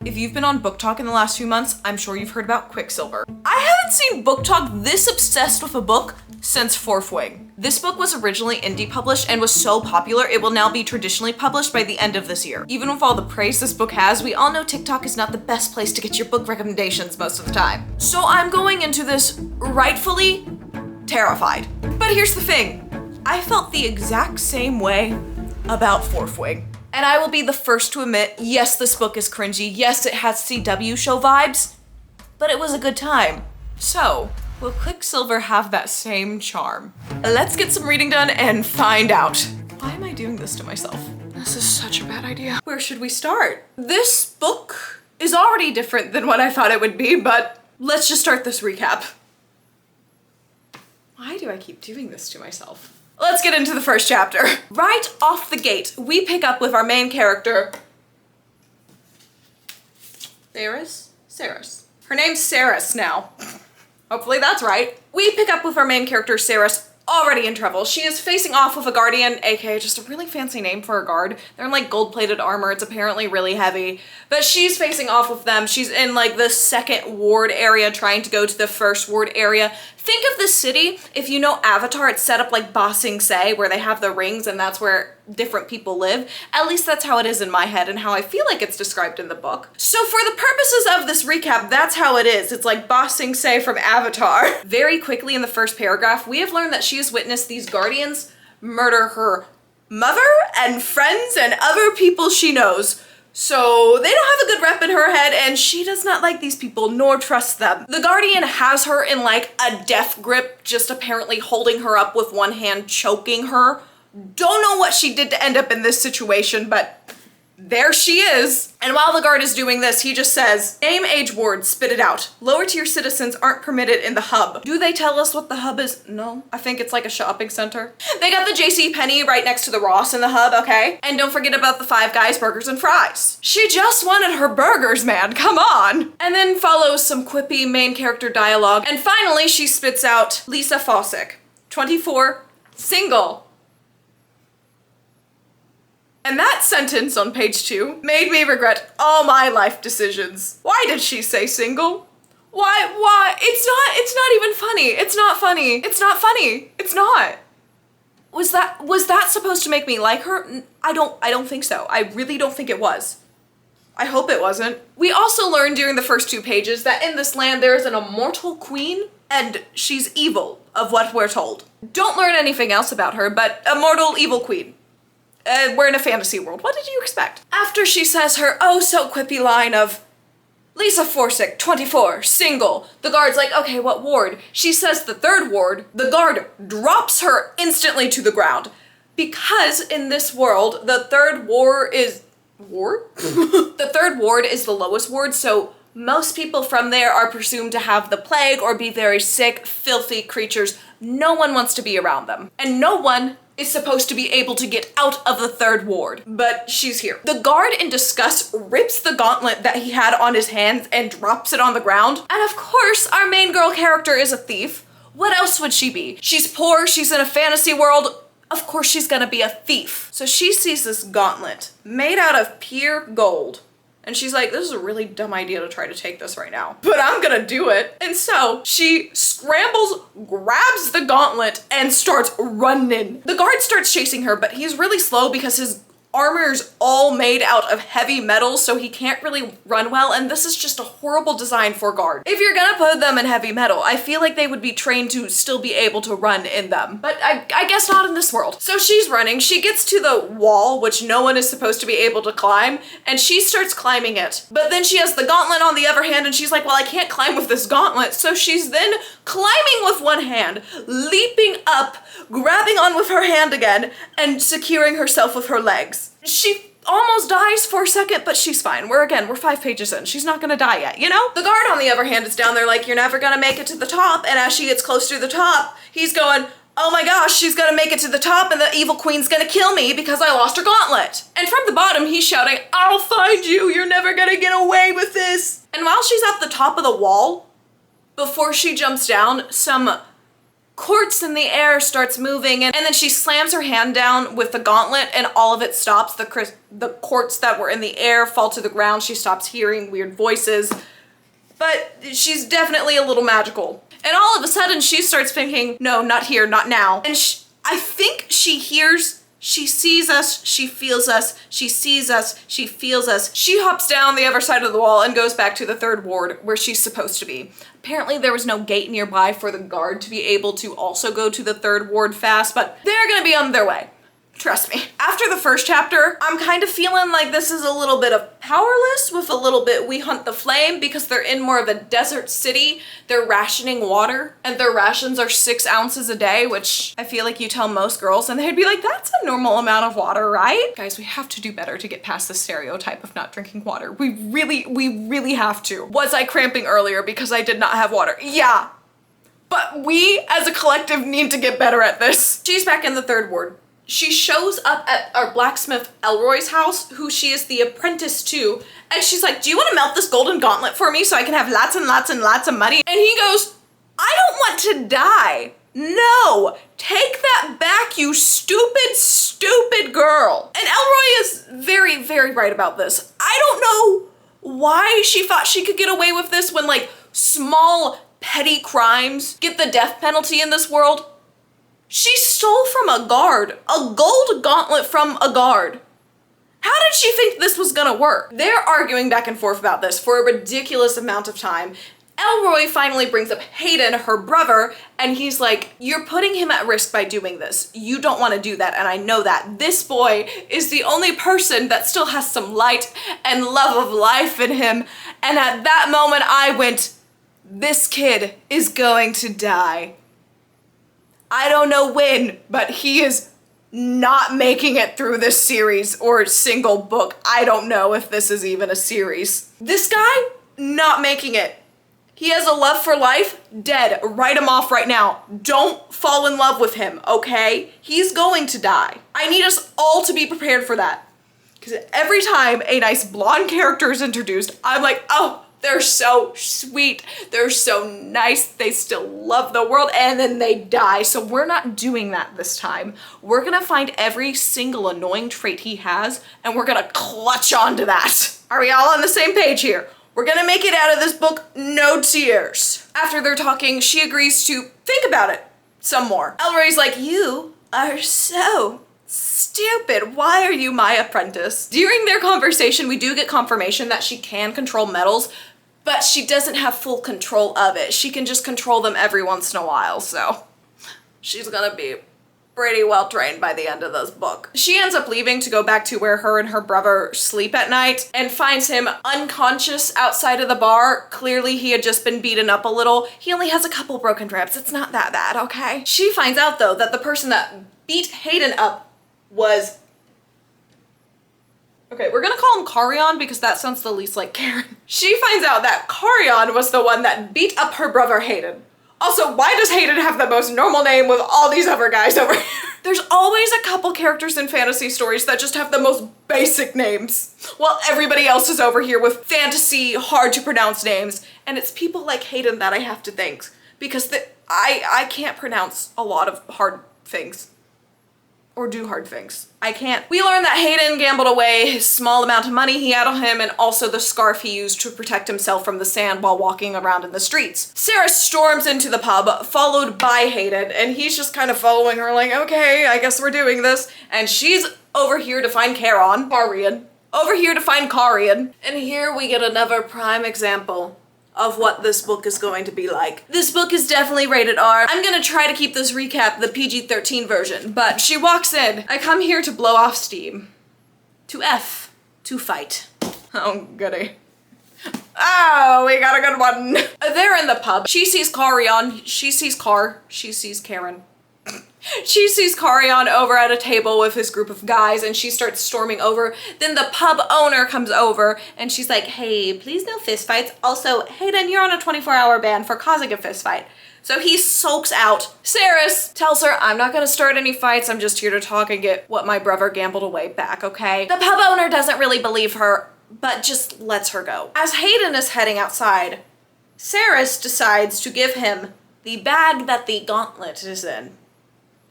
If you've been on Book Talk in the last few months, I'm sure you've heard about Quicksilver. I haven't seen Book Talk this obsessed with a book since Fourth Wing. This book was originally indie published and was so popular it will now be traditionally published by the end of this year. Even with all the praise this book has, we all know TikTok is not the best place to get your book recommendations most of the time. So I'm going into this rightfully terrified. But here's the thing, I felt the exact same way about Fourth Wing. And I will be the first to admit, yes, this book is cringy, yes, it has CW show vibes, but it was a good time. So, will Quicksilver have that same charm? Let's get some reading done and find out. Why am I doing this to myself? This is such a bad idea. Where should we start? This book is already different than what I thought it would be, but let's just start this recap. Why do I keep doing this to myself? Let's get into the first chapter. Right off the gate, we pick up with our main character, Saris. Her name's Saris now. Hopefully that's right. We pick up with our main character, Saris, already in trouble. She is facing off with a guardian, aka just a really fancy name for a guard. They're in like gold-plated armor. It's apparently really heavy, but she's facing off with them. She's in like the second ward area trying to go to the first ward area. Think of this city, if you know Avatar, it's set up like Ba Sing Se, where they have the rings and that's where different people live. At least that's how it is in my head and how I feel like it's described in the book. So for the purposes of this recap, that's how it is. It's like Ba Sing Se from Avatar. Very quickly in the first paragraph, we have learned that she has witnessed these guardians murder her mother and friends and other people she knows. So they don't have a good rep in her head and she does not like these people nor trust them. The guardian has her in like a death grip, just apparently holding her up with one hand, choking her. Don't know what she did to end up in this situation, but there she is. And while the guard is doing this, he just says, name, age, ward, spit it out. Lower tier citizens aren't permitted in the hub. Do they tell us what the hub is? No, I think it's like a shopping center. They got the JCPenney right next to the Ross in the hub, okay? And don't forget about the Five Guys burgers and fries. She just wanted her burgers, man, come on. And then follows some quippy main character dialogue. And finally, she spits out Lisa Fossick, 24, single. And that sentence on page 2 made me regret all my life decisions. Why did she say single? Why? It's not even funny. It's not funny. It's not funny. It's not. Was that supposed to make me like her? I don't think so. I really don't think it was. I hope it wasn't. We also learned during the first 2 pages that in this land there is an immortal queen and she's evil, of what we're told. Don't learn anything else about her, but immortal evil queen. We're in a fantasy world. What did you expect? After she says her oh so quippy line of Lisa Forsick, 24, single, the guard's like, okay, what ward? She says the 3rd ward. The guard drops her instantly to the ground. Because in this world, the 3rd ward is... Ward? The 3rd ward is the lowest ward, so most people from there are presumed to have the plague or be very sick, filthy creatures. No one wants to be around them. And no one is supposed to be able to get out of the 3rd ward, but she's here. The guard in disgust rips the gauntlet that he had on his hands and drops it on the ground. And of course, our main girl character is a thief. What else would she be? She's poor, she's in a fantasy world. Of course she's gonna be a thief. So she sees this gauntlet made out of pure gold. And she's like, this is a really dumb idea to try to take this right now, but I'm gonna do it. And so she scrambles, grabs the gauntlet, and starts running. The guard starts chasing her, but he's really slow because his armor's all made out of heavy metal, so he can't really run well, and this is just a horrible design for guard. If you're gonna put them in heavy metal, I feel like they would be trained to still be able to run in them, but I guess not in this world. So she's running, she gets to the wall, which no one is supposed to be able to climb, and she starts climbing it. But then she has the gauntlet on the other hand, and she's like, well, I can't climb with this gauntlet, so she's then climbing with one hand, leaping up, grabbing on with her hand again, and securing herself with her legs. She almost dies for a second, but she's fine. We're 5 pages in. She's not gonna die yet, you know? The guard, on the other hand, is down there like, you're never gonna make it to the top, and as she gets close to the top, he's going, oh my gosh, she's gonna make it to the top and the evil queen's gonna kill me because I lost her gauntlet. And from the bottom, he's shouting, I'll find you, you're never gonna get away with this. And while she's at the top of the wall, before she jumps down, some quartz in the air starts moving, and then she slams her hand down with the gauntlet and all of it stops. The quartz that were in the air fall to the ground. She stops hearing weird voices, but she's definitely a little magical. And all of a sudden she starts thinking, no, not here, not now. And I think she hears, she sees us, she feels us, she sees us, she feels us. She hops down the other side of the wall and goes back to the third ward where she's supposed to be. Apparently there was no gate nearby for the guard to be able to also go to the third ward fast, but they're gonna be on their way. Trust me. After the first chapter, I'm kind of feeling like this is a little bit of powerless with a little bit we hunt the flame, because they're in more of a desert city. They're rationing water and their rations are 6 ounces a day, which I feel like you tell most girls and they'd be like, that's a normal amount of water, right? Guys, we have to do better to get past the stereotype of not drinking water. We really have to. Was I cramping earlier because I did not have water? Yeah. But we as a collective need to get better at this. She's back in the third ward. She shows up at our blacksmith Elroy's house, who she is the apprentice to, and she's like, do you want to melt this golden gauntlet for me so I can have lots and lots and lots of money? And he goes, I don't want to die. No, take that back, you stupid, stupid girl. And Elroy is very right about this. I don't know why she thought she could get away with this when, like, small petty crimes get the death penalty in this world. She stole from a guard, a gold gauntlet from a guard. How did she think this was gonna work? They're arguing back and forth about this for a ridiculous amount of time. Elroy finally brings up Hayden, her brother, and he's like, you're putting him at risk by doing this. You don't want to do that, and I know that. This boy is the only person that still has some light and love of life in him. And at that moment I went, this kid is going to die. I don't know when, but he is not making it through this series or single book. I don't know if this is even a series. This guy, not making it. He has a love for life, dead. Write him off right now. Don't fall in love with him, okay? He's going to die. I need us all to be prepared for that. Because every time a nice blonde character is introduced, I'm like, oh, they're so sweet, they're so nice, they still love the world, and then they die. So we're not doing that this time. We're gonna find every single annoying trait he has, and we're gonna clutch onto that. Are we all on the same page here? We're gonna make it out of this book, no tears. After they're talking, she agrees to think about it some more. Elroy's like, you are so stupid. Why are you my apprentice? During their conversation, we do get confirmation that she can control metals, but she doesn't have full control of it. She can just control them every once in a while, so she's gonna be pretty well trained by the end of this book. She ends up leaving to go back to where her and her brother sleep at night and finds him unconscious outside of the bar. Clearly he had just been beaten up a little. He only has a couple broken ribs. It's not that bad, okay? She finds out though that the person that beat Hayden up was, okay, we're gonna call him Carrion because that sounds the least like Karen. She finds out that Carrion was the one that beat up her brother Hayden. Also, why does Hayden have the most normal name with all these other guys over here? There's always a couple characters in fantasy stories that just have the most basic names, while everybody else is over here with fantasy, hard to pronounce names. And it's people like Hayden that I have to thank, because I can't pronounce a lot of hard things. Or do hard things. I can't. We learn that Hayden gambled away his small amount of money he had on him and also the scarf he used to protect himself from the sand while walking around in the streets. Sarah storms into the pub, followed by Hayden, and he's just kind of following her like, okay, I guess we're doing this. And she's over here to find Carrion. Over here to find Carrion. And here we get another prime example of what this book is going to be like. This book is definitely rated R. I'm gonna try to keep this recap the PG-13 version, but she walks in. I come here to blow off steam. To fight. Oh, goody. Oh, we got a good one. They're in the pub. She sees Carrion. She sees Karen. She sees Carrion over at a table with his group of guys and she starts storming over. Then the pub owner comes over and she's like, hey, please no fist fights. Also, Hayden, you're on a 24-hour ban for causing a fist fight. So he sulks out. Saris tells her, I'm not gonna start any fights. I'm just here to talk and get what my brother gambled away back, okay? The pub owner doesn't really believe her, but just lets her go. As Hayden is heading outside, Saris decides to give him the bag that the gauntlet is in.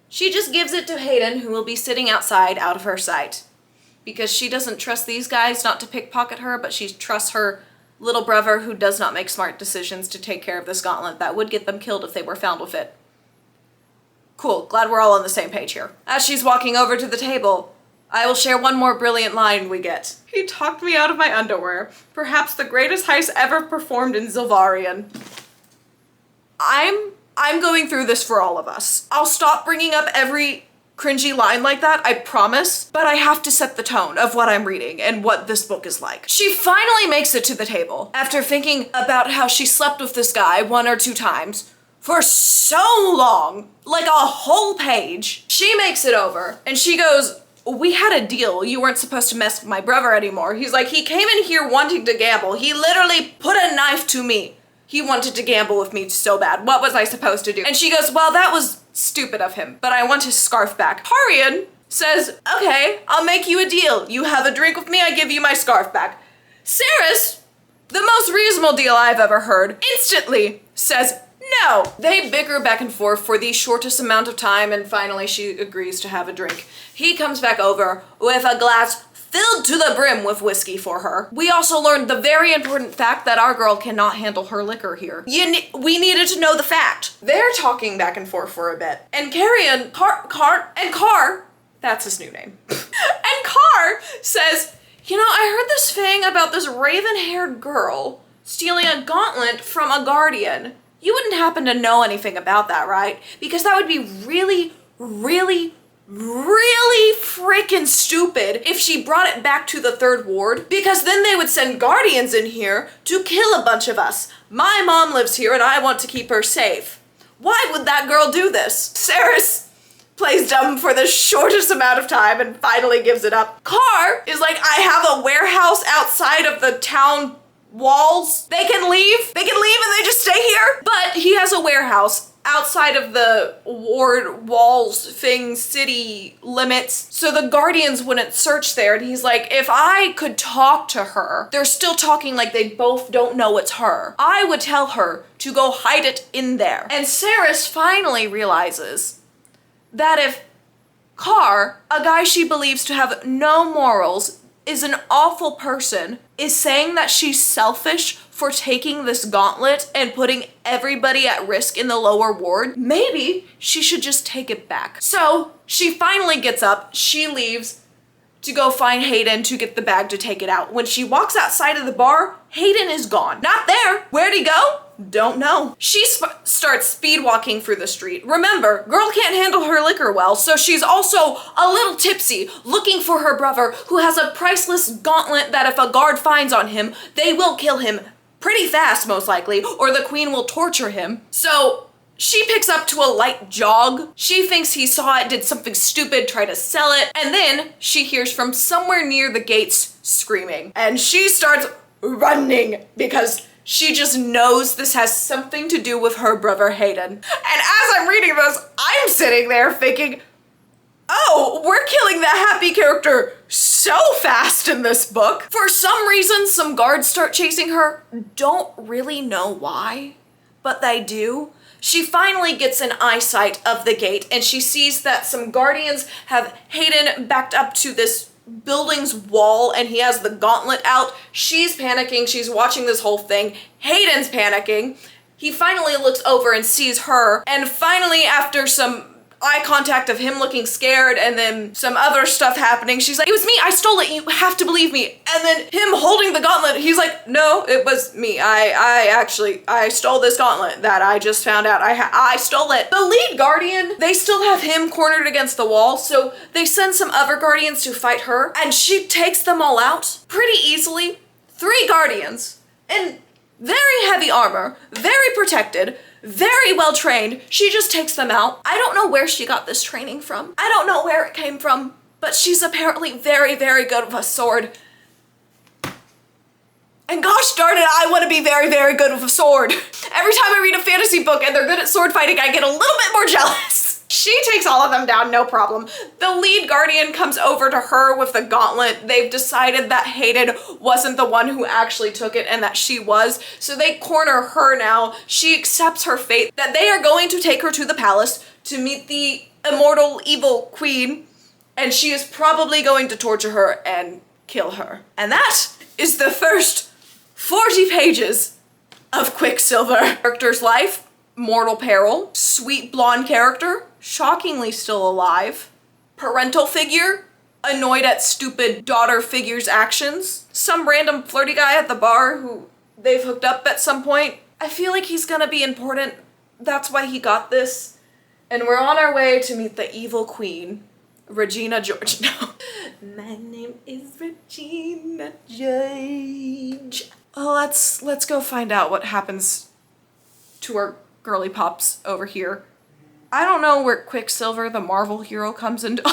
She just gives it to Hayden, who will be sitting outside out of her sight. Because she doesn't trust these guys not to pickpocket her, but she trusts her little brother who does not make smart decisions to take care of this gauntlet that would get them killed if they were found with it. Cool, glad we're all on the same page here. As she's walking over to the table, I will share one more brilliant line we get. He talked me out of my underwear. Perhaps the greatest heist ever performed in Zilvarian. I'm going through this for all of us. I'll stop bringing up every cringy line like that, I promise, but I have to set the tone of what I'm reading and what this book is like. She finally makes it to the table after thinking about how she slept with this guy 1 or 2 times for so long, like a whole page. She makes it over and she goes, we had a deal. You weren't supposed to mess with my brother anymore. He's like, he came in here wanting to gamble. He literally put a knife to me. He wanted to gamble with me so bad. What was I supposed to do? And she goes, well, that was stupid of him, but I want his scarf back. Carrion says, okay, I'll make you a deal. You have a drink with me, I give you my scarf back. Saris, the most reasonable deal I've ever heard, instantly says no. They bicker back and forth for the shortest amount of time, and finally she agrees to have a drink. He comes back over with a glass filled to the brim with whiskey for her. We also learned the very important fact that our girl cannot handle her liquor here. We needed to know the fact. They're talking back and forth for a bit. And Carrion, Carr, that's his new name. And Carr says, you know, I heard this thing about this raven-haired girl stealing a gauntlet from a guardian. You wouldn't happen to know anything about that, right? Because that would be really, really, really freaking stupid if she brought it back to the 3rd ward, because then they would send guardians in here to kill a bunch of us. My mom lives here and I want to keep her safe. Why would that girl do this? Saris plays dumb for the shortest amount of time and finally gives it up. Carr is like, I have a warehouse outside of the town walls. They can leave and they just stay here. But he has a warehouse outside of the ward walls city limits, so the guardians wouldn't search there. And he's like, if I could talk to her, they're still talking like they both don't know it's her. I would tell her to go hide it in there. And Saris finally realizes that if Carr, a guy she believes to have no morals, is an awful person, is saying that she's selfish for taking this gauntlet and putting everybody at risk in the lower ward, maybe she should just take it back. So she finally gets up, she leaves to go find Hayden to get the bag to take it out. When she walks outside of the bar, Hayden is gone. Not there. Where'd he go? Don't know. She starts speed walking through the street. Remember, girl can't handle her liquor well, so she's also a little tipsy, looking for her brother who has a priceless gauntlet that if a guard finds on him, they will kill him pretty fast, most likely, or the queen will torture him. So she picks up to a light jog. She thinks he saw it, did something stupid, tried to sell it, and then she hears from somewhere near the gates screaming. And she starts running because she just knows this has something to do with her brother Hayden. And as I'm reading this, I'm sitting there thinking, oh, we're killing that happy character so fast in this book. For some reason, some guards start chasing her. Don't really know why, but they do. She finally gets an eyesight of the gate and she sees that some guardians have Hayden backed up to this building's wall and he has the gauntlet out. She's panicking. She's watching this whole thing. Hayden's panicking. He finally looks over and sees her. And finally, after some eye contact of him looking scared and then some other stuff happening, she's like, it was me, I stole it, you have to believe me. And then him holding the gauntlet, he's like, no, it was me. I stole this gauntlet that I just found out. I stole it. The lead guardian, they still have him cornered against the wall, so they send some other guardians to fight her, and she takes them all out pretty easily. 3 guardians in very heavy armor, very protected, very well trained. She just takes them out. I don't know where she got this training from. I don't know where it came from, but she's apparently very, very good with a sword. And gosh darn it, I want to be very, very good with a sword. Every time I read a fantasy book and they're good at sword fighting, I get a little bit more jealous. She takes all of them down, no problem. The lead guardian comes over to her with the gauntlet. They've decided that Hayden wasn't the one who actually took it and that she was, so they corner her now. She accepts her fate, that they are going to take her to the palace to meet the immortal evil queen, and she is probably going to torture her and kill her. And that is the first 40 pages of Quicksilver. Character's life, mortal peril, sweet blonde character, shockingly still alive, parental figure, annoyed at stupid daughter figure's actions, some random flirty guy at the bar who they've hooked up at some point. I feel like he's gonna be important. That's why he got this. And we're on our way to meet the evil queen, Regina George. No. My name is Regina George. Well, let's go find out what happens to our girly pops over here. I don't know where Quicksilver, the Marvel hero, comes into. The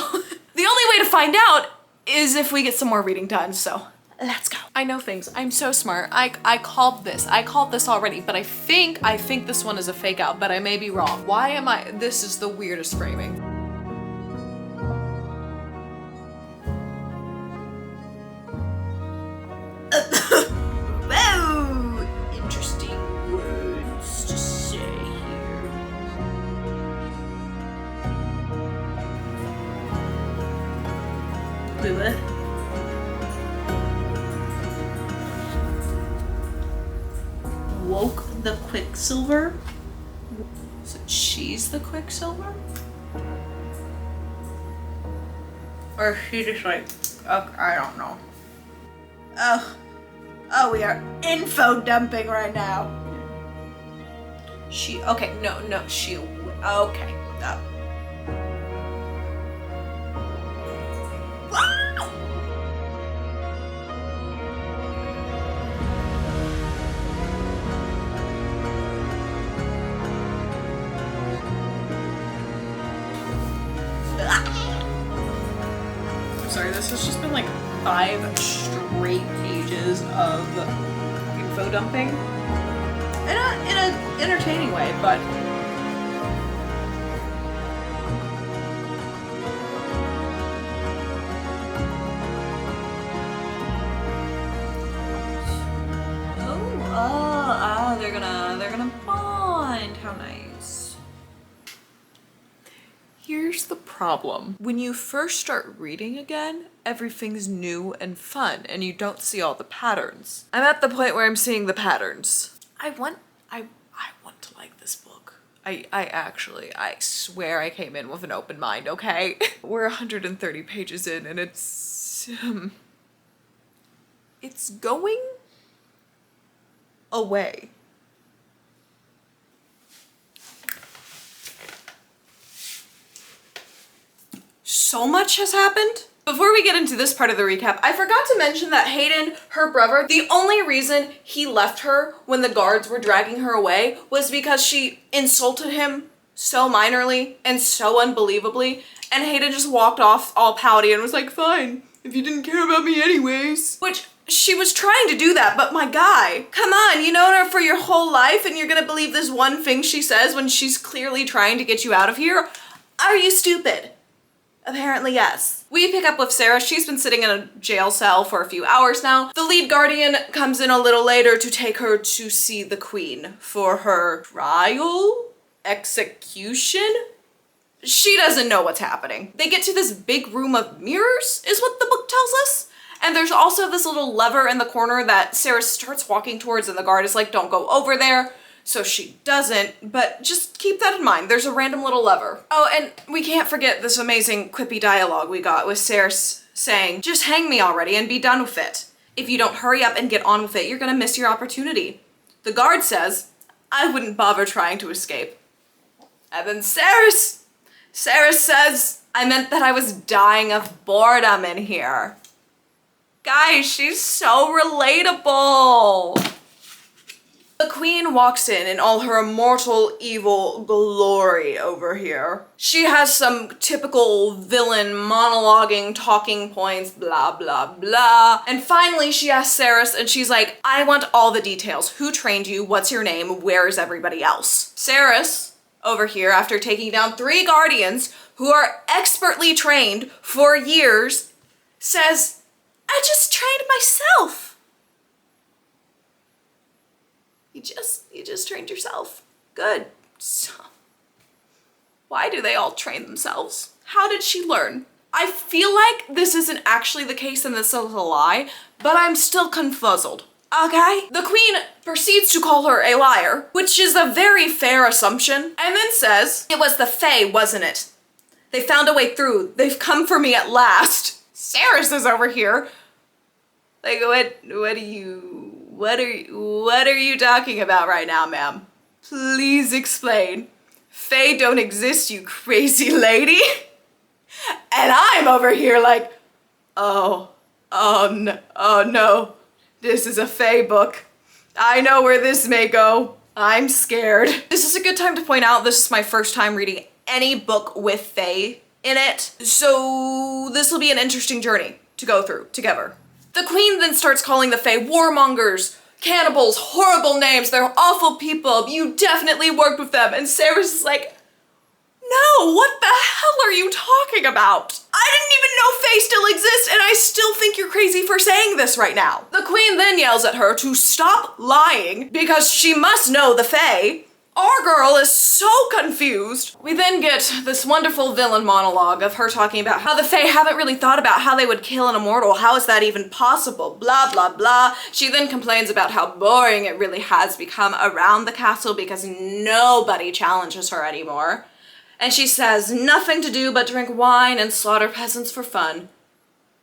only way to find out is if we get some more reading done, so let's go. I know things. I'm so smart. I called this. I called this already, but I think this one is a fake out, but I may be wrong. Why am I? This is the weirdest framing. Whoa! Interesting words to say here. Boo. Woke the Quicksilver? So she's the Quicksilver? Or is she just like, I don't know. Oh, we are info dumping right now. Okay, no, okay. I'm sorry, this has just been like 5 straight pages of info dumping in an entertaining way, but they're gonna bond. How nice. Here's the problem. When you first start reading again, everything's new and fun and you don't see all the patterns. I'm at the point where I'm seeing the patterns. I want to like this book. I swear I came in with an open mind, okay? We're 130 pages in and it's going away. So much has happened. Before we get into this part of the recap, I forgot to mention that Hayden, her brother, the only reason he left her when the guards were dragging her away was because she insulted him so minorly and so unbelievably, and Hayden just walked off all pouty and was like, fine, if you didn't care about me anyways. Which, she was trying to do that, but my guy, come on, you known her for your whole life and you're gonna believe this one thing she says when she's clearly trying to get you out of here? Are you stupid? Apparently, yes. We pick up with Sarah. She's been sitting in a jail cell for a few hours now. The lead guardian comes in a little later to take her to see the queen for her trial? Execution? She doesn't know what's happening. They get to this big room of mirrors, is what the book tells us. And there's also this little lever in the corner that Sarah starts walking towards and the guard is like, don't go over there. So she doesn't, but just keep that in mind. There's a random little lever. Oh, and we can't forget this amazing quippy dialogue we got with Sarah saying, just hang me already and be done with it. If you don't hurry up and get on with it, you're gonna miss your opportunity. The guard says, I wouldn't bother trying to escape. And then Sarah says, I meant that I was dying of boredom in here. Guys, she's so relatable. The queen walks in all her immortal evil glory over here. She has some typical villain monologuing, talking points, blah, blah, blah. And finally she asks Saris and she's like, I want all the details. Who trained you? What's your name? Where is everybody else? Saris over here, after taking down 3 guardians who are expertly trained for years, says, I just trained myself. You just trained yourself. Good. So, why do they all train themselves? How did she learn? I feel like this isn't actually the case and this is a lie, but I'm still confuzzled. Okay? The queen proceeds to call her a liar, which is a very fair assumption, and then says, it was the Fae, wasn't it? They found a way through. They've come for me at last. Saris is over here. Like, what are you talking about right now, ma'am? Please explain. Fae don't exist, you crazy lady. And I'm over here like, oh no. This is a Fae book. I know where this may go. I'm scared. This is a good time to point out this is my first time reading any book with Fae in it, so this will be an interesting journey to go through together. The queen then starts calling the Fae warmongers, cannibals, horrible names, they're awful people, you definitely worked with them, and Sarah's is like, no, what the hell are you talking about? I didn't even know Fae still exists, and I still think you're crazy for saying this right now. The queen then yells at her to stop lying because she must know the Fae. Our girl is so confused. We then get this wonderful villain monologue of her talking about how the Fae haven't really thought about how they would kill an immortal. How is that even possible? Blah, blah, blah. She then complains about how boring it really has become around the castle because nobody challenges her anymore. And she says, nothing to do but drink wine and slaughter peasants for fun.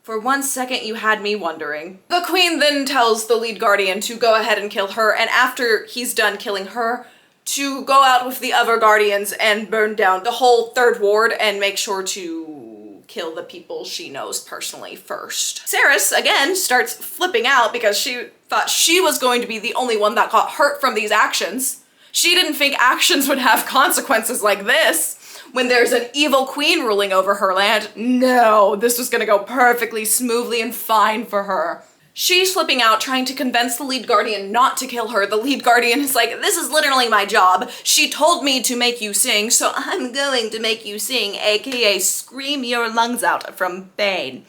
For 1 second you had me wondering. The queen then tells the lead guardian to go ahead and kill her, and after he's done killing her, to go out with the other guardians and burn down the whole 3rd ward and make sure to kill the people she knows personally first. Saris, again, starts flipping out because she thought she was going to be the only one that got hurt from these actions. She didn't think actions would have consequences like this. When there's an evil queen ruling over her land, no, this was gonna go perfectly smoothly and fine for her. She's flipping out, trying to convince the lead guardian not to kill her. The lead guardian is like, this is literally my job. She told me to make you sing, so I'm going to make you sing, aka scream your lungs out from pain.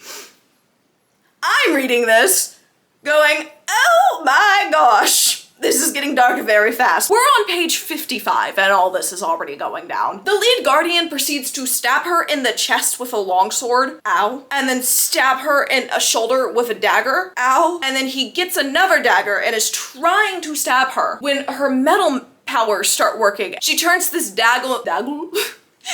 I'm reading this, going, oh my gosh. This is getting dark very fast. We're on page 55 and all this is already going down. The lead guardian proceeds to stab her in the chest with a longsword, ow, and then stab her in a shoulder with a dagger, ow, and then he gets another dagger and is trying to stab her. When her metal powers start working, she turns this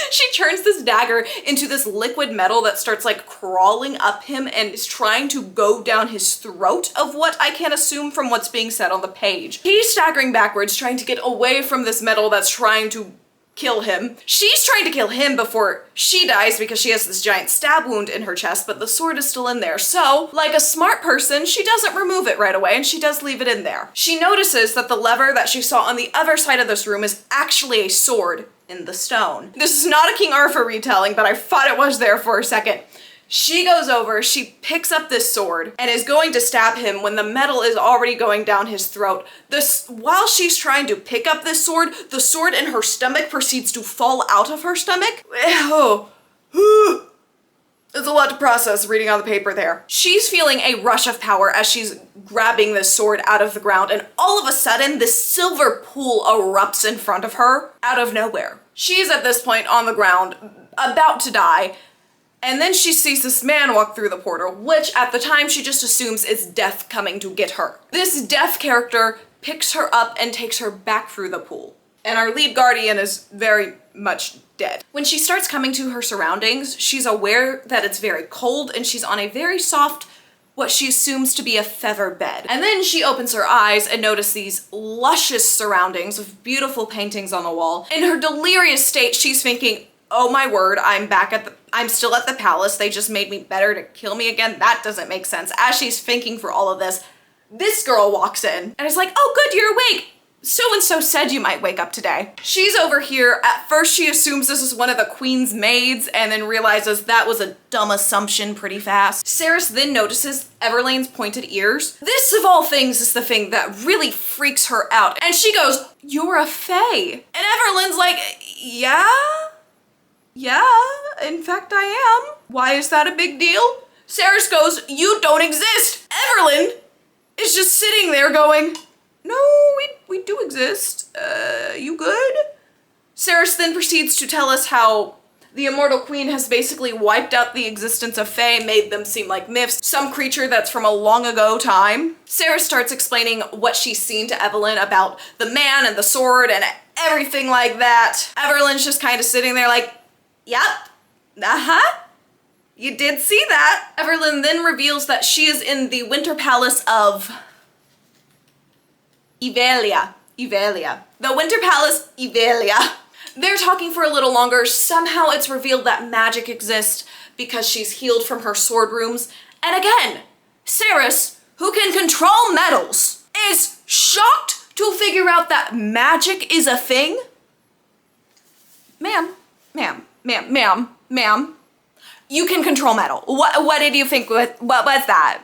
She turns this dagger into this liquid metal that starts like crawling up him and is trying to go down his throat, of what I can assume from what's being said on the page. He's staggering backwards, trying to get away from this metal that's trying to kill him. She's trying to kill him before she dies because she has this giant stab wound in her chest, but the sword is still in there. So, like a smart person, she doesn't remove it right away and she does leave it in there. She notices that the lever that she saw on the other side of this room is actually a sword in the stone. This is not a King Arthur retelling, but I thought it was there for a second. She goes over, she picks up this sword and is going to stab him when the metal is already going down his throat. While she's trying to pick up this sword, the sword in her stomach proceeds to fall out of her stomach. Oh, it's a lot to process reading on the paper there. She's feeling a rush of power as she's grabbing this sword out of the ground, and all of a sudden this silver pool erupts in front of her out of nowhere. She's at this point on the ground, about to die, and then she sees this man walk through the portal, which at the time she just assumes is Death coming to get her. This Death character picks her up and takes her back through the pool. And our lead guardian is very much dead. When she starts coming to her surroundings, she's aware that it's very cold and she's on a very soft, what she assumes to be a feather bed. And then she opens her eyes and notices these luscious surroundings with beautiful paintings on the wall. In her delirious state, she's thinking, oh my word, I'm still at the palace. They just made me better to kill me again. That doesn't make sense. As she's thinking for all of this, this girl walks in and is like, oh good, you're awake. so-and-so said you might wake up today. She's over here. At first she assumes this is one of the queen's maids and then realizes that was a dumb assumption pretty fast. Cerys then notices Everlane's pointed ears. This of all things is the thing that really freaks her out. And she goes, "You're a Fae." And Everlane's like, yeah, in fact I am. Why is that a big deal? Cerys goes, "You don't exist." Everlane is just sitting there going, "No, we do exist. You good?" Cerys then proceeds to tell us how the Immortal Queen has basically wiped out the existence of Fae, made them seem like myths, some creature that's from a long ago time. Cerys starts explaining what she's seen to Evelyn about the man and the sword and everything like that. Evelyn's just kind of sitting there like, "Yep, you did see that." Evelyn then reveals that she is in the Winter Palace of Ivelia. The Winter Palace, Ivelia. They're talking for a little longer. Somehow it's revealed that magic exists because she's healed from her sword rooms. And again, Cerys, who can control metals, is shocked to figure out that magic is a thing. Ma'am, you can control metal. What did you think? What was that?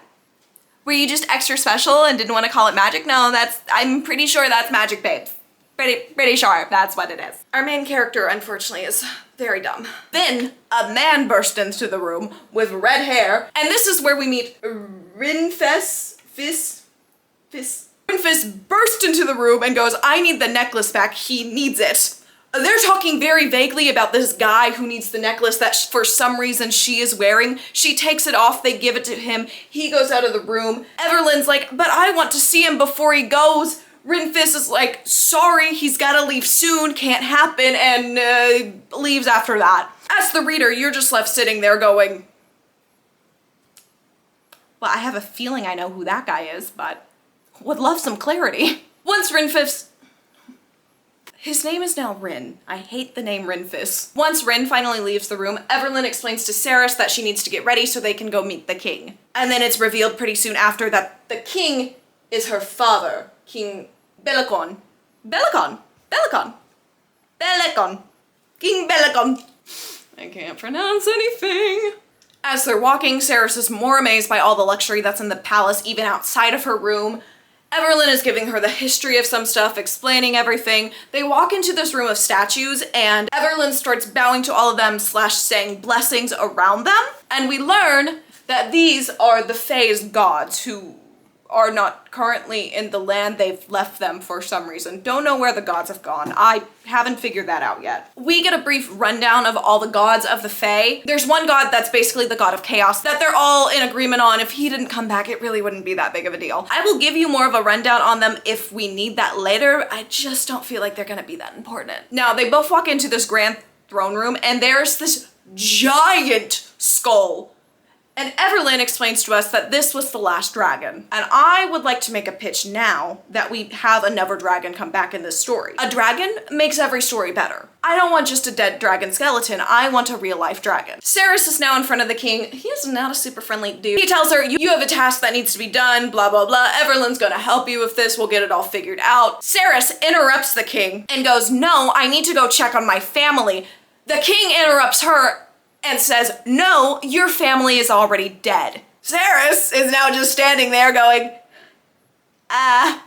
Were you just extra special and didn't want to call it magic? No, I'm pretty sure that's magic, babes. Pretty sure that's what it is. Our main character, unfortunately, is very dumb. Then a man burst into the room with red hair, and this is where we meet Rinfis. Rinfis burst into the room and goes, "I need the necklace back. He needs it." They're talking very vaguely about this guy who needs the necklace that for some reason she is wearing. She takes it off, they give it to him, he goes out of the room. Everlynn's like, "But I want to see him before he goes." Rinfis is like, "Sorry, he's gotta leave soon, can't happen," and leaves after that. As the reader, you're just left sitting there going, well, I have a feeling I know who that guy is, but would love some clarity. Once Rinfis... His name is now Rin. I hate the name Rinfis. Once Rin finally leaves the room, Everlyn explains to Cerys that she needs to get ready so they can go meet the king. And then it's revealed pretty soon after that the king is her father, King Belicon. King Belicon. I can't pronounce anything. As they're walking, Cerys is more amazed by all the luxury that's in the palace, even outside of her room. Everlyn is giving her the history of some stuff, explaining everything. They walk into this room of statues, and Everlyn starts bowing to all of them / saying blessings around them. And we learn that these are the Fae's gods, who are not currently in the land. They've left them for some reason. Don't know where the gods have gone. I haven't figured that out yet. We get a brief rundown of all the gods of the Fae. There's one god that's basically the god of chaos that they're all in agreement on. If he didn't come back, it really wouldn't be that big of a deal. I will give you more of a rundown on them if we need that later. I just don't feel like they're gonna be that important. Now, they both walk into this grand throne room, and there's this giant skull. And Everlyn explains to us that this was the last dragon. And I would like to make a pitch now that we have another dragon come back in this story. A dragon makes every story better. I don't want just a dead dragon skeleton, I want a real life dragon. Cerys is now in front of the king. He is not a super friendly dude. He tells her, you have a task that needs to be done, blah, blah, blah. Everlyn's gonna help you with this, we'll get it all figured out. Cerys interrupts the king and goes, no, I need to go check on my family. The king interrupts her and says, no, your family is already dead. Cerys is now just standing there going, I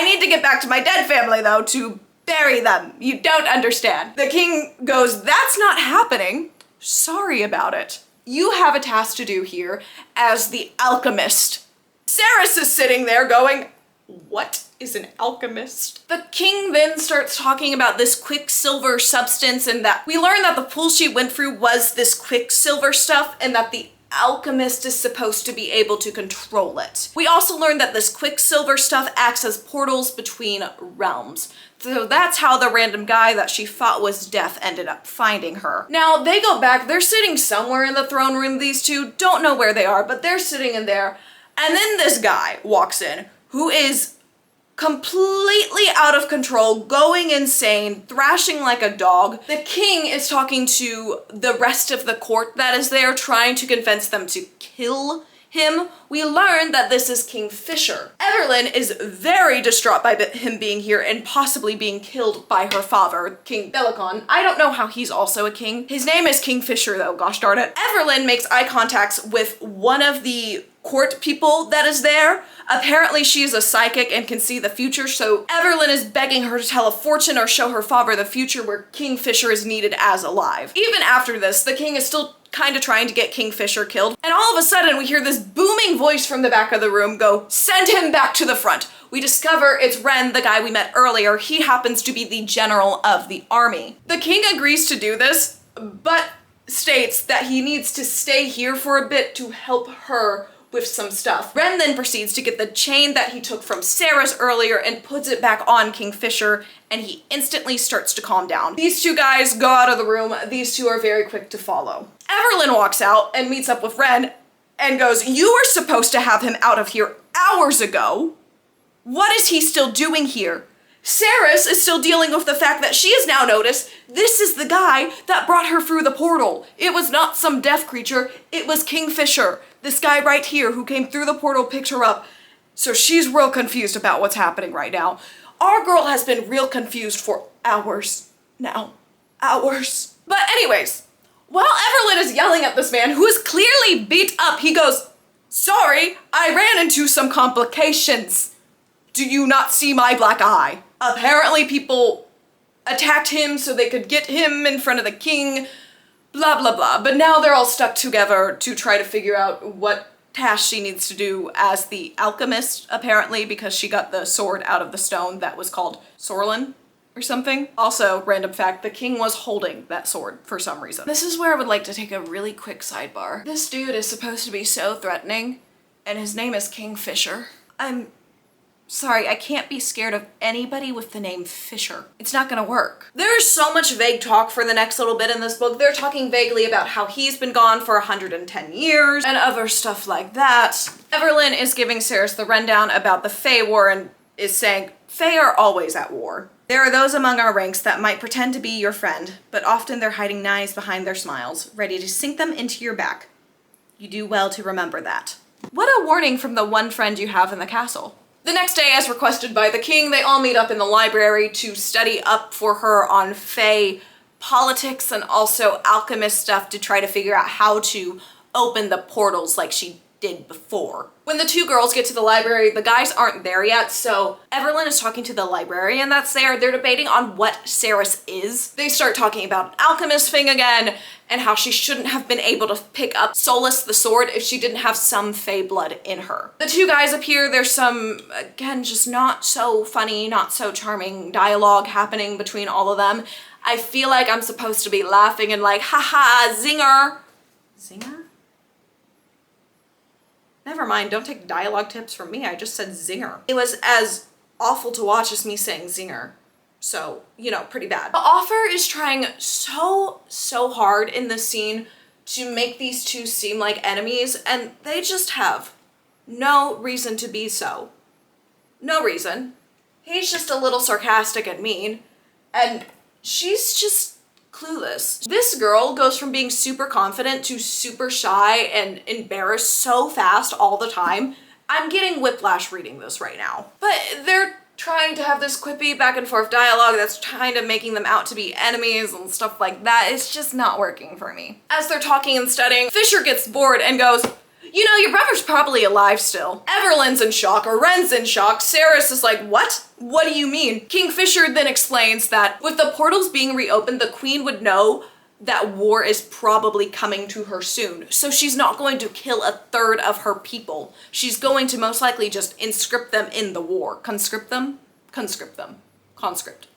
need to get back to my dead family though to bury them. You don't understand. The king goes, that's not happening. Sorry about it. You have a task to do here as the alchemist. Cerys is sitting there going, what is an alchemist? The king then starts talking about this Quicksilver substance, and that we learn that the pool she went through was this Quicksilver stuff, and that the alchemist is supposed to be able to control it. We also learned that this Quicksilver stuff acts as portals between realms. So that's how the random guy that she thought was death ended up finding her. Now they go back, they're sitting somewhere in the throne room, these two, don't know where they are, but they're sitting in there. And then this guy walks in who is completely out of control, going insane, thrashing like a dog. The king is talking to the rest of the court that is there, trying to convince them to kill him, we learn that this is Kingfisher. Everlyn is very distraught by him being here and possibly being killed by her father, King Belicon. I don't know how he's also a king. His name is Kingfisher though, gosh darn it. Everlyn makes eye contacts with one of the court people that is there. Apparently she is a psychic and can see the future, so Everlyn is begging her to tell a fortune or show her father the future where Kingfisher is needed as alive. Even after this, the king is still kind of trying to get Kingfisher killed, and all of a sudden we hear this booming voice from the back of the room go, "Send him back to the front." We discover it's Ren, the guy we met earlier. He happens to be the general of the army. The king agrees to do this, but states that he needs to stay here for a bit to help her with some stuff. Ren then proceeds to get the chain that he took from Sarah's earlier and puts it back on Kingfisher, and he instantly starts to calm down. These two guys go out of the room. These two are very quick to follow. Everlyn walks out and meets up with Ren and goes, "You were supposed to have him out of here hours ago. What is he still doing here?" Saris is still dealing with the fact that she has now noticed this is the guy that brought her through the portal. It was not some death creature, it was Kingfisher. This guy right here who came through the portal picked her up. So she's real confused about what's happening right now. Our girl has been real confused for hours now. Hours. But anyways, while Everlyn is yelling at this man who is clearly beat up, he goes, "Sorry, I ran into some complications. Do you not see my black eye?" Apparently people attacked him so they could get him in front of the king, blah, blah, blah. But now they're all stuck together to try to figure out what task she needs to do as the alchemist, apparently, because she got the sword out of the stone that was called Sorlin or something. Also, random fact, the king was holding that sword for some reason. This is where I would like to take a really quick sidebar. This dude is supposed to be so threatening, and his name is Kingfisher. I'm sorry, I can't be scared of anybody with the name Fisher. It's not gonna work. There's so much vague talk for the next little bit in this book. They're talking vaguely about how he's been gone for 110 years and other stuff like that. Everlyn is giving Saris the rundown about the Fae War and is saying, "Fae are always at war. There are those among our ranks that might pretend to be your friend, but often they're hiding knives behind their smiles, ready to sink them into your back. You do well to remember that." What a warning from the one friend you have in the castle. The next day, as requested by the king, they all meet up in the library to study up for her on Fae politics and also alchemist stuff to try to figure out how to open the portals like she did before. When the two girls get to the library, the guys aren't there yet, so Everlyn is talking to the librarian that's there. They're debating on what Saris is. They start talking about an alchemist thing again and how she shouldn't have been able to pick up Solus the sword if she didn't have some Fae blood in her. The two guys appear. There's some, again, just not so funny, not so charming dialogue happening between all of them. I feel like I'm supposed to be laughing and like, haha, zinger. Zinger? Never mind, don't take dialogue tips from me, I just said zinger. It was as awful to watch as me saying zinger. So, you know, pretty bad. The author is trying so hard in this scene to make these two seem like enemies, and they just have no reason to be so. No reason. He's just a little sarcastic and mean, and she's just clueless. This girl goes from being super confident to super shy and embarrassed so fast all the time. I'm getting whiplash reading this right now. But they're trying to have this quippy back and forth dialogue that's kind of making them out to be enemies and stuff like that. It's just not working for me. As they're talking and studying, Fisher gets bored and goes, "You know, your brother's probably alive still." Everlyn's in shock, or Ren's in shock. Saris is like, "What? What do you mean?" Kingfisher then explains that with the portals being reopened, the queen would know that war is probably coming to her soon. So she's not going to kill a third of her people. She's going to most likely just inscript them in the war. Conscript them? Conscript them. Conscript.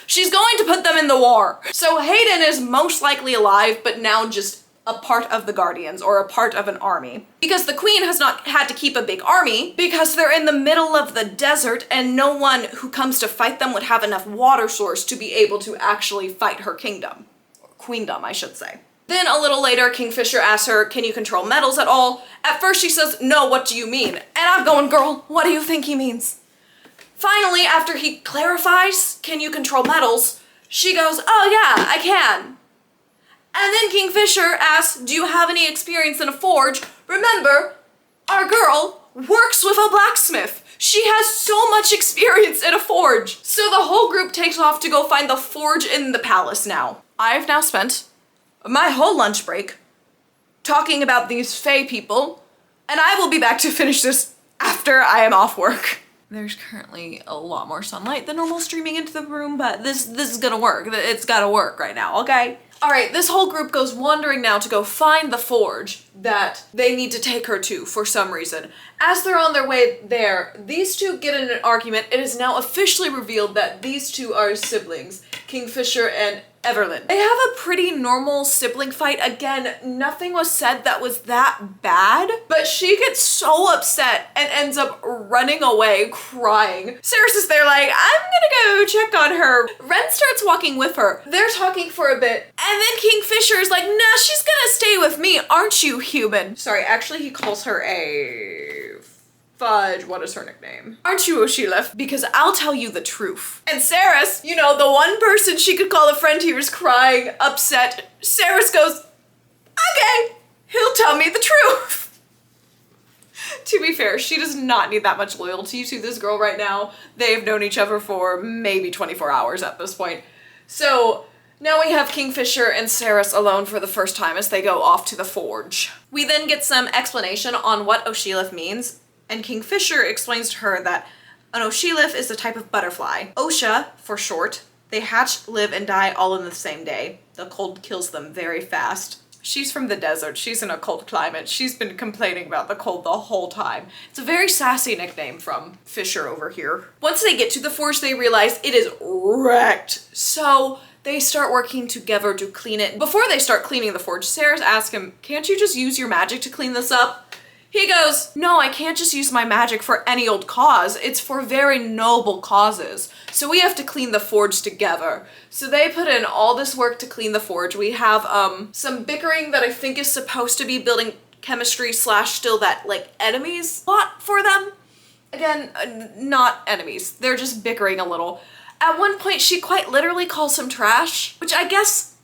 She's going to put them in the war. So Hayden is most likely alive, but now just a part of the Guardians or a part of an army. Because the queen has not had to keep a big army because they're in the middle of the desert and no one who comes to fight them would have enough water source to be able to actually fight her kingdom. Or queendom, I should say. Then a little later, Kingfisher asks her, "Can you control metals at all?" At first she says, "No, what do you mean?" And I'm going, "Girl, what do you think he means?" Finally, after he clarifies, "Can you control metals?" she goes, "Oh yeah, I can." And then Kingfisher asks, "Do you have any experience in a forge?" Remember, our girl works with a blacksmith. She has so much experience in a forge. So the whole group takes off to go find the forge in the palace now. I've now spent my whole lunch break talking about these Fae people, and I will be back to finish this after I am off work. There's currently a lot more sunlight than normal streaming into the room, but this is gonna work. It's gotta work right now, okay? All right, this whole group goes wandering now to go find the forge that they need to take her to for some reason. As they're on their way there, these two get in an argument. It is now officially revealed that these two are siblings, Kingfisher and Everlyn. They have a pretty normal sibling fight. Again, nothing was said that was that bad, but she gets so upset and ends up running away crying. Ceres is there like, I'm gonna go check on her. Ren starts walking with her. They're talking for a bit, and then Kingfisher is like, nah, she's gonna stay with me, aren't you, human? Sorry, actually he calls her a fudge, what is her nickname? Aren't you Oshilef? Because I'll tell you the truth. And Ceres, you know, the one person she could call a friend here is crying, upset. Ceres goes, okay, he'll tell me the truth. To be fair, she does not need that much loyalty to this girl right now. They've known each other for maybe 24 hours at this point. So now we have Kingfisher and Ceres alone for the first time as they go off to the forge. We then get some explanation on what Oshilef means, and Kingfisher explains to her that an Oshilef is a type of butterfly. Osha, for short. They hatch, live, and die all in the same day. The cold kills them very fast. She's from the desert. She's in a cold climate. She's been complaining about the cold the whole time. It's a very sassy nickname from Fisher over here. Once they get to the forge, they realize it is wrecked. So they start working together to clean it. Before they start cleaning the forge, Ceres asks him, can't you just use your magic to clean this up? He goes, no, I can't just use my magic for any old cause. It's for very noble causes. So we have to clean the forge together. So they put in all this work to clean the forge. We have some bickering that I think is supposed to be building chemistry / still that like enemies plot for them. Again, not enemies. They're just bickering a little. At one point, she quite literally calls him trash, which I guess,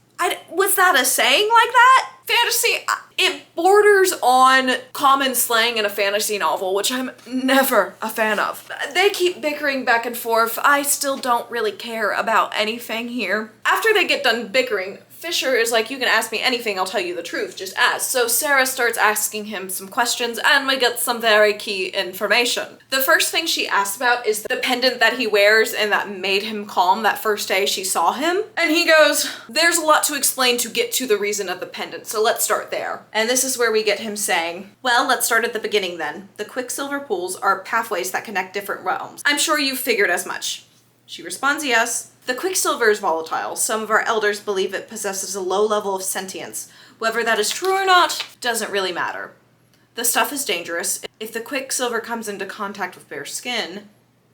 was that a saying like that? Fantasy, it borders on common slang in a fantasy novel, which I'm never a fan of. They keep bickering back and forth. I still don't really care about anything here. After they get done bickering, Fisher is like, you can ask me anything, I'll tell you the truth, just ask. So Sarah starts asking him some questions and we get some very key information. The first thing she asks about is the pendant that he wears and that made him calm that first day she saw him. And he goes, there's a lot to explain to get to the reason of the pendant, so let's start there. And this is where we get him saying, well, let's start at the beginning then. The Quicksilver pools are pathways that connect different realms. I'm sure you've figured as much. She responds yes. The Quicksilver is volatile. Some of our elders believe it possesses a low level of sentience. Whether that is true or not doesn't really matter. The stuff is dangerous. If the Quicksilver comes into contact with bare skin,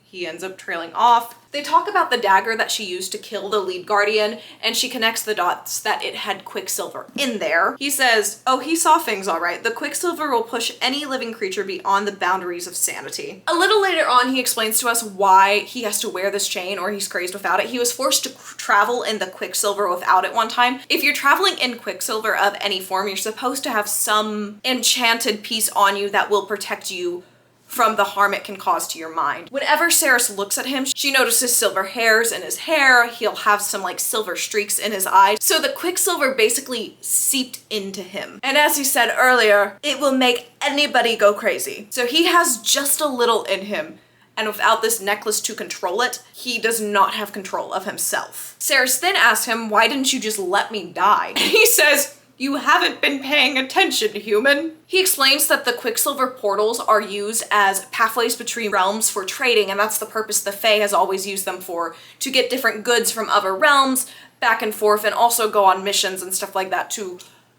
he ends up trailing off. They talk about the dagger that she used to kill the lead guardian, and she connects the dots that it had Quicksilver in there. He says, oh, he saw things all right. The Quicksilver will push any living creature beyond the boundaries of sanity. A little later on, he explains to us why he has to wear this chain or he's crazed without it. He was forced to travel in the Quicksilver without it one time. If you're traveling in Quicksilver of any form, you're supposed to have some enchanted piece on you that will protect you from the harm it can cause to your mind. Whenever Ceres looks at him, she notices silver hairs in his hair. He'll have some like silver streaks in his eyes. So the Quicksilver basically seeped into him. And as he said earlier, it will make anybody go crazy. So he has just a little in him. And without this necklace to control it, he does not have control of himself. Ceres then asks him, why didn't you just let me die? And he says, you haven't been paying attention, human. He explains that the Quicksilver portals are used as pathways between realms for trading, and that's the purpose the Fae has always used them for, to get different goods from other realms back and forth and also go on missions and stuff like that to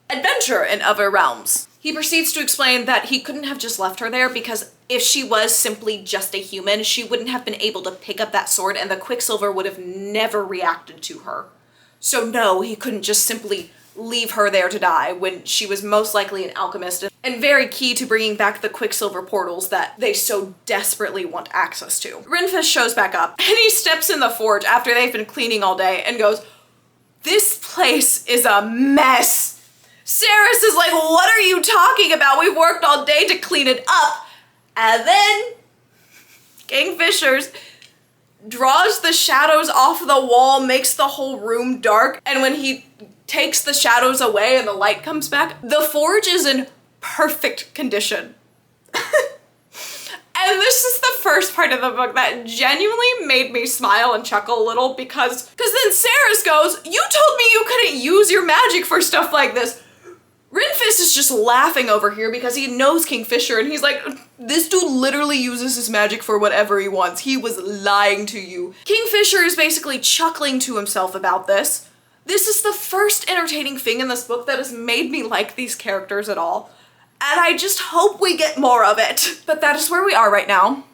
adventure in other realms. He proceeds to explain that he couldn't have just left her there because if she was simply just a human, she wouldn't have been able to pick up that sword and the Quicksilver would have never reacted to her. So no, he couldn't just simply leave her there to die when she was most likely an alchemist and very key to bringing back the Quicksilver portals that they so desperately want access to. Renfish shows back up and he steps in the forge after they've been cleaning all day and goes, this place is a mess. Saris is like, what are you talking about? We've worked all day to clean it up. And then Kingfishers draws the shadows off the wall, makes the whole room dark, and when he takes the shadows away and the light comes back, the forge is in perfect condition. And this is the first part of the book that genuinely made me smile and chuckle a little because then Saris goes, you told me you couldn't use your magic for stuff like this. Rinfist is just laughing over here because he knows Kingfisher and he's like, this dude literally uses his magic for whatever he wants. He was lying to you. Kingfisher is basically chuckling to himself about this. This is the first entertaining thing in this book that has made me like these characters at all. And I just hope we get more of it. But that is where we are right now.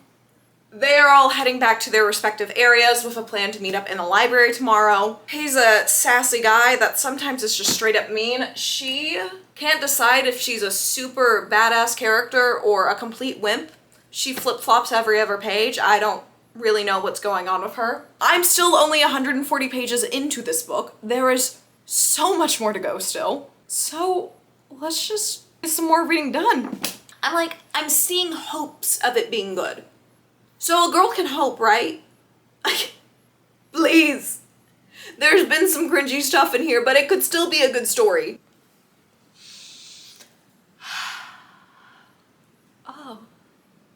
They are all heading back to their respective areas with a plan to meet up in the library tomorrow. He's a sassy guy that sometimes is just straight up mean. She can't decide if she's a super badass character or a complete wimp. She flip-flops every other page. I don't really know what's going on with her. I'm still only 140 pages into this book. There is so much more to go still. So let's just get some more reading done. I'm seeing hopes of it being good. So a girl can hope, right? Please. There's been some cringy stuff in here, but it could still be a good story.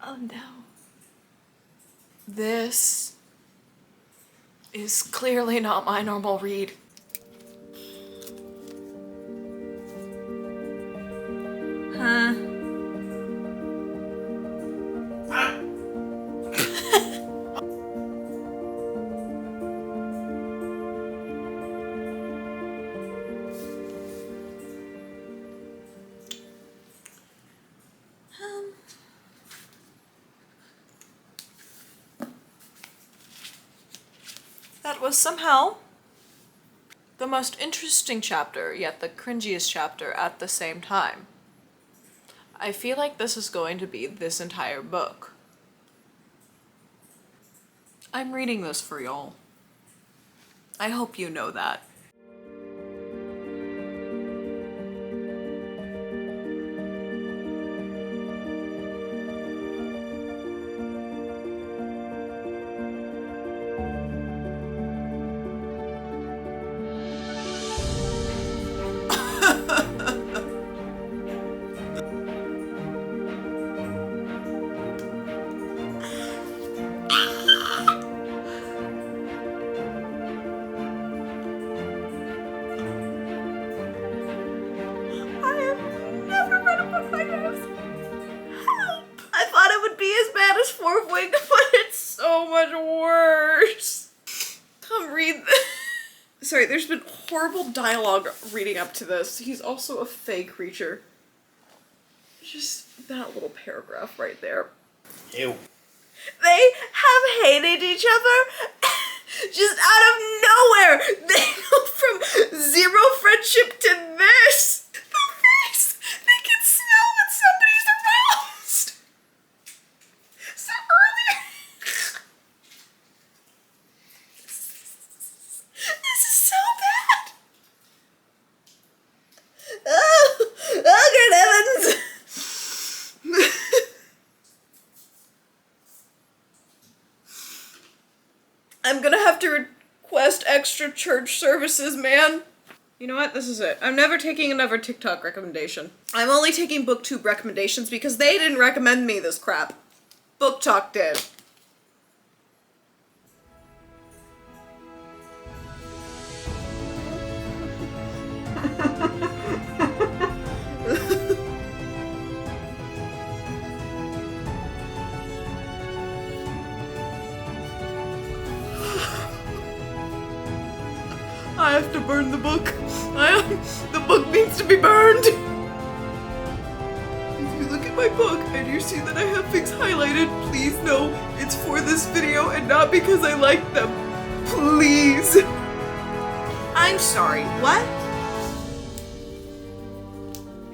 Oh no. This is clearly not my normal read. Huh? That was somehow the most interesting chapter, yet the cringiest chapter at the same time. I feel like this is going to be this entire book. I'm reading this for y'all. I hope you know that. Sorry, there's been horrible dialogue reading up to this. He's also a Fae creature. Just that little paragraph right there. Ew. They have hated each other just out of nowhere. They go from zero friendship to this. The face! They can smell when somebody's aroused. So early. This is so bad. Oh, good heavens. I'm gonna have to request extra church services, man. You know what? This is it. I'm never taking another TikTok recommendation. I'm only taking Booktube recommendations because they didn't recommend me this crap. BookTok did. I have to burn the book. The book needs to be burned. If you look at my book and you see that I have things highlighted, please know it's for this video and not because I like them. Please. I'm sorry, what?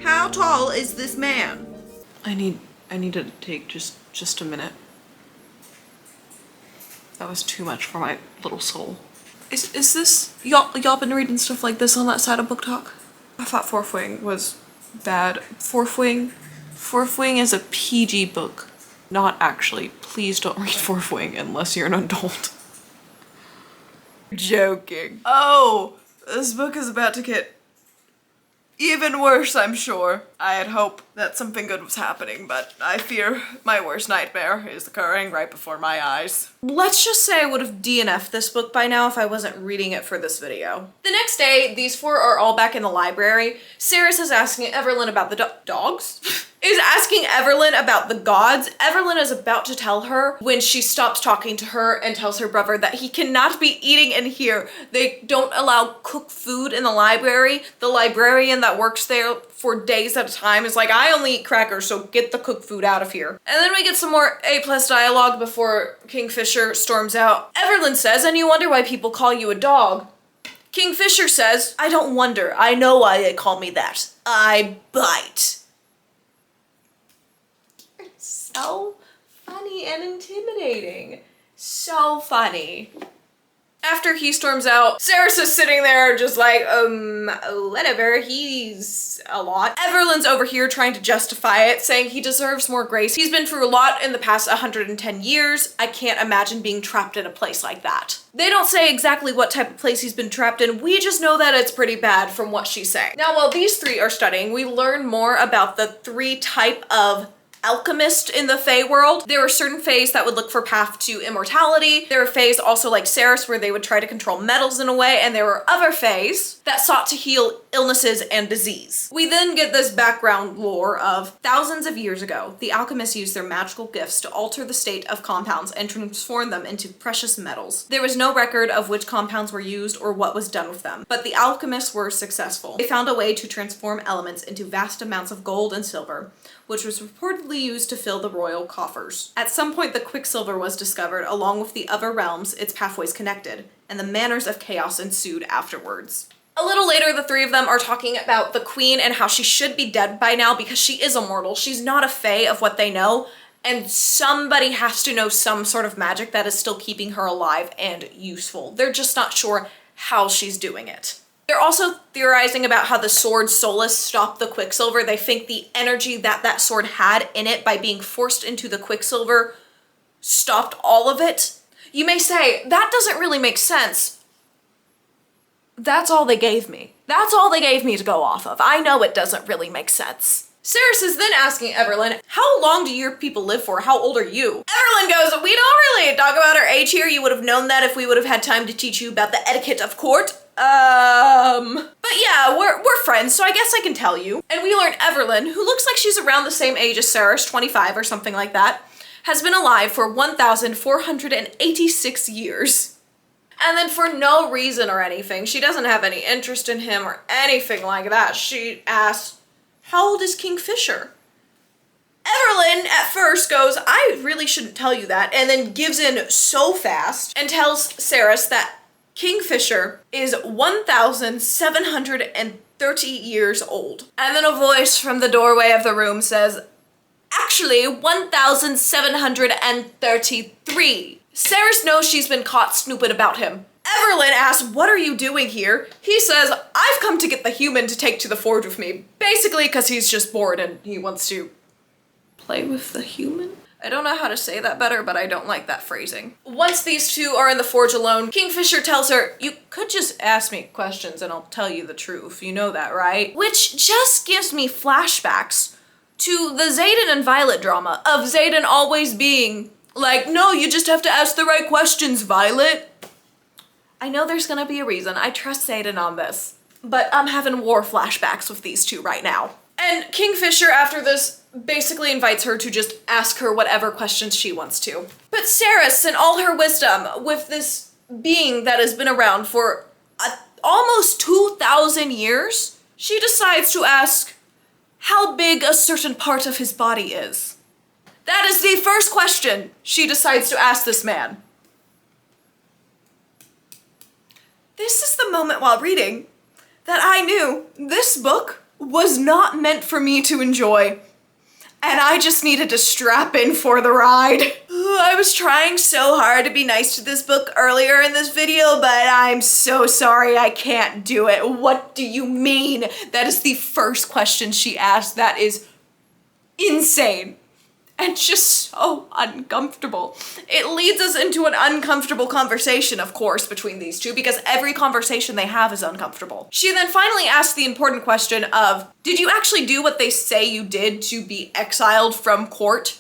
How tall is this man? I need to take just a minute. That was too much for my little soul. Is this y'all been reading stuff like this on that side of BookTok? I thought Fourth Wing was bad. Fourth Wing is a PG book. Not actually. Please don't read Fourth Wing unless you're an adult. Joking. Oh, this book is about to get even worse, I'm sure. I had hoped that something good was happening, but I fear my worst nightmare is occurring right before my eyes. Let's just say I would have DNF'd this book by now if I wasn't reading it for this video. The next day, these four are all back in the library. Sirius is asking Everlyn about the dogs? Is asking Everlyn about the gods. Everlyn is about to tell her when she stops talking to her and tells her brother that he cannot be eating in here. They don't allow cooked food in the library. The librarian that works there for days at a time is like, I only eat crackers, so get the cooked food out of here. And then we get some more A+ dialogue before Kingfisher storms out. Everlyn says, and you wonder why people call you a dog. Kingfisher says, I don't wonder. I know why they call me that. I bite. So funny and intimidating. So funny. After he storms out, Sirius is sitting there just like, whatever, he's a lot. Everlyn's over here trying to justify it, saying he deserves more grace. He's been through a lot in the past 110 years. I can't imagine being trapped in a place like that. They don't say exactly what type of place he's been trapped in. We just know that it's pretty bad from what she's saying. Now, while these three are studying, we learn more about the three type of alchemist in the Fae world. There were certain Faes that would look for path to immortality. There were Faes also like Sirius where they would try to control metals in a way, and there were other Faes that sought to heal illnesses and disease. We then get this background lore of thousands of years ago, the alchemists used their magical gifts to alter the state of compounds and transform them into precious metals. There was no record of which compounds were used or what was done with them, but the alchemists were successful. They found a way to transform elements into vast amounts of gold and silver, which was reportedly used to fill the royal coffers. At some point, the Quicksilver was discovered, along with the other realms its pathways connected, and the manners of chaos ensued afterwards. A little later, the three of them are talking about the queen and how she should be dead by now because she is immortal. She's not a Fae of what they know, and somebody has to know some sort of magic that is still keeping her alive and useful. They're just not sure how she's doing it. They're also theorizing about how the sword Solus stopped the Quicksilver. They think the energy that that sword had in it by being forced into the Quicksilver stopped all of it. You may say, that doesn't really make sense. That's all they gave me. That's all they gave me to go off of. I know it doesn't really make sense. Sirius is then asking Everlyn, how long do your people live for? How old are you? Everlyn goes, we don't really talk about our age here. You would have known that if we would have had time to teach you about the etiquette of court. But yeah, we're friends, so I guess I can tell you. And we learn Everlyn, who looks like she's around the same age as Sirius, 25 or something like that, has been alive for 1,486 years. And then for no reason or anything, she doesn't have any interest in him or anything like that. She asks, how old is Kingfisher? Everlyn at first goes, I really shouldn't tell you that, and then gives in so fast and tells Sirius that Kingfisher is 1,730 years old. And then a voice from the doorway of the room says, actually 1,733. Sirius knows she's been caught snooping about him. Everlyn asks, what are you doing here? He says, I've come to get the human to take to the forge with me. Basically because he's just bored and he wants to play with the human? I don't know how to say that better, but I don't like that phrasing. Once these two are in the forge alone, Kingfisher tells her, you could just ask me questions and I'll tell you the truth. You know that, right? Which just gives me flashbacks to the Xaden and Violet drama of Xaden always being like, no, you just have to ask the right questions, Violet. I know there's gonna be a reason. I trust Xaden on this, but I'm having war flashbacks with these two right now. And Kingfisher, after this, basically invites her to just ask her whatever questions she wants to. But Sirius, in all her wisdom, with this being that has been around for almost 2,000 years, she decides to ask how big a certain part of his body is. That is the first question she decides to ask this man. This is the moment while reading that I knew this book was not meant for me to enjoy and I just needed to strap in for the ride. I was trying so hard to be nice to this book earlier in this video, but I'm so sorry I can't do it. What do you mean? That is the first question she asked. That is insane. And just so uncomfortable. It leads us into an uncomfortable conversation, of course, between these two, because every conversation they have is uncomfortable. She then finally asks the important question of, did you actually do what they say you did to be exiled from court?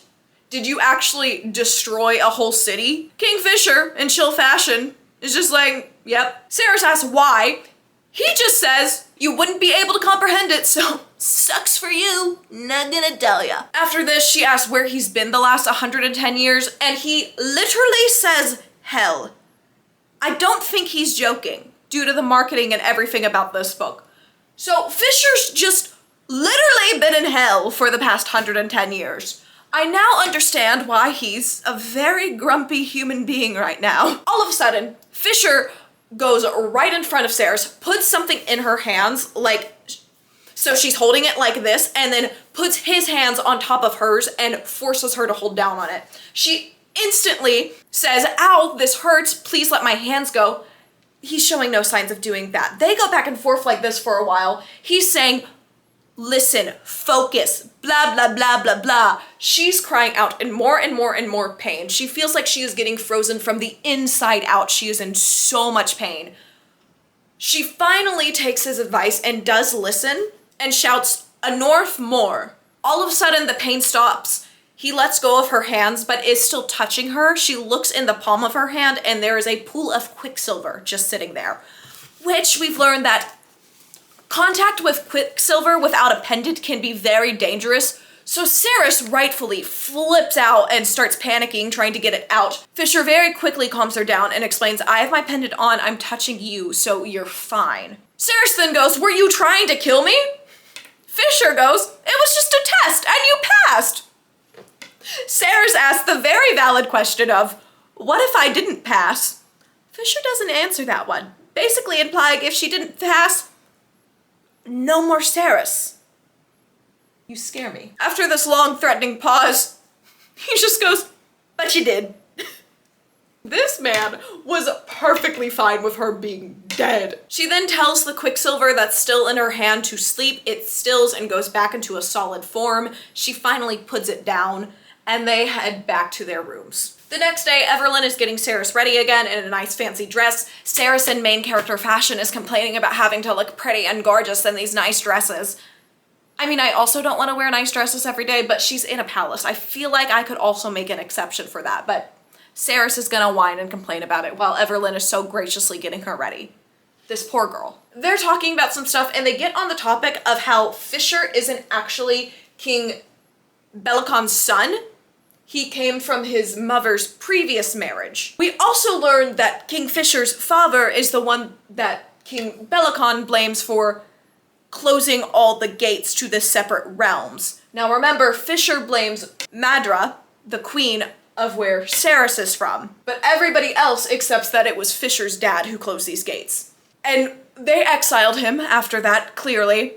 Did you actually destroy a whole city? Kingfisher, in chill fashion, is just like, yep. Saris asks why. He just says, you wouldn't be able to comprehend it, so sucks for you, not gonna tell ya. After this, she asks where he's been the last 110 years, and he literally says, hell. I don't think he's joking, due to the marketing and everything about this book. So Fisher's just literally been in hell for the past 110 years. I now understand why he's a very grumpy human being right now. All of a sudden, Fisher goes right in front of Saris, puts something in her hands, like, so she's holding it like this, and then puts his hands on top of hers and forces her to hold down on it. She instantly says, ow, this hurts, please let my hands go. He's showing no signs of doing that. They go back and forth like this for a while. He's saying, listen, focus, blah, blah, blah, blah, blah. She's crying out in more and more and more pain. She feels like she is getting frozen from the inside out. She is in so much pain. She finally takes his advice and does listen and shouts, a north more. All of a sudden, the pain stops. He lets go of her hands, but is still touching her. She looks in the palm of her hand, and there is a pool of Quicksilver just sitting there, which we've learned that contact with Quicksilver without a pendant can be very dangerous, so Saris rightfully flips out and starts panicking, trying to get it out. Fisher very quickly calms her down and explains, I have my pendant on, I'm touching you, so you're fine. Saris then goes, were you trying to kill me? Fisher goes, it was just a test, and you passed. Saris asks the very valid question of, what if I didn't pass? Fisher doesn't answer that one, basically implying if she didn't pass, no more Saris. You scare me. After this long threatening pause, he just goes, but you did. This man was perfectly fine with her being dead. She then tells the Quicksilver that's still in her hand to sleep. It stills and goes back into a solid form. She finally puts it down, and they head back to their rooms. The next day, Everlyn is getting Saris ready again in a nice fancy dress. Saris in main character fashion is complaining about having to look pretty and gorgeous in these nice dresses. I mean, I also don't want to wear nice dresses every day, but she's in a palace. I feel like I could also make an exception for that, but Saris is gonna whine and complain about it while Everlyn is so graciously getting her ready. This poor girl. They're talking about some stuff, and they get on the topic of how Fisher isn't actually King Belacon's son. He came from his mother's previous marriage. We also learned that King Fisher's father is the one that King Belacon blames for closing all the gates to the separate realms. Now remember, Fisher blames Madra, the queen of where Saris is from, but everybody else accepts that it was Fisher's dad who closed these gates. And they exiled him after that, clearly.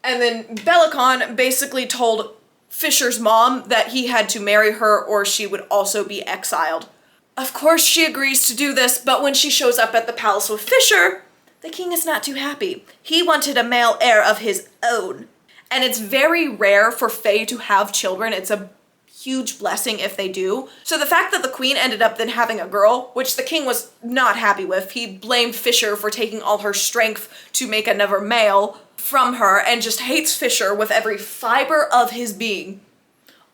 And then Belacon basically told Fisher's mom that he had to marry her or she would also be exiled. Of course she agrees to do this, but when she shows up at the palace with Fisher, the king is not too happy. He wanted a male heir of his own. And it's very rare for Fae to have children. It's a huge blessing if they do. So the fact that the queen ended up then having a girl, which the king was not happy with, he blamed Fisher for taking all her strength to make another male from her and just hates Fisher with every fiber of his being.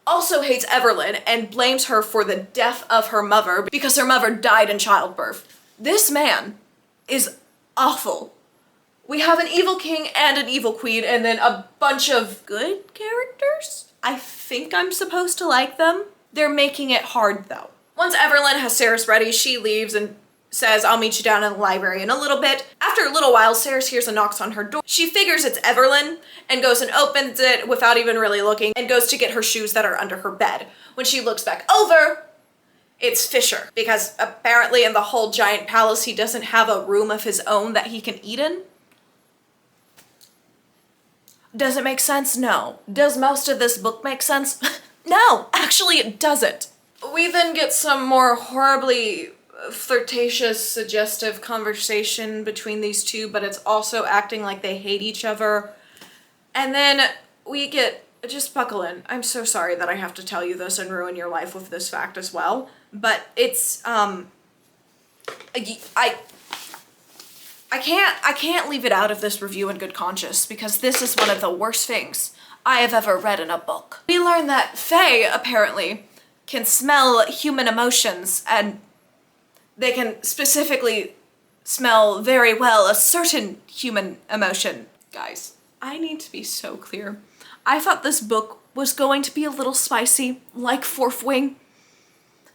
Also hates Everlyn and blames her for the death of her mother because her mother died in childbirth. This man is awful. We have an evil king and an evil queen and then a bunch of good characters? I think I'm supposed to like them. They're making it hard though. Once Everlyn has Saris ready, she leaves and says, I'll meet you down in the library in a little bit. After a little while, Saris hears a knocks on her door. She figures it's Everlyn and goes and opens it without even really looking and goes to get her shoes that are under her bed. When she looks back over, it's Fisher, because apparently in the whole giant palace, he doesn't have a room of his own that he can eat in. Does it make sense? No. Does most of this book make sense? No, actually it doesn't. We then get some more horribly flirtatious, suggestive conversation between these two, but it's also acting like they hate each other. And then we get, just buckle in. I'm so sorry that I have to tell you this and ruin your life with this fact as well, but it's, I can't leave it out of this review in good conscience because this is one of the worst things I have ever read in a book. We learn that Fae, apparently, can smell human emotions, and they can specifically smell very well a certain human emotion. Guys, I need to be so clear. I thought this book was going to be a little spicy, like Fourth Wing.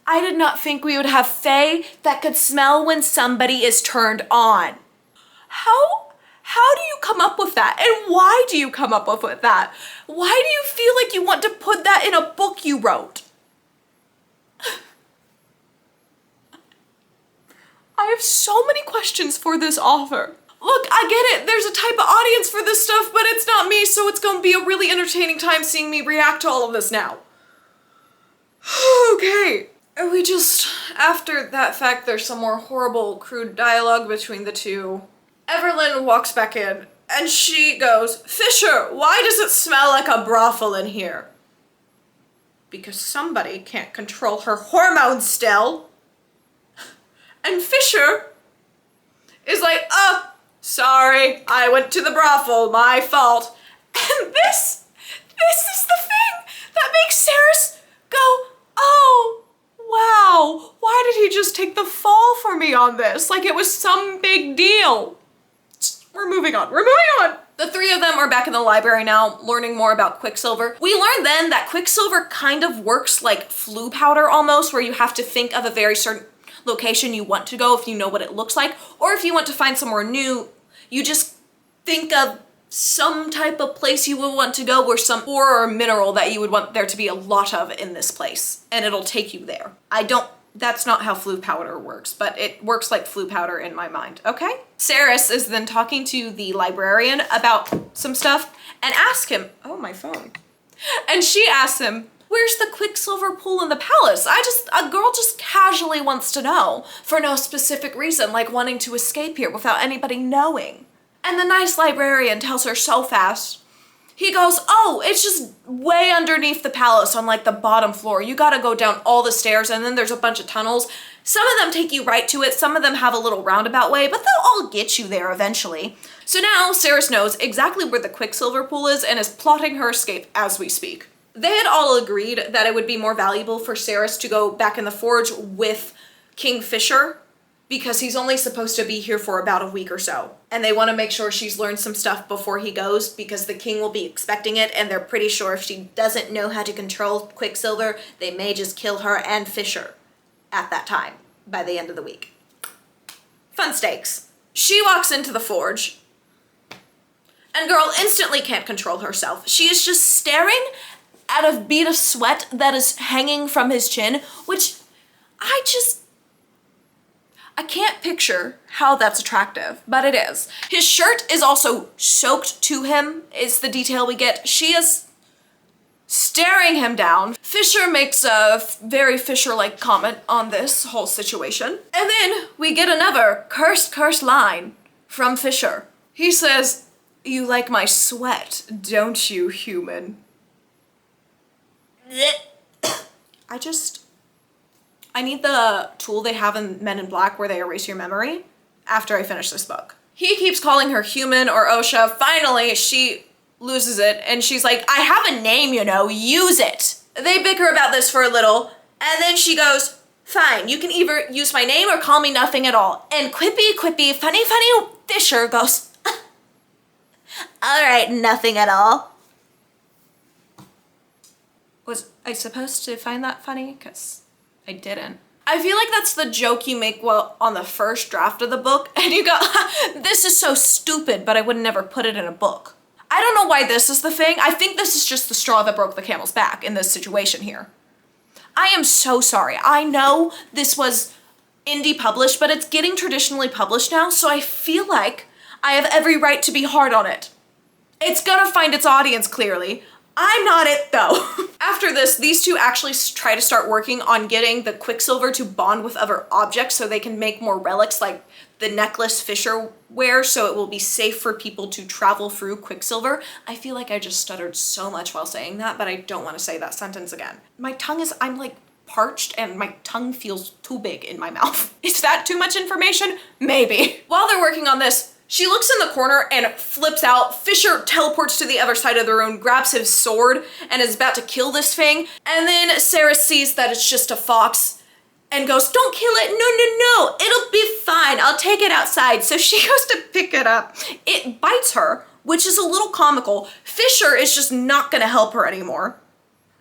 I did not think we would have Fae that could smell when somebody is turned on. How do you come up with that? And why do you come up with that? Why do you feel like you want to put that in a book you wrote? I have so many questions for this author. Look, I get it. There's a type of audience for this stuff, but it's not me, so it's gonna be a really entertaining time seeing me react to all of this now. Okay. We just, after that fact, there's some more horrible, crude dialogue between the two. Evelyn walks back in, and she goes, Fisher, why does it smell like a brothel in here? Because somebody can't control her hormones still. And Fisher is like, sorry, I went to the brothel, my fault. And this is the thing that makes Sarah go, oh, wow, why did he just take the fall for me on this? Like it was some big deal. We're moving on. The three of them are back in the library now, learning more about Quicksilver. We learned then that Quicksilver kind of works like flu powder almost, where you have to think of a very certain location you want to go if you know what it looks like, or if you want to find somewhere new, you just think of some type of place you would want to go, or some ore or mineral that you would want there to be a lot of in this place, and it'll take you there. That's not how flu powder works, but it works like flu powder in my mind, okay? Saris is then talking to the librarian about some stuff and asks him, oh, my phone. And she asks him, where's the Quicksilver pool in the palace? A girl just casually wants to know for no specific reason, like wanting to escape here without anybody knowing. And the nice librarian tells her so fast. He goes, oh, it's just way underneath the palace on like the bottom floor. You gotta go down all the stairs and then there's a bunch of tunnels. Some of them take you right to it. Some of them have a little roundabout way, but they'll all get you there eventually. So now Saris knows exactly where the Quicksilver pool is and is plotting her escape as we speak. They had all agreed that it would be more valuable for Saris to go back in the forge with King Fisher because he's only supposed to be here for about a week or so. And they want to make sure she's learned some stuff before he goes because the king will be expecting it, and they're pretty sure if she doesn't know how to control Quicksilver, they may just kill her and Fisher at that time by the end of the week. Fun stakes. She walks into the forge, and girl instantly can't control herself. She is just staring at a bead of sweat that is hanging from his chin, which I can't picture how that's attractive, but it is. His shirt is also soaked to him, is the detail we get. She is staring him down. Fisher makes a very Fisher-like comment on this whole situation. And then we get another cursed line from Fisher. He says, you like my sweat, don't you, human? I need the tool they have in Men in Black where they erase your memory after I finish this book. He keeps calling her human or Osha. Finally, she loses it and she's like, I have a name, you know, use it. They bicker about this for a little and then she goes, fine, you can either use my name or call me nothing at all. And quippy, funny Fisher goes, all right, nothing at all. Was I supposed to find that funny? Because I didn't. I feel like that's the joke you make on the first draft of the book, and you go, this is so stupid, but I would never put it in a book. I don't know why this is the thing. I think this is just the straw that broke the camel's back in this situation here. I am so sorry. I know this was indie published, but it's getting traditionally published now, so I feel like I have every right to be hard on it. It's gonna find its audience clearly. I'm not it though. After this, these two actually try to start working on getting the Quicksilver to bond with other objects so they can make more relics like the necklace Fisher wears, so it will be safe for people to travel through Quicksilver. I feel like I just stuttered so much while saying that, but I don't want to say that sentence again. I'm like parched and my tongue feels too big in my mouth. Is that too much information? Maybe. While they're working on this, she looks in the corner and flips out. Fisher teleports to the other side of the room, grabs his sword, and is about to kill this thing. And then Sarah sees that it's just a fox and goes, "Don't kill it, no, it'll be fine, I'll take it outside." So she goes to pick it up. It bites her, which is a little comical. Fisher is just not gonna help her anymore.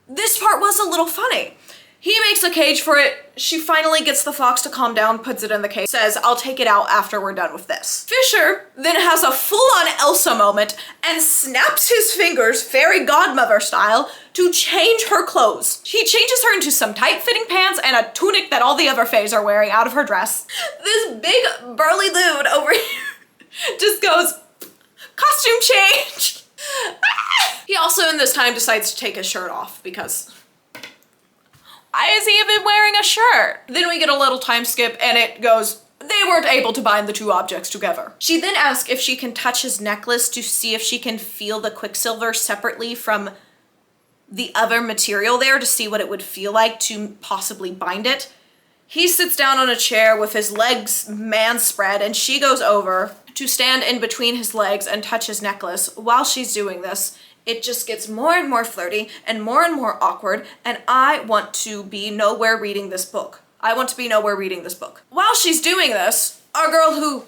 This part was a little funny. He makes a cage for it. She finally gets the fox to calm down, puts it in the cage, says, "I'll take it out after we're done with this." Fisher then has a full-on Elsa moment and snaps his fingers, fairy godmother style, to change her clothes. He changes her into some tight-fitting pants and a tunic that all the other fays are wearing out of her dress. This big burly dude over here just goes, "Costume change." He also in this time decides to take his shirt off because why is he even wearing a shirt? Then we get a little time skip and it goes, they weren't able to bind the two objects together. She then asks if she can touch his necklace to see if she can feel the Quicksilver separately from the other material there to see what it would feel like to possibly bind it. He sits down on a chair with his legs man-spread and she goes over to stand in between his legs and touch his necklace. While she's doing this, it just gets more and more flirty and more awkward, and I want to be nowhere reading this book. I want to be nowhere reading this book. While she's doing this, our girl who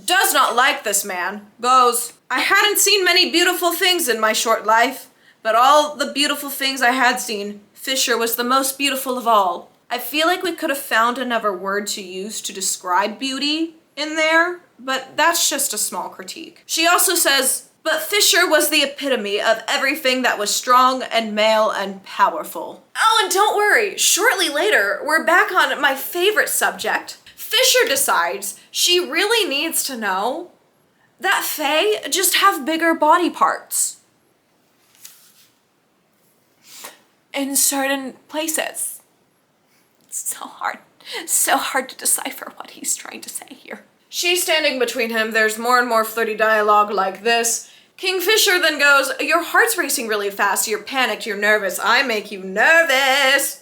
does not like this man goes, "I hadn't seen many beautiful things in my short life, but all the beautiful things I had seen, Fisher was the most beautiful of all." I feel like we could have found another word to use to describe beauty in there, but that's just a small critique. She also says, "But Fisher was the epitome of everything that was strong and male and powerful." Oh, and don't worry, shortly later, we're back on my favorite subject. Fisher decides she really needs to know that Fae just have bigger body parts in certain places. It's so hard to decipher what he's trying to say here. She's standing between him. There's more and more flirty dialogue like this. Kingfisher then goes, "Your heart's racing really fast. You're panicked. You're nervous. I make you nervous."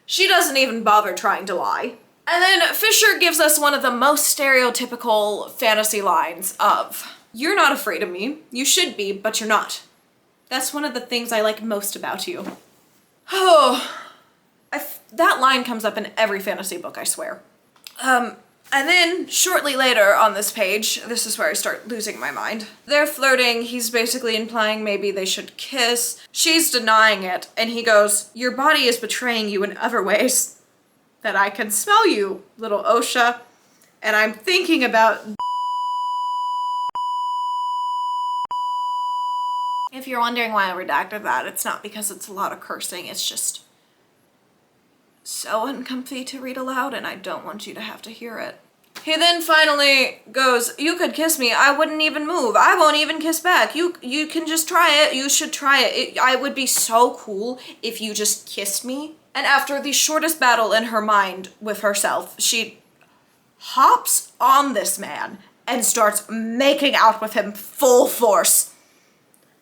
She doesn't even bother trying to lie. And then Fisher gives us one of the most stereotypical fantasy lines of, "You're not afraid of me. You should be, but you're not. That's one of the things I like most about you." Oh, that line comes up in every fantasy book, I swear. And then, shortly later on this page, this is where I start losing my mind. They're flirting, he's basically implying maybe they should kiss. She's denying it, and he goes, "Your body is betraying you in other ways. That I can smell you, little Osha, and I'm thinking about..." If you're wondering why I redacted that, it's not because it's a lot of cursing, it's just so uncomfy to read aloud, and I don't want you to have to hear it. He then finally goes, "You could kiss me, I wouldn't even move. I won't even kiss back. You can just try it. You should try it. I would be so cool if you just kissed me." And after the shortest battle in her mind with herself, she hops on this man and starts making out with him full force.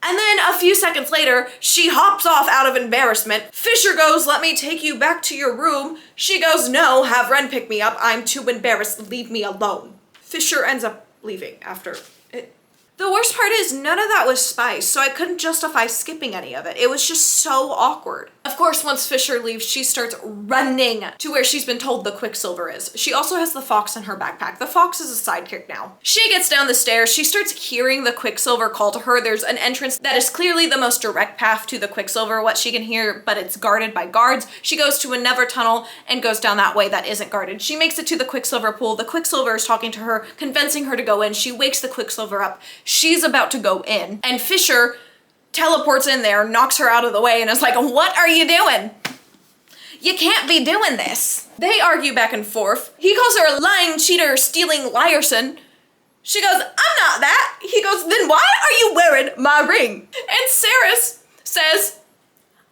And then a few seconds later, she hops off out of embarrassment. Fisher goes, "Let me take you back to your room." She goes, "No, have Ren pick me up. I'm too embarrassed. Leave me alone." Fisher ends up leaving after it. The worst part is none of that was spice, so I couldn't justify skipping any of it. It was just so awkward. Of course, once Fisher leaves, she starts running to where she's been told the Quicksilver is. She also has the fox in her backpack. The fox is a sidekick now. She gets down the stairs. She starts hearing the Quicksilver call to her. There's an entrance that is clearly the most direct path to the Quicksilver, what she can hear, but it's guarded by guards. She goes to another tunnel and goes down that way that isn't guarded. She makes it to the Quicksilver pool. The Quicksilver is talking to her, convincing her to go in. She wakes the Quicksilver up. She's about to go in, and Fisher teleports in there, knocks her out of the way, and is like, "What are you doing? You can't be doing this." They argue back and forth. He calls her a lying cheater, stealing liarson. She goes, I'm not that. He goes, then why are you wearing my ring? And Saris says,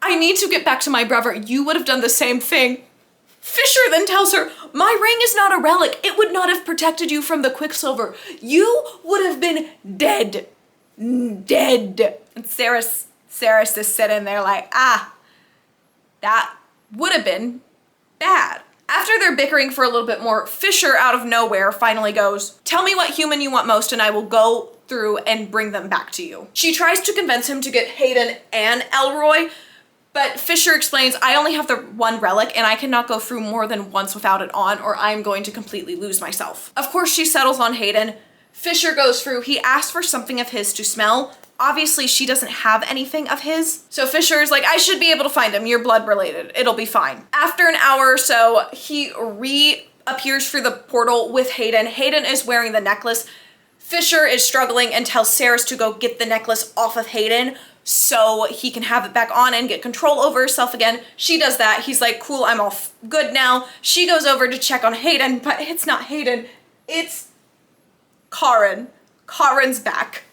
I need to get back to my brother. You would have done the same thing. Fisher then tells her, my ring is not a relic. It would not have protected you from the Quicksilver. You would have been dead. Dead. And Saris is sitting there like, that would have been bad. After they're bickering for a little bit more, Fisher out of nowhere finally goes, tell me what human you want most and I will go through and bring them back to you. She tries to convince him to get Hayden and Elroy, but Fisher explains, I only have the one relic and I cannot go through more than once without it on or I'm going to completely lose myself. Of course, she settles on Hayden. Fisher goes through, he asks for something of his to smell. Obviously, she doesn't have anything of his. So Fisher is like, I should be able to find him. You're blood related. It'll be fine. After an hour or so, he reappears through the portal with Hayden. Hayden is wearing the necklace. Fisher is struggling and tells Saris to go get the necklace off of Hayden so he can have it back on and get control over herself again. She does that. He's like, cool, I'm all good now. She goes over to check on Hayden, but it's not Hayden. It's Karen. Karen's back.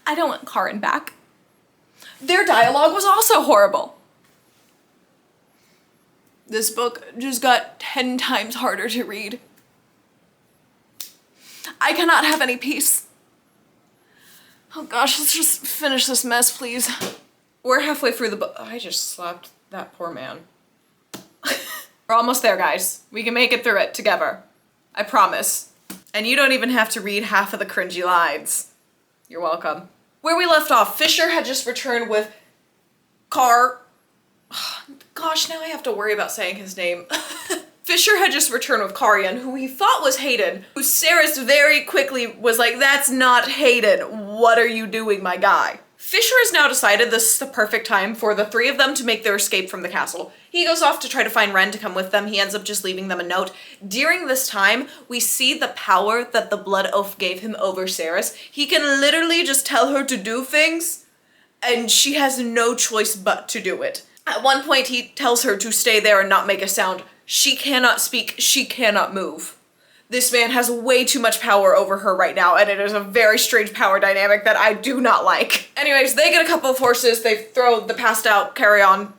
I don't want Karen back. Their dialogue was also horrible. This book just got 10 times harder to read. I cannot have any peace. Oh gosh, let's just finish this mess, please. We're halfway through the book. Oh, I just slapped that poor man. We're almost there, guys. We can make it through it together. I promise. And you don't even have to read half of the cringy lines. You're welcome. Where we left off, Fisher had just returned with Gosh, now I have to worry about saying his name. Fisher had just returned with Carrion, who he thought was Hayden, who Saris very quickly was like, that's not Hayden. What are you doing, my guy? Fisher has now decided this is the perfect time for the three of them to make their escape from the castle. He goes off to try to find Ren to come with them. He ends up just leaving them a note. During this time, we see the power that the Blood Oath gave him over Saris. He can literally just tell her to do things, and she has no choice but to do it. At one point, he tells her to stay there and not make a sound. She cannot speak, she cannot move. This man has way too much power over her right now, and it is a very strange power dynamic that I do not like. Anyways, they get a couple of horses, they throw the passed out Carrion,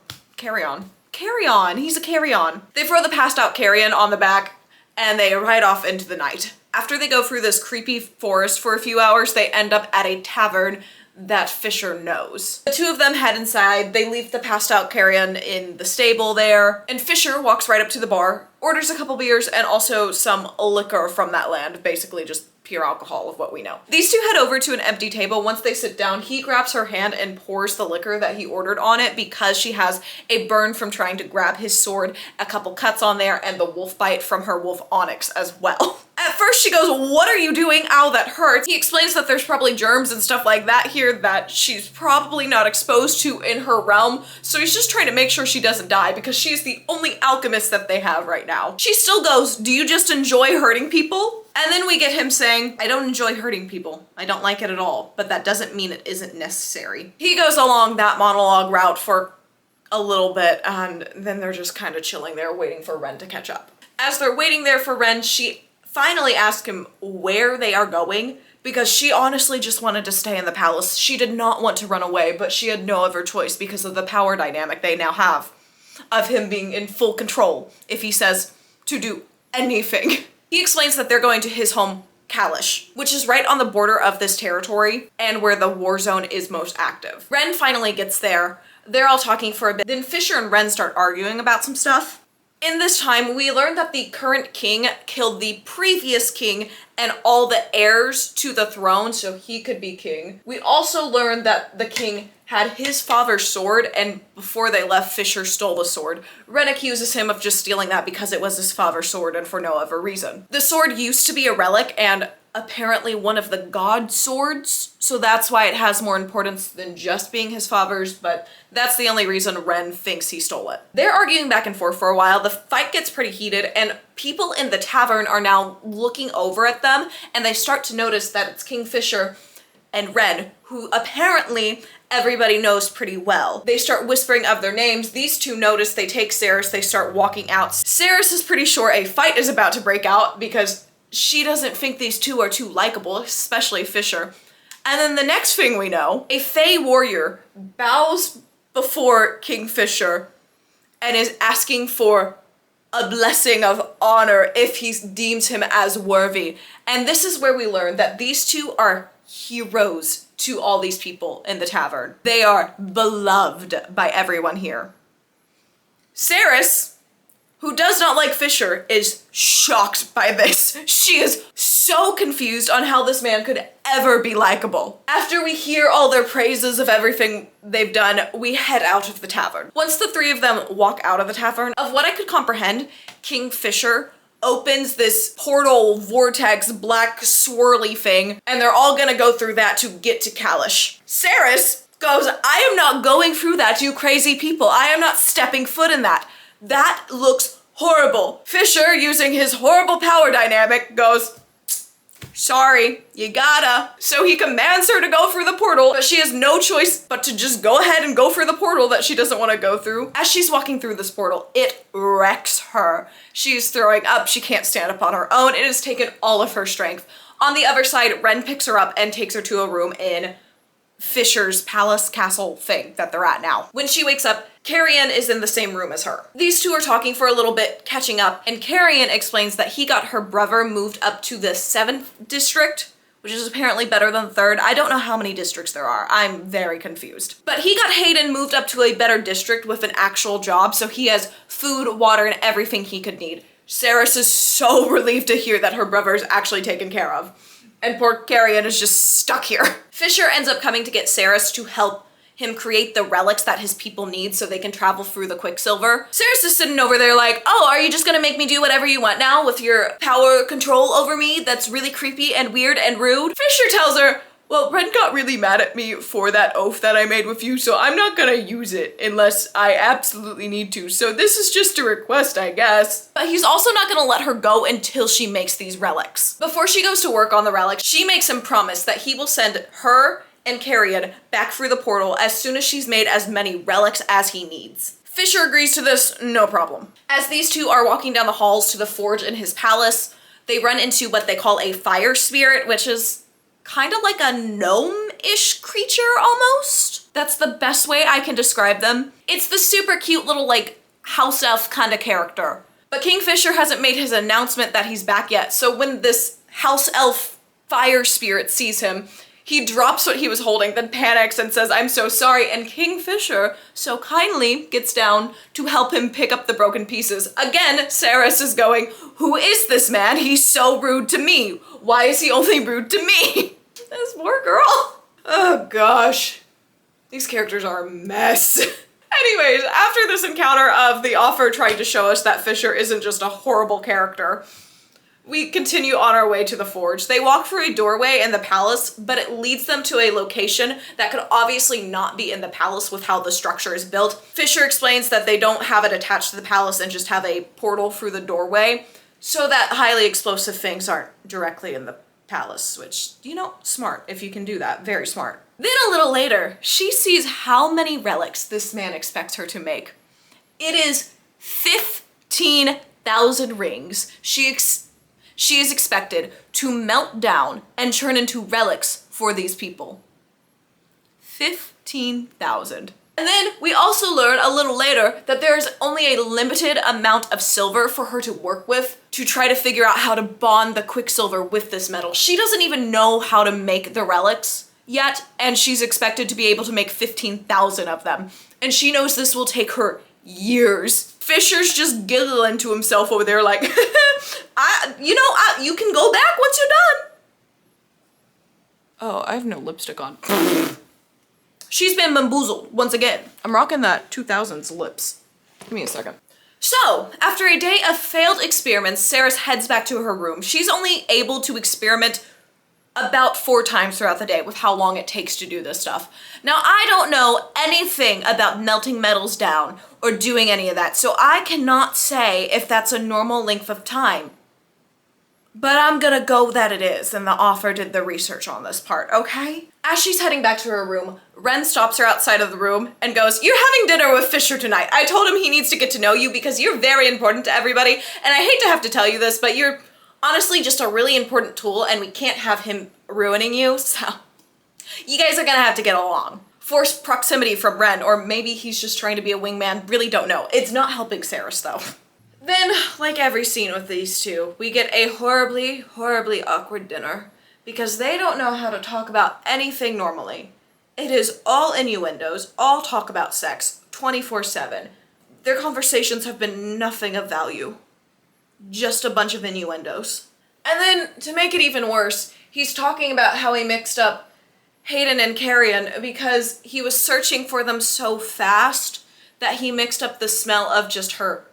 he's a carry-on. They throw the passed out Carrion on the back, and they ride off into the night. After they go through this creepy forest for a few hours, they end up at a tavern that Fisher knows. The two of them head inside, they leave the passed out Carrion in the stable there, and Fisher walks right up to the bar, orders a couple beers, and also some liquor from that land, basically just pure alcohol of what we know. These two head over to an empty table. Once they sit down, he grabs her hand and pours the liquor that he ordered on it because she has a burn from trying to grab his sword, a couple cuts on there, and the wolf bite from her wolf onyx as well. At first she goes, what are you doing? Ow, that hurts. He explains that there's probably germs and stuff like that here that she's probably not exposed to in her realm, so he's just trying to make sure she doesn't die because she's the only alchemist that they have right now. She still goes, do you just enjoy hurting people? And then we get him saying, I don't enjoy hurting people. I don't like it at all, but that doesn't mean it isn't necessary. He goes along that monologue route for a little bit, and then they're just kind of chilling there waiting for Ren to catch up. As they're waiting there for Ren, she finally asks him where they are going because she honestly just wanted to stay in the palace. She did not want to run away, but she had no other choice because of the power dynamic they now have of him being in full control if he says to do anything. He explains that they're going to his home, Kalish, which is right on the border of this territory and where the war zone is most active. Ren finally gets there. They're all talking for a bit. Then Fisher and Ren start arguing about some stuff. In this time, we learn that the current king killed the previous king and all the heirs to the throne so he could be king. We also learn that the king had his father's sword, and before they left, Fisher stole the sword. Ren accuses him of just stealing that because it was his father's sword and for no other reason. The sword used to be a relic and apparently one of the god swords, so that's why it has more importance than just being his father's, but that's the only reason Ren thinks he stole it. They're arguing back and forth for a while. The fight gets pretty heated, and people in the tavern are now looking over at them, and they start to notice that it's King Fisher and Ren, who apparently everybody knows pretty well. They start whispering of their names. These two notice, they take Saris, they start walking out. Saris is pretty sure a fight is about to break out because she doesn't think these two are too likable, especially Fisher. And then the next thing we know, a Fae warrior bows before King Fisher and is asking for a blessing of honor if he deems him as worthy. And this is where we learn that these two are heroes to all these people in the tavern. They are beloved by everyone here. Saris, who does not like Fisher, is shocked by this. She is so confused on how this man could ever be likable. After we hear all their praises of everything they've done, we head out of the tavern. Once the three of them walk out of the tavern, of what I could comprehend, King Fisher opens this portal vortex black swirly thing, and they're all gonna go through that to get to Kalish. Saris goes, I am not going through that, you crazy people. I am not stepping foot in that. That looks horrible. Fisher, using his horrible power dynamic, goes, sorry, you gotta. So he commands her to go through the portal, but she has no choice but to just go ahead and go through the portal that she doesn't want to go through. As she's walking through this portal, it wrecks her. She's throwing up, she can't stand up on her own. It has taken all of her strength. On the other side, Ren picks her up and takes her to a room in Fisher's palace castle thing that they're at now. When she wakes up, Carrion is in the same room as her. These two are talking for a little bit, catching up, and Carrion explains that he got her brother moved up to the 7th district, which is apparently better than the 3rd. I don't know how many districts there are. I'm very confused. But he got Hayden moved up to a better district with an actual job, so he has food, water, and everything he could need. Saris is so relieved to hear that her brother is actually taken care of. And poor Carrion is just stuck here. Fisher ends up coming to get Saris to help him create the relics that his people need so they can travel through the Quicksilver. Saris is sitting over there like, oh, are you just gonna make me do whatever you want now with your power control over me that's really creepy and weird and rude? Fisher tells her, well, Ren got really mad at me for that oath that I made with you, so I'm not gonna use it unless I absolutely need to. So this is just a request, I guess. But he's also not gonna let her go until she makes these relics. Before she goes to work on the relics, she makes him promise that he will send her and Carrion back through the portal as soon as she's made as many relics as he needs. Fisher agrees to this, no problem. As these two are walking down the halls to the forge in his palace, they run into what they call a fire spirit, which is kind of like a gnome-ish creature almost. That's the best way I can describe them. It's the super cute little like house elf kind of character. But King Fisher hasn't made his announcement that he's back yet, so when this house elf fire spirit sees him, he drops what he was holding, then panics and says, I'm so sorry, and King Fisher so kindly gets down to help him pick up the broken pieces. Again, Saris is going, who is this man? He's so rude to me. Why is he only rude to me? This poor girl. Oh gosh. These characters are a mess. Anyways, after this encounter of the offer trying to show us that Fisher isn't just a horrible character, we continue on our way to the forge. They walk through a doorway in the palace, but it leads them to a location that could obviously not be in the palace with how the structure is built. Fisher explains that they don't have it attached to the palace and just have a portal through the doorway, so that highly explosive things aren't directly in the palace, which, you know, smart if you can do that, very smart. Then a little later, she sees how many relics this man expects her to make. It is 15,000 rings. She is expected to melt down and turn into relics for these people. 15,000. And then we also learn a little later that there's only a limited amount of silver for her to work with to try to figure out how to bond the Quicksilver with this metal. She doesn't even know how to make the relics yet, and she's expected to be able to make 15,000 of them. And she knows this will take her years. Fisher's just giggling to himself over there like, you can go back once you're done. Oh, I have no lipstick on. She's been bamboozled once again. I'm rocking that 2000s lips. Give me a second. So, after a day of failed experiments, Saris heads back to her room. She's only able to experiment about 4 times throughout the day with how long it takes to do this stuff. Now, I don't know anything about melting metals down or doing any of that, so I cannot say if that's a normal length of time. But I'm gonna go that it is, and the author did the research on this part, okay? As she's heading back to her room, Ren stops her outside of the room and goes, you're having dinner with Fisher tonight. I told him he needs to get to know you because you're very important to everybody, and I hate to have to tell you this, but you're honestly just a really important tool, and we can't have him ruining you, so you guys are gonna have to get along. Forced proximity from Ren, or maybe he's just trying to be a wingman, really don't know. It's not helping Saris though. Then, like every scene with these two, we get a horribly, horribly awkward dinner because they don't know how to talk about anything normally. It is all innuendos, all talk about sex, 24/7. Their conversations have been nothing of value. Just a bunch of innuendos. And then, to make it even worse, he's talking about how he mixed up Hayden and Carrion because he was searching for them so fast that he mixed up the smell of just her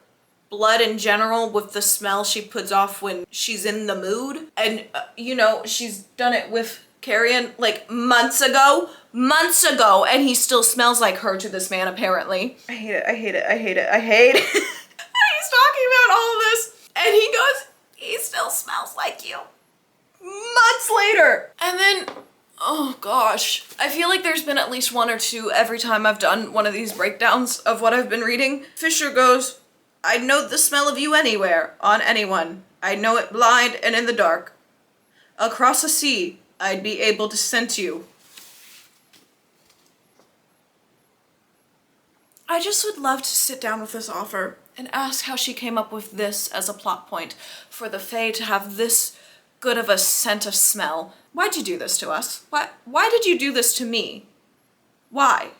blood in general with the smell she puts off when she's in the mood. And, you know, she's done it with Carrion like months ago, and he still smells like her to this man apparently. I hate it, I hate it, I hate it, I hate it. And he's talking about all of this, and he goes, he still smells like you. Months later. And then, oh gosh, I feel like there's been at least one or two every time I've done one of these breakdowns of what I've been reading. Fisher goes, I'd know the smell of you anywhere, on anyone. I'd know it blind and in the dark. Across a sea, I'd be able to scent you. I just would love to sit down with this author and ask how she came up with this as a plot point for the Fae to have this good of a scent of smell. Why'd you do this to us? Why did you do this to me? Why?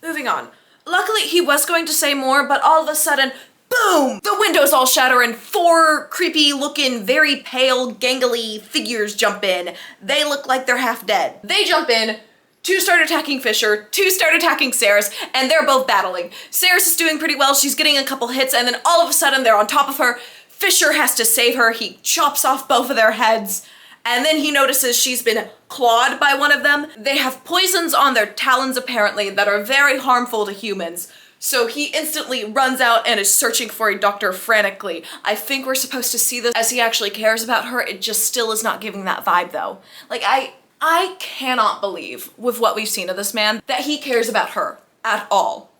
Moving on. Luckily, he was going to say more, but all of a sudden, boom! The windows all shatter and 4 creepy-looking, very pale, gangly figures jump in. They look like they're half dead. They jump in, 2 start attacking Fisher, 2 start attacking Saris, and they're both battling. Saris is doing pretty well, she's getting a couple hits, and then all of a sudden they're on top of her. Fisher has to save her, he chops off both of their heads. And then he notices she's been clawed by one of them. They have poisons on their talons apparently that are very harmful to humans. So he instantly runs out and is searching for a doctor frantically. I think we're supposed to see this as he actually cares about her. It just still is not giving that vibe though. Like I cannot believe with what we've seen of this man that he cares about her at all.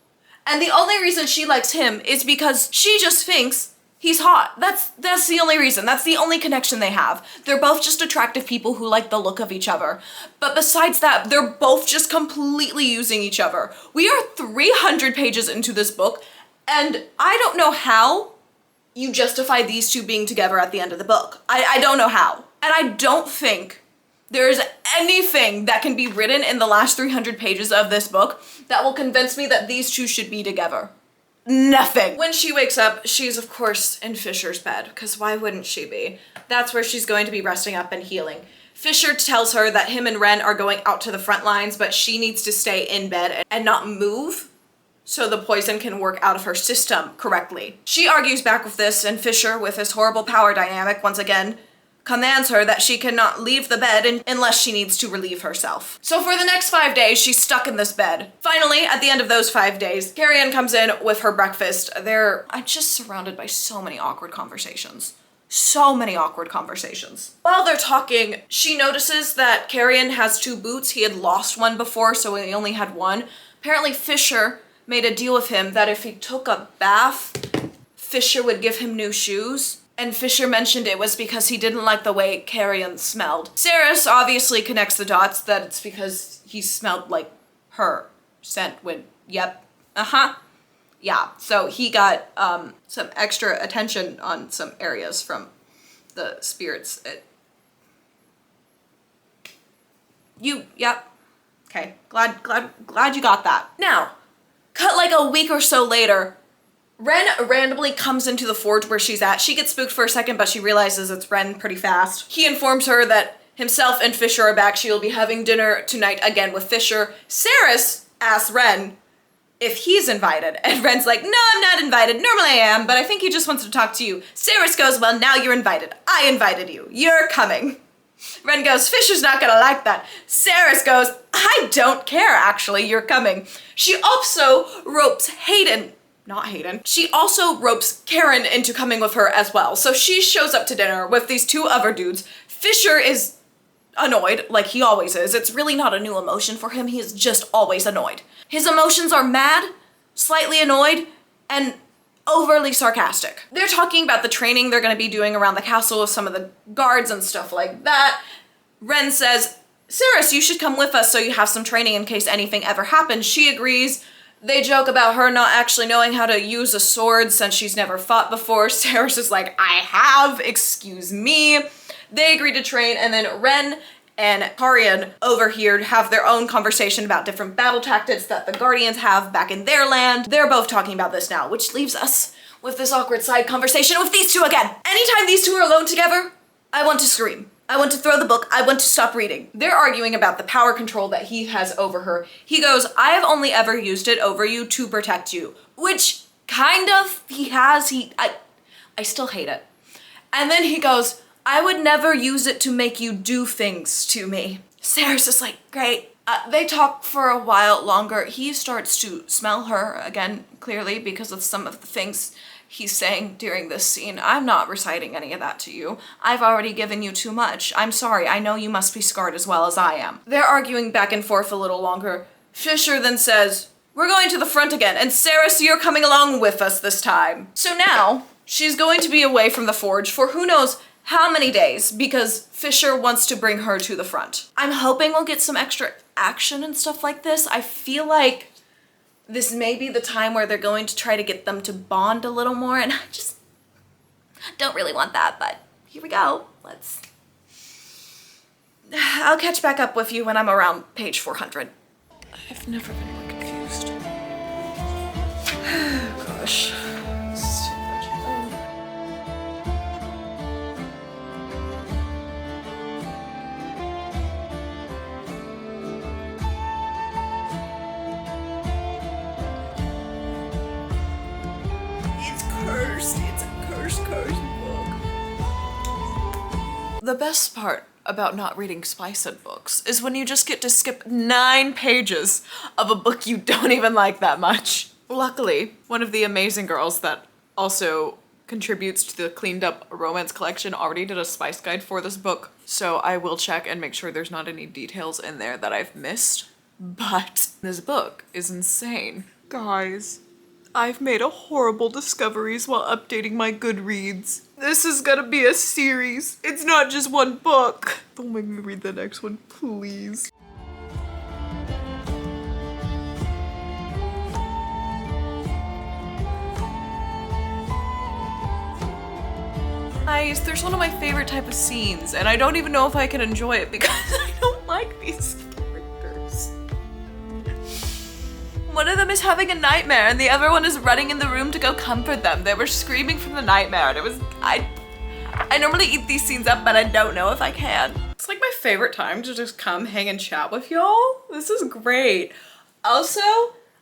And the only reason she likes him is because she just thinks he's hot. That's the only reason. That's the only connection they have. They're both just attractive people who like the look of each other. But besides that, they're both just completely using each other. We are 300 pages into this book, and I don't know how you justify these two being together at the end of the book. I don't know how. And I don't think there's anything that can be written in the last 300 pages of this book that will convince me that these two should be together. Nothing. When she wakes up, she's of course in Fisher's bed, because why wouldn't she be? That's where she's going to be resting up and healing. Fisher tells her that him and Ren are going out to the front lines, but she needs to stay in bed and not move so the poison can work out of her system correctly. She argues back with this, and Fisher, with his horrible power dynamic once again, commands her that she cannot leave the bed unless she needs to relieve herself. So for the next 5 days, she's stuck in this bed. Finally, at the end of those 5 days, Carrion comes in with her breakfast. I'm just surrounded by so many awkward conversations. So many awkward conversations. While they're talking, she notices that Carrion has 2 boots. He had lost one before, so he only had one. Apparently Fisher made a deal with him that if he took a bath, Fisher would give him new shoes. And Fisher mentioned it was because he didn't like the way Carrion smelled. Saris obviously connects the dots that it's because he smelled like her scent when, yep, yeah. So he got some extra attention on some areas from the spirits. Yep. Okay, glad you got that. Now, cut like a week or so later, Ren randomly comes into the forge where she's at. She gets spooked for a second, but she realizes it's Ren pretty fast. He informs her that himself and Fisher are back. She will be having dinner tonight again with Fisher. Saris asks Ren if he's invited, and Ren's like, no, I'm not invited. Normally I am, but I think he just wants to talk to you. Saris goes, well, now you're invited. I invited you. You're coming. Ren goes, Fisher's not gonna like that. Saris goes, I don't care, actually, you're coming. She also ropes she also ropes Karen into coming with her as well. So she shows up to dinner with these 2 other dudes. Fisher is annoyed, like he always is. It's really not a new emotion for him. He is just always annoyed. His emotions are mad, slightly annoyed, and overly sarcastic. They're talking about the training they're gonna be doing around the castle with some of the guards and stuff like that. Ren says, Ceres, you should come with us so you have some training in case anything ever happens. She agrees. They joke about her not actually knowing how to use a sword since she's never fought before. Ceres is like, I have, excuse me. They agree to train, and then Ren and Carrion over here have their own conversation about different battle tactics that the Guardians have back in their land. They're both talking about this now, which leaves us with this awkward side conversation with these two again. Anytime these two are alone together, I want to scream. I want to throw the book. I want to stop reading. They're arguing about the power control that he has over her. He goes, I have only ever used it over you to protect you, which kind of he has. I still hate it. And then he goes, I would never use it to make you do things to me. Ceres is like, great. They talk for a while longer. He starts to smell her again, clearly, because of some of the things he's saying during this scene. I'm not reciting any of that to you. I've already given you too much. I'm sorry. I know you must be scarred as well as I am. They're arguing back and forth a little longer. Fisher then says, we're going to the front again, and Ceres, you're coming along with us this time. So now, she's going to be away from the forge for who knows how many days, because Fisher wants to bring her to the front. I'm hoping we'll get some extra action and stuff like this. I feel like this may be the time where they're going to try to get them to bond a little more, and I just don't really want that, but here we go. I'll catch back up with you when I'm around page 400. I've never been more confused. Gosh. So much. It's a cursed book. The best part about not reading spiced books is when you just get to skip 9 pages of a book you don't even like that much. Luckily, one of the amazing girls that also contributes to the cleaned up romance collection already did a spice guide for this book, so I will check and make sure there's not any details in there that I've missed. But this book is insane. Guys, I've made a horrible discoveries while updating my Goodreads. This is gonna be a series. It's not just one book. Don't make me read the next one, please. Guys, there's one of my favorite type of scenes, and I don't even know if I can enjoy it because I don't like these characters. One of them is having a nightmare and the other one is running in the room to go comfort them. They were screaming from the nightmare and it was, I normally eat these scenes up, but I don't know if I can. It's like my favorite time to just come hang and chat with y'all. This is great. Also,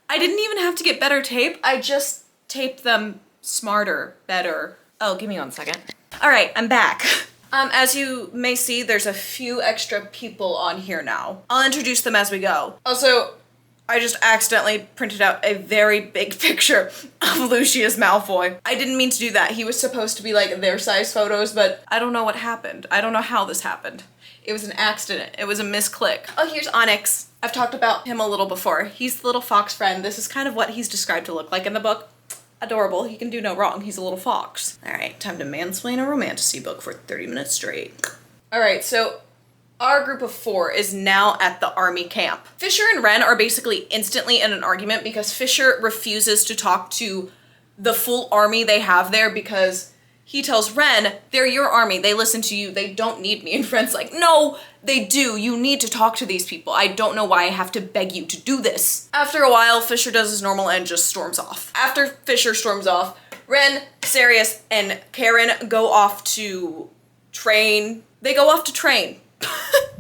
I didn't even have to get better tape. I just taped them smarter, better. Oh, give me 1 second. All right, I'm back. As you may see, there's a few extra people on here now. I'll introduce them as we go. Also, I just accidentally printed out a very big picture of Lucius Malfoy. I didn't mean to do that. He was supposed to be like their size photos, but I don't know what happened. I don't know how this happened. It was an accident. It was a misclick. Oh, here's Onyx. I've talked about him a little before. He's the little fox friend. This is kind of what he's described to look like in the book. Adorable. He can do no wrong. He's a little fox. All right, time to mansplain a romantasy book for 30 minutes straight. All right, so our group of 4 is now at the army camp. Fisher and Ren are basically instantly in an argument because Fisher refuses to talk to the full army they have there because he tells Ren, they're your army, they listen to you, they don't need me. And Ren's like, no, they do, you need to talk to these people. I don't know why I have to beg you to do this. After a while, Fisher does his normal and just storms off. After Fisher storms off, Ren, Sirius, and Karen go off to train. They go off to train.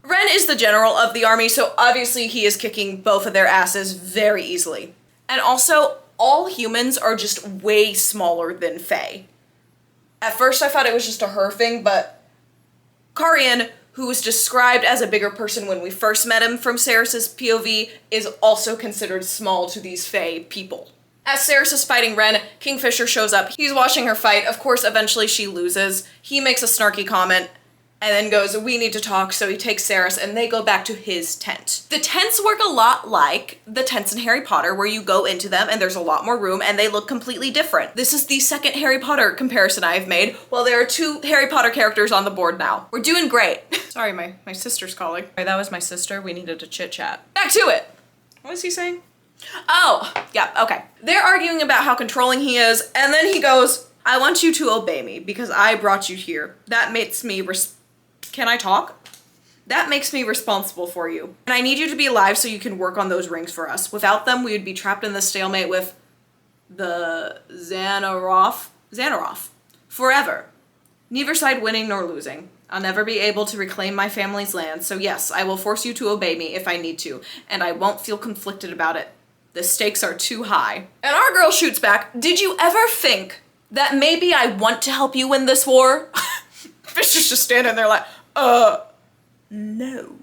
Ren is the general of the army, so obviously he is kicking both of their asses very easily. And also, all humans are just way smaller than Fae. At first I thought it was just a her thing, but Carrion, who was described as a bigger person when we first met him from Ceres's POV, is also considered small to these Fae people. As Ceres is fighting Ren, Kingfisher shows up. He's watching her fight. Of course, eventually she loses. He makes a snarky comment. and then goes, we need to talk, so he takes Ceres and they go back to his tent. The tents work a lot like the tents in Harry Potter, where you go into them and there's a lot more room and they look completely different. This is the second Harry Potter comparison I've made. Well, there are 2 Harry Potter characters on the board now. We're doing great. Sorry, my sister's calling. That was my sister, we needed to chit chat. Back to it. What was he saying? Oh, yeah, okay. They're arguing about how controlling he is, and then he goes, I want you to obey me because I brought you here. That makes me Can I talk? That makes me responsible for you. And I need you to be alive so you can work on those rings for us. Without them, we would be trapped in this stalemate with the Xanaroth forever. Neither side winning nor losing. I'll never be able to reclaim my family's land, so yes, I will force you to obey me if I need to, and I won't feel conflicted about it. The stakes are too high. And our girl shoots back, did you ever think that maybe I want to help you win this war? Fisher's just standing there like, no.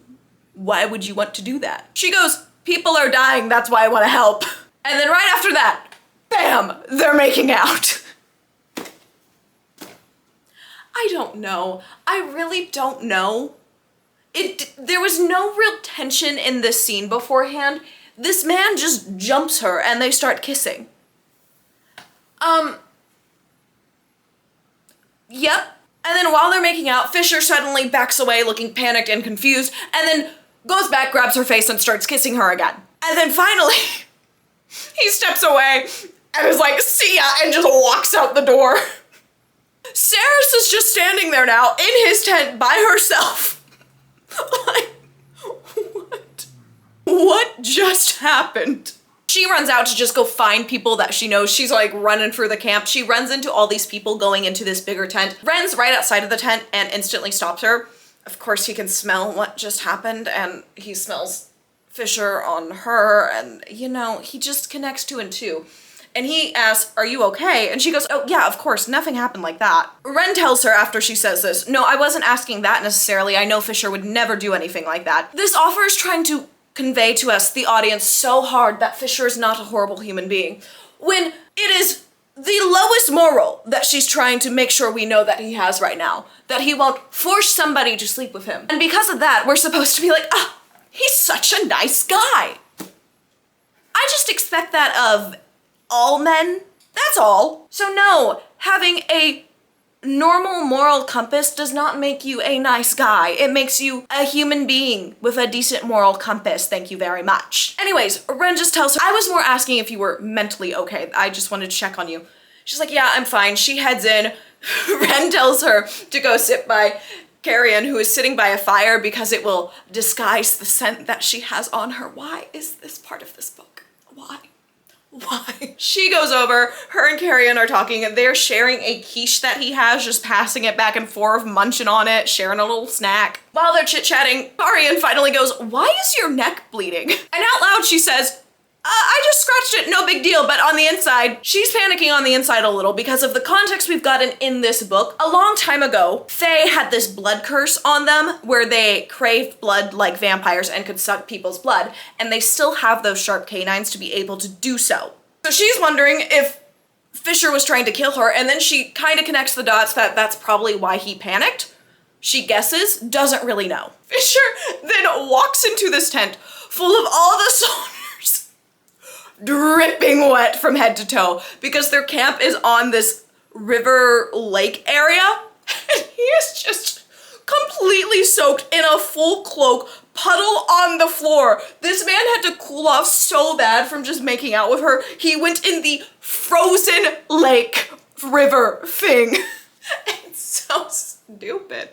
Why would you want to do that? She goes, people are dying, that's why I want to help. And then right after that, bam, they're making out. I don't know. I really don't know. There was no real tension in this scene beforehand. This man just jumps her and they start kissing. Yep. And then while they're making out, Fisher suddenly backs away looking panicked and confused, and then goes back, grabs her face, and starts kissing her again. And then finally, he steps away and is like, see ya, and just walks out the door. Ceres is just standing there now in his tent by herself. Like, what? What just happened? She runs out to just go find people that she knows. She's like running through the camp. She runs into all these people going into this bigger tent. Ren's right outside of the tent and instantly stops her. Of course, he can smell what just happened, and he smells Fisher on her, and you know, he just connects 2 and 2. And he asks, are you okay? And she goes, oh yeah, of course, nothing happened like that. Ren tells her after she says this, no, I wasn't asking that necessarily. I know Fisher would never do anything like that. This offer is trying to convey to us, the audience, so hard that Fisher is not a horrible human being, when it is the lowest moral that she's trying to make sure we know that he has right now, that he won't force somebody to sleep with him. And because of that, we're supposed to be like, ah, he's such a nice guy. I just expect that of all men, that's all. So no, having a normal moral compass does not make you a nice guy. It makes you a human being with a decent moral compass. Thank you very much. Anyways, Ren just tells her, I was more asking if you were mentally okay. I just wanted to check on you. She's like, yeah, I'm fine. She heads in. Ren tells her to go sit by Carrion, who is sitting by a fire because it will disguise the scent that she has on her. Why is this part of this book? Why? Why? She goes over, her and Carrion are talking, and they're sharing a quiche that he has, just passing it back and forth, munching on it, sharing a little snack. While they're chit-chatting, Carrion finally goes, why is your neck bleeding? And out loud she says, I just scratched it, no big deal, but on the inside, she's panicking on the inside a little because of the context we've gotten in this book. A long time ago, Fae had this blood curse on them where they craved blood like vampires and could suck people's blood, and they still have those sharp canines to be able to do so. So she's wondering if Fisher was trying to kill her, and then she kind of connects the dots that that's probably why he panicked. She guesses, doesn't really know. Fisher then walks into this tent full of all the soldiers, dripping wet from head to toe because their camp is on this river lake area, and he is just completely soaked in a full cloak, puddle on the floor. This man had to cool off so bad from just making out with her. He went in the frozen lake river thing. It's so stupid.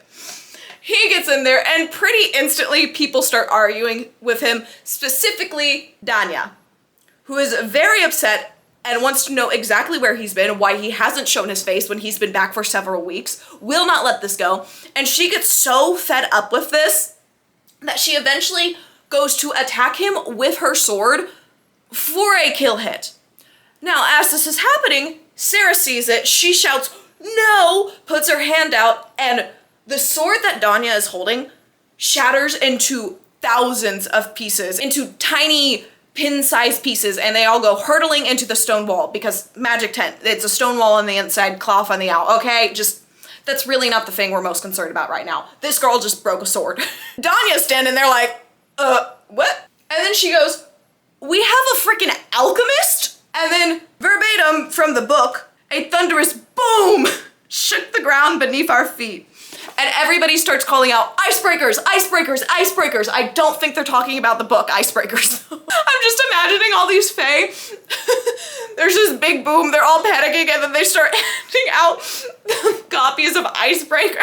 He gets in there and pretty instantly people start arguing with him, specifically Danya, who is very upset and wants to know exactly where he's been, why he hasn't shown his face when he's been back for several weeks, will not let this go. And she gets so fed up with this that she eventually goes to attack him with her sword for a kill hit. Now, as this is happening, Sarah sees it, she shouts, no, puts her hand out, and the sword that Danya is holding shatters into thousands of pieces, into tiny pin-sized pieces, and they all go hurtling into the stone wall because magic tent. It's a stone wall on the inside, cloth on the out. Okay, just That's really not the thing we're most concerned about right now. This girl just broke a sword. Danya's standing there like, what? And then she goes, we have a freaking alchemist? And then verbatim from the book, a thunderous boom shook the ground beneath our feet. And everybody starts calling out, icebreakers, icebreakers, icebreakers. I don't think they're talking about the book, Icebreakers. I'm just imagining all these Fae. There's this big boom, they're all panicking, and then they start handing out copies of Icebreaker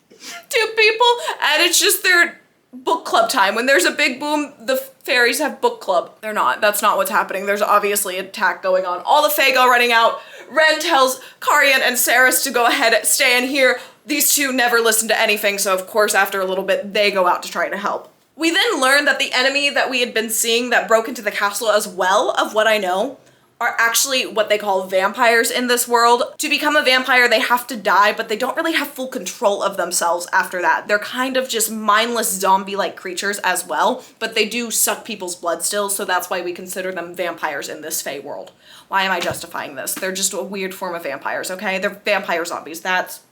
to people, and it's just their book club time. When there's a big boom, the fairies have book club. They're not. That's not what's happening. There's obviously an attack going on. All the Fae go running out. Ren tells Carrion and Saris to go ahead, stay in here. These two never listen to anything, so of course after a little bit, they go out to try to help. We then learn that the enemy that we had been seeing that broke into the castle as well, of what I know, are actually what they call vampires in this world. To become a vampire, they have to die, but they don't really have full control of themselves after that. They're kind of just mindless zombie-like creatures as well, but they do suck people's blood still, so that's why we consider them vampires in this Fae world. Why am I justifying this? They're just a weird form of vampires, okay? They're vampire zombies.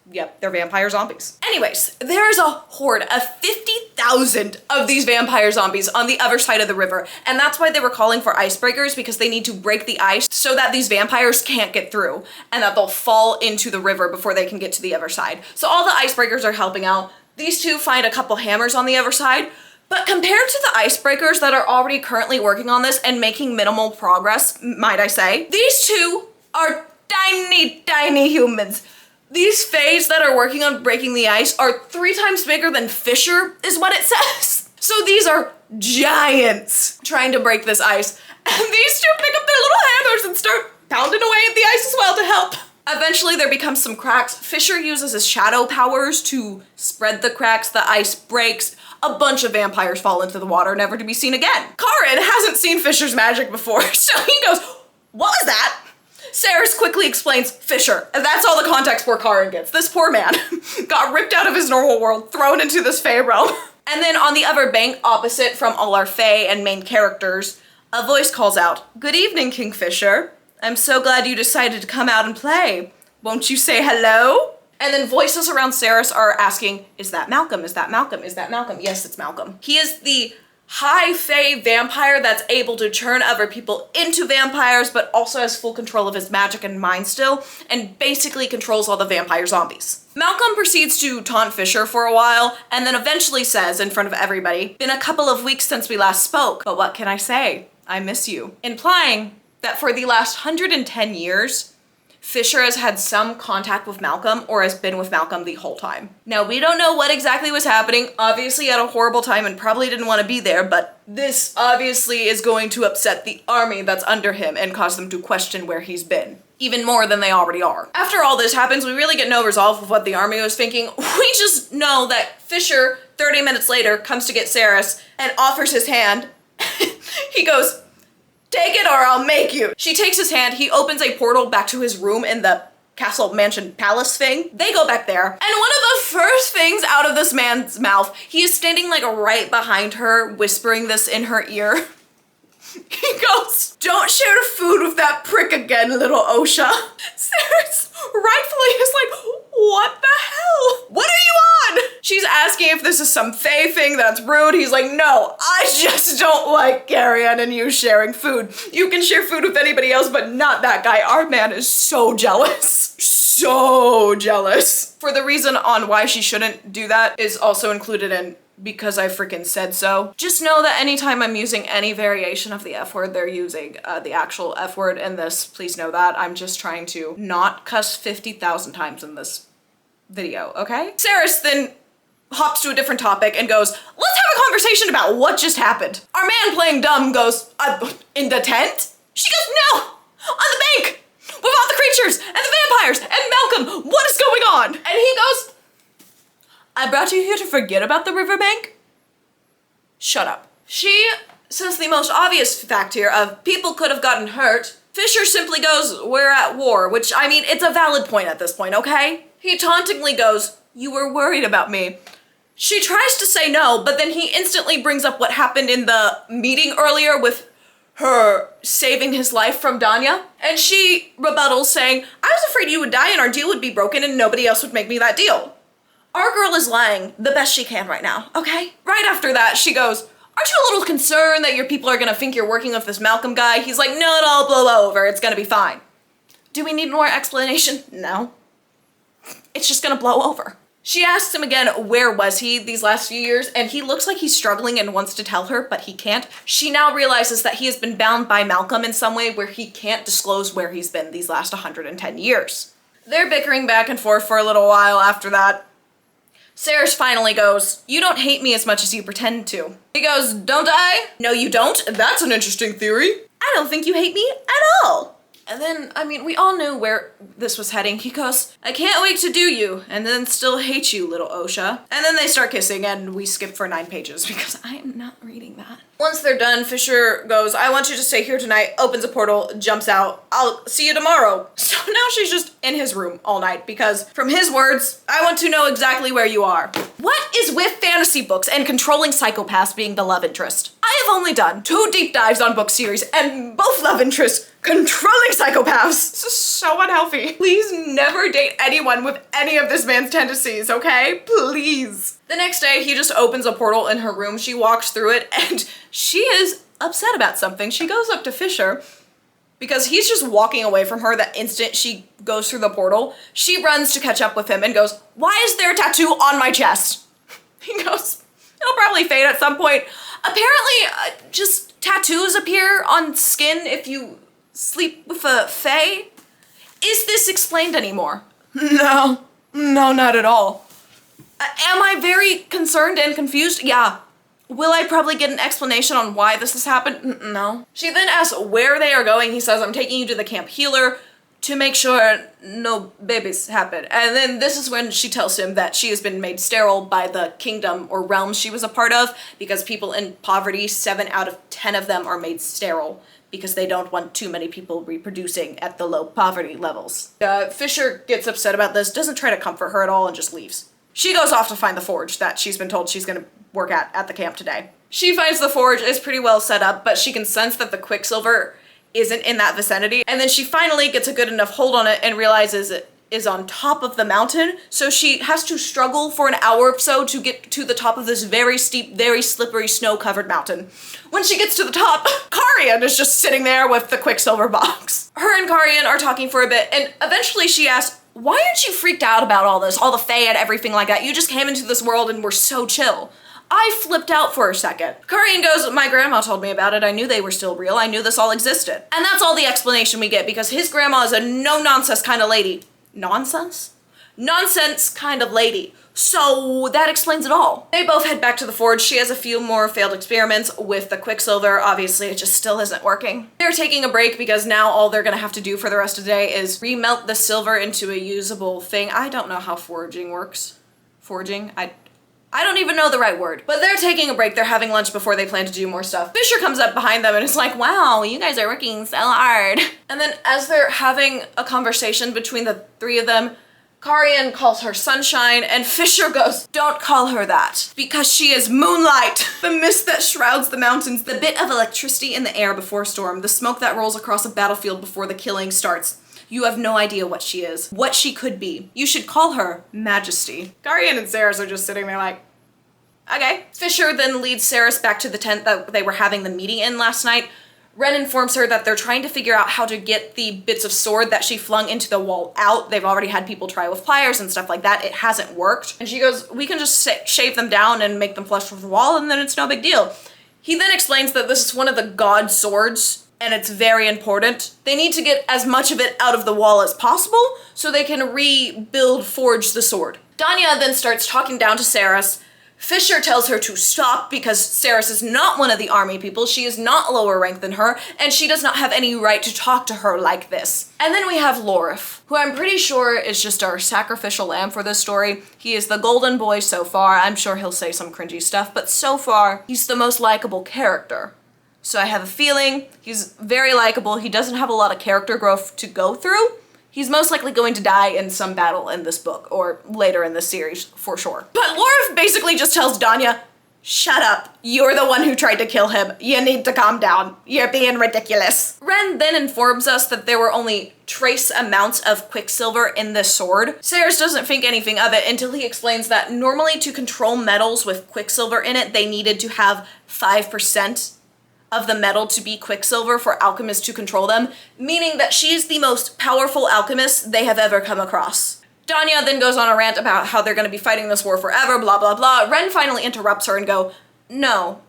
Yep, they're vampire zombies. Anyways, there's a horde of 50,000 of these vampire zombies on the other side of the river, and that's why they were calling for icebreakers, because they need to break the ice so that these vampires can't get through, and that they'll fall into the river before they can get to the other side. So all the icebreakers are helping out. These two find a couple hammers on the other side, but compared to the icebreakers that are already currently working on this and making minimal progress, might I say, these two are tiny, tiny humans. These Faes that are working on breaking the ice are 3 times bigger than Fisher, is what it says. So these are giants trying to break this ice. And these two pick up their little hammers and start pounding away at the ice as well to help. Eventually there becomes some cracks. Fisher uses his shadow powers to spread the cracks, the ice breaks. A bunch of vampires fall into the water, never to be seen again. Karin hasn't seen Fisher's magic before, so he goes, what was that? Saris quickly explains Fisher, and that's all the context poor Karin gets. This poor man got ripped out of his normal world, thrown into this Fae realm. And then on the other bank, opposite from all our Fae and main characters, a voice calls out, good evening, Kingfisher. I'm so glad you decided to come out and play. Won't you say hello? And then voices around Saris are asking, is that Malcolm? Is that Malcolm? Is that Malcolm? Yes, it's Malcolm. He is the high Fae vampire that's able to turn other people into vampires, but also has full control of his magic and mind still, and basically controls all the vampire zombies. Malcolm proceeds to taunt Fisher for a while, and then eventually says in front of everybody, been a couple of weeks since we last spoke, but what can I say? I miss you. Implying that for the last 110 years, Fisher has had some contact with Malcolm or has been with Malcolm the whole time. Now, we don't know what exactly was happening. Obviously, he had a horrible time and probably didn't want to be there, but this obviously is going to upset the army that's under him and cause them to question where he's been, even more than they already are. After all this happens, we really get no resolve of what the army was thinking. We just know that Fisher, 30 minutes later, comes to get Saris and offers his hand. He goes, take it or I'll make you. She takes his hand, he opens a portal back to his room in the castle, mansion, palace thing. They go back there, and one of the first things out of this man's mouth, he is standing like right behind her, whispering this in her ear. He goes, don't share food with that prick again, little Osha. Saris rightfully is like, what the hell? What are you on? She's asking if this is some Fae thing that's rude. He's like, no, I just don't like Carrion and you sharing food. You can share food with anybody else, but not that guy. Our man is so jealous. So jealous. For the reason on why she shouldn't do that is also included in because I freaking said so. Just know that anytime I'm using any variation of the F word, they're using the actual F word in this. Please know that. I'm just trying to not cuss 50,000 times in this video, okay? Saris then hops to a different topic and goes, let's have a conversation about what just happened. Our man playing dumb goes, in the tent? She goes, no, on the bank, with all the creatures and the vampires and Malcolm, what is going on? And he goes, I brought you here to forget about the riverbank? Shut up. She says the most obvious fact here of people could have gotten hurt. Fisher simply goes, we're at war, which, I mean, it's a valid point at this point, okay? He tauntingly goes, you were worried about me. She tries to say no, but then he instantly brings up what happened in the meeting earlier with her saving his life from Danya. And she rebuttals saying, I was afraid you would die and our deal would be broken and nobody else would make me that deal. Our girl is lying the best she can right now, okay? Right after that, she goes, aren't you a little concerned that your people are gonna think you're working with this Malcolm guy? He's like, no, it'll blow over, it's gonna be fine. Do we need more explanation? No. It's just gonna blow over. She asks him again, where was he these last few years? And he looks like he's struggling and wants to tell her, but he can't. She now realizes that he has been bound by Malcolm in some way where he can't disclose where he's been these last 110 years. They're bickering back and forth for a little while after that. Sarah finally goes, you don't hate me as much as you pretend to. He goes, don't I? No, you don't. That's an interesting theory. I don't think you hate me at all. And then, I mean, we all knew where this was heading. He goes, I can't wait to do you, and then still hate you, little Osha. And then they start kissing, and we skip for 9 pages because I am not reading that. Once they're done, Fisher goes, I want you to stay here tonight, opens a portal, jumps out. I'll see you tomorrow. So now she's just in his room all night because from his words, I want to know exactly where you are. What is with fantasy books and controlling psychopaths being the love interest? I have only done 2 deep dives on book series and both love interests controlling psychopaths. This is so unhealthy. Please never date anyone with any of this man's tendencies, okay? Please. The next day, he just opens a portal in her room. She walks through it and she is upset about something. She goes up to Fisher because he's just walking away from her the instant she goes through the portal. She runs to catch up with him and goes, why is there a tattoo on my chest? He goes, it'll probably fade at some point. Apparently, just tattoos appear on skin if you sleep with a fae. Is this explained anymore? No, not at all. Am I very concerned and confused? Yeah. Will I probably get an explanation on why this has happened? No. She then asks where they are going. He says, I'm taking you to the camp healer to make sure no babies happen. And then this is when she tells him that she has been made sterile by the kingdom or realm she was a part of because people in poverty, 7 out of 10 of them are made sterile because they don't want too many people reproducing at the low poverty levels. Fisher gets upset about this, doesn't try to comfort her at all, and just leaves. She goes off to find the forge that she's been told she's gonna work at the camp today. She finds the forge is pretty well set up, but she can sense that the Quicksilver isn't in that vicinity. And then she finally gets a good enough hold on it and realizes it is on top of the mountain. So she has to struggle for an hour or so to get to the top of this very steep, very slippery, snow-covered mountain. When she gets to the top, Carrion is just sitting there with the Quicksilver box. Her and Carrion are talking for a bit, and eventually she asks, why aren't you freaked out about all this, all the Fae and everything like that? You just came into this world and were so chill. I flipped out for a second. Carrion goes, my grandma told me about it. I knew they were still real. I knew this all existed. And that's all the explanation we get because his grandma is a no-nonsense kind of lady. Nonsense? Nonsense kind of lady. So that explains it all. They both head back to the forge. She has a few more failed experiments with the Quicksilver. Obviously, it just still isn't working. They're taking a break because now all they're gonna have to do for the rest of the day is remelt the silver into a usable thing. I don't know how forging works. Forging? I don't even know the right word. But they're taking a break. They're having lunch before they plan to do more stuff. Fisher comes up behind them and is like, wow, you guys are working so hard. And then as they're having a conversation between the 3 of them, Carrion calls her Sunshine, and Fisher goes, don't call her that, because she is moonlight. The mist that shrouds the mountains, the bit of electricity in the air before storm, the smoke that rolls across a battlefield before the killing starts. You have no idea what she is, what she could be. You should call her Majesty. Carrion and Saris are just sitting there like, okay. Fisher then leads Saris back to the tent that they were having the meeting in last night. Ren informs her that they're trying to figure out how to get the bits of sword that she flung into the wall out. They've already had people try with pliers and stuff like that. It hasn't worked. And she goes, we can just shave them down and make them flush with the wall and then it's no big deal. He then explains that this is one of the god swords and it's very important. They need to get as much of it out of the wall as possible so they can forge the sword. Danya then starts talking down to Saris. Fisher tells her to stop because Saris is not one of the army people. She is not lower ranked than her, and she does not have any right to talk to her like this. And then we have Lorif, who I'm pretty sure is just our sacrificial lamb for this story. He is the golden boy so far. I'm sure he'll say some cringy stuff, but so far, he's the most likable character. So I have a feeling he's very likable. He doesn't have a lot of character growth to go through. He's most likely going to die in some battle in this book, or later in this series, for sure. But Lorif basically just tells Danya, shut up. You're the one who tried to kill him. You need to calm down. You're being ridiculous. Ren then informs us that there were only trace amounts of Quicksilver in this sword. Ceres doesn't think anything of it until he explains that normally to control metals with Quicksilver in it, they needed to have 5% of the metal to be Quicksilver for alchemists to control them, meaning that she's the most powerful alchemist they have ever come across. Danya then goes on a rant about how they're going to be fighting this war forever, blah, blah, blah. Ren finally interrupts her and go, no,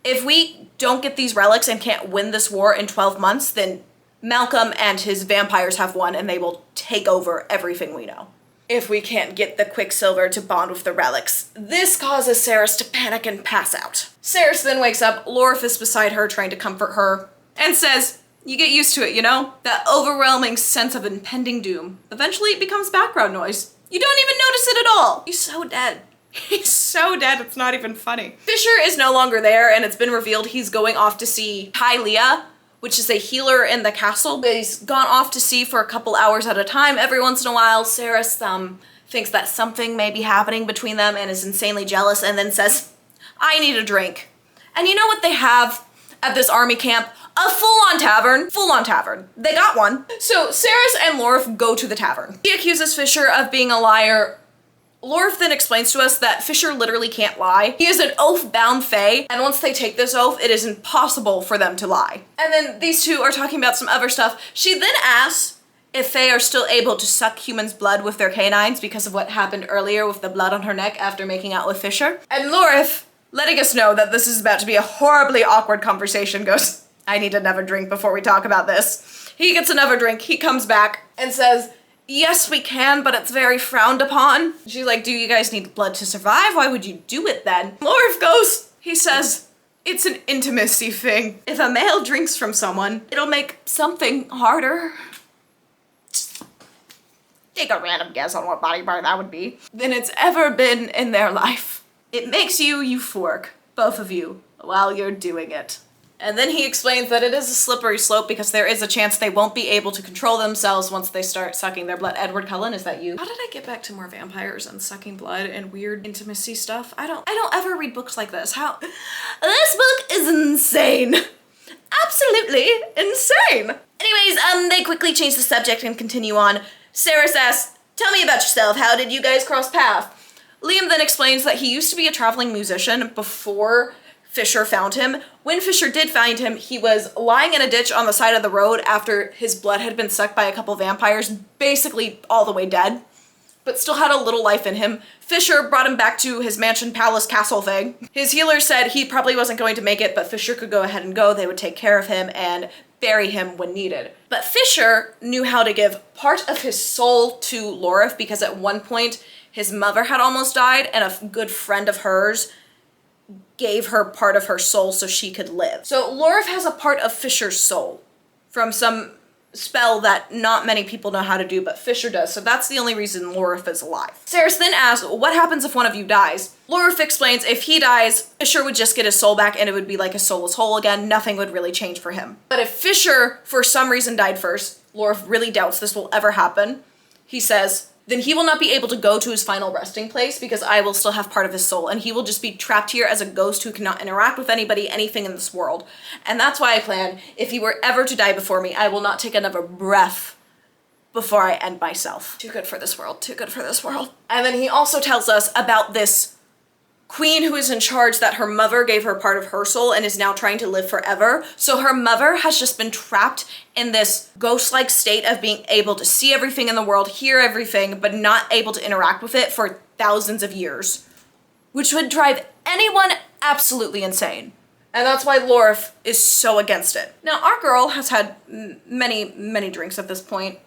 if we don't get these relics and can't win this war in 12 months, then Malcolm and his vampires have won and they will take over everything we know. If we can't get the Quicksilver to bond with the relics, this causes Ceres to panic and pass out. Ceres then wakes up, Lorif is beside her trying to comfort her, and says, you get used to it, you know? That overwhelming sense of impending doom. Eventually it becomes background noise. You don't even notice it at all. He's so dead. He's so dead, it's not even funny. Fisher is no longer there, and it's been revealed he's going off to see Tylea, which is a healer in the castle. He's gone off to sea for a couple hours at a time. Every once in a while, Ceres thinks that something may be happening between them and is insanely jealous, and then says, I need a drink. And you know what they have at this army camp? A full-on tavern. Full-on tavern. They got one. So Ceres and Lorif go to the tavern. He accuses Fisher of being a liar. Lorif then explains to us that Fisher literally can't lie. He is an oath-bound Fae, and once they take this oath, it is impossible for them to lie. And then these two are talking about some other stuff. She then asks if Fae are still able to suck humans' blood with their canines because of what happened earlier with the blood on her neck after making out with Fisher. And Lorif, letting us know that this is about to be a horribly awkward conversation, goes, I need another drink before we talk about this. He gets another drink, he comes back and says, yes, we can, but it's very frowned upon. She's like, do you guys need blood to survive? Why would you do it then? Lorif goes, he says, it's an intimacy thing. If a male drinks from someone, it'll make something harder. Just take a random guess on what body part that would be. Than it's ever been in their life. It makes you euphoric, both of you, while you're doing it. And then he explains that it is a slippery slope because there is a chance they won't be able to control themselves once they start sucking their blood. Edward Cullen, is that you? How did I get back to more vampires and sucking blood and weird intimacy stuff? I don't ever read books like this. How? This book is insane. Absolutely insane. Anyways, they quickly change the subject and continue on. Ceres asks, tell me about yourself. How did you guys cross paths? Liam then explains that he used to be a traveling musician before Fisher found him. When Fisher did find him, he was lying in a ditch on the side of the road after his blood had been sucked by a couple vampires, basically all the way dead, but still had a little life in him. Fisher brought him back to his mansion palace castle thing. His healer said he probably wasn't going to make it, but Fisher could go ahead and go. They would take care of him and bury him when needed. But Fisher knew how to give part of his soul to Lorif because at one point his mother had almost died and a good friend of hers gave her part of her soul so she could live. So Lorif has a part of Fisher's soul from some spell that not many people know how to do, but Fisher does, so that's the only reason Lorif is alive. Ceres then asks, what happens if one of you dies? Lorif explains if he dies, Fisher would just get his soul back and it would be like a soulless hole again, nothing would really change for him. But if Fisher, for some reason, died first, Lorif really doubts this will ever happen. He says, then he will not be able to go to his final resting place because I will still have part of his soul and he will just be trapped here as a ghost who cannot interact with anybody, anything in this world. And that's why I plan, if he were ever to die before me, I will not take another breath before I end myself. Too good for this world, too good for this world. And then he also tells us about this queen who is in charge that her mother gave her part of her soul and is now trying to live forever. So her mother has just been trapped in this ghost-like state of being able to see everything in the world, hear everything, but not able to interact with it for thousands of years, which would drive anyone absolutely insane. And that's why Lorif is so against it. Now, our girl has had many drinks at this point.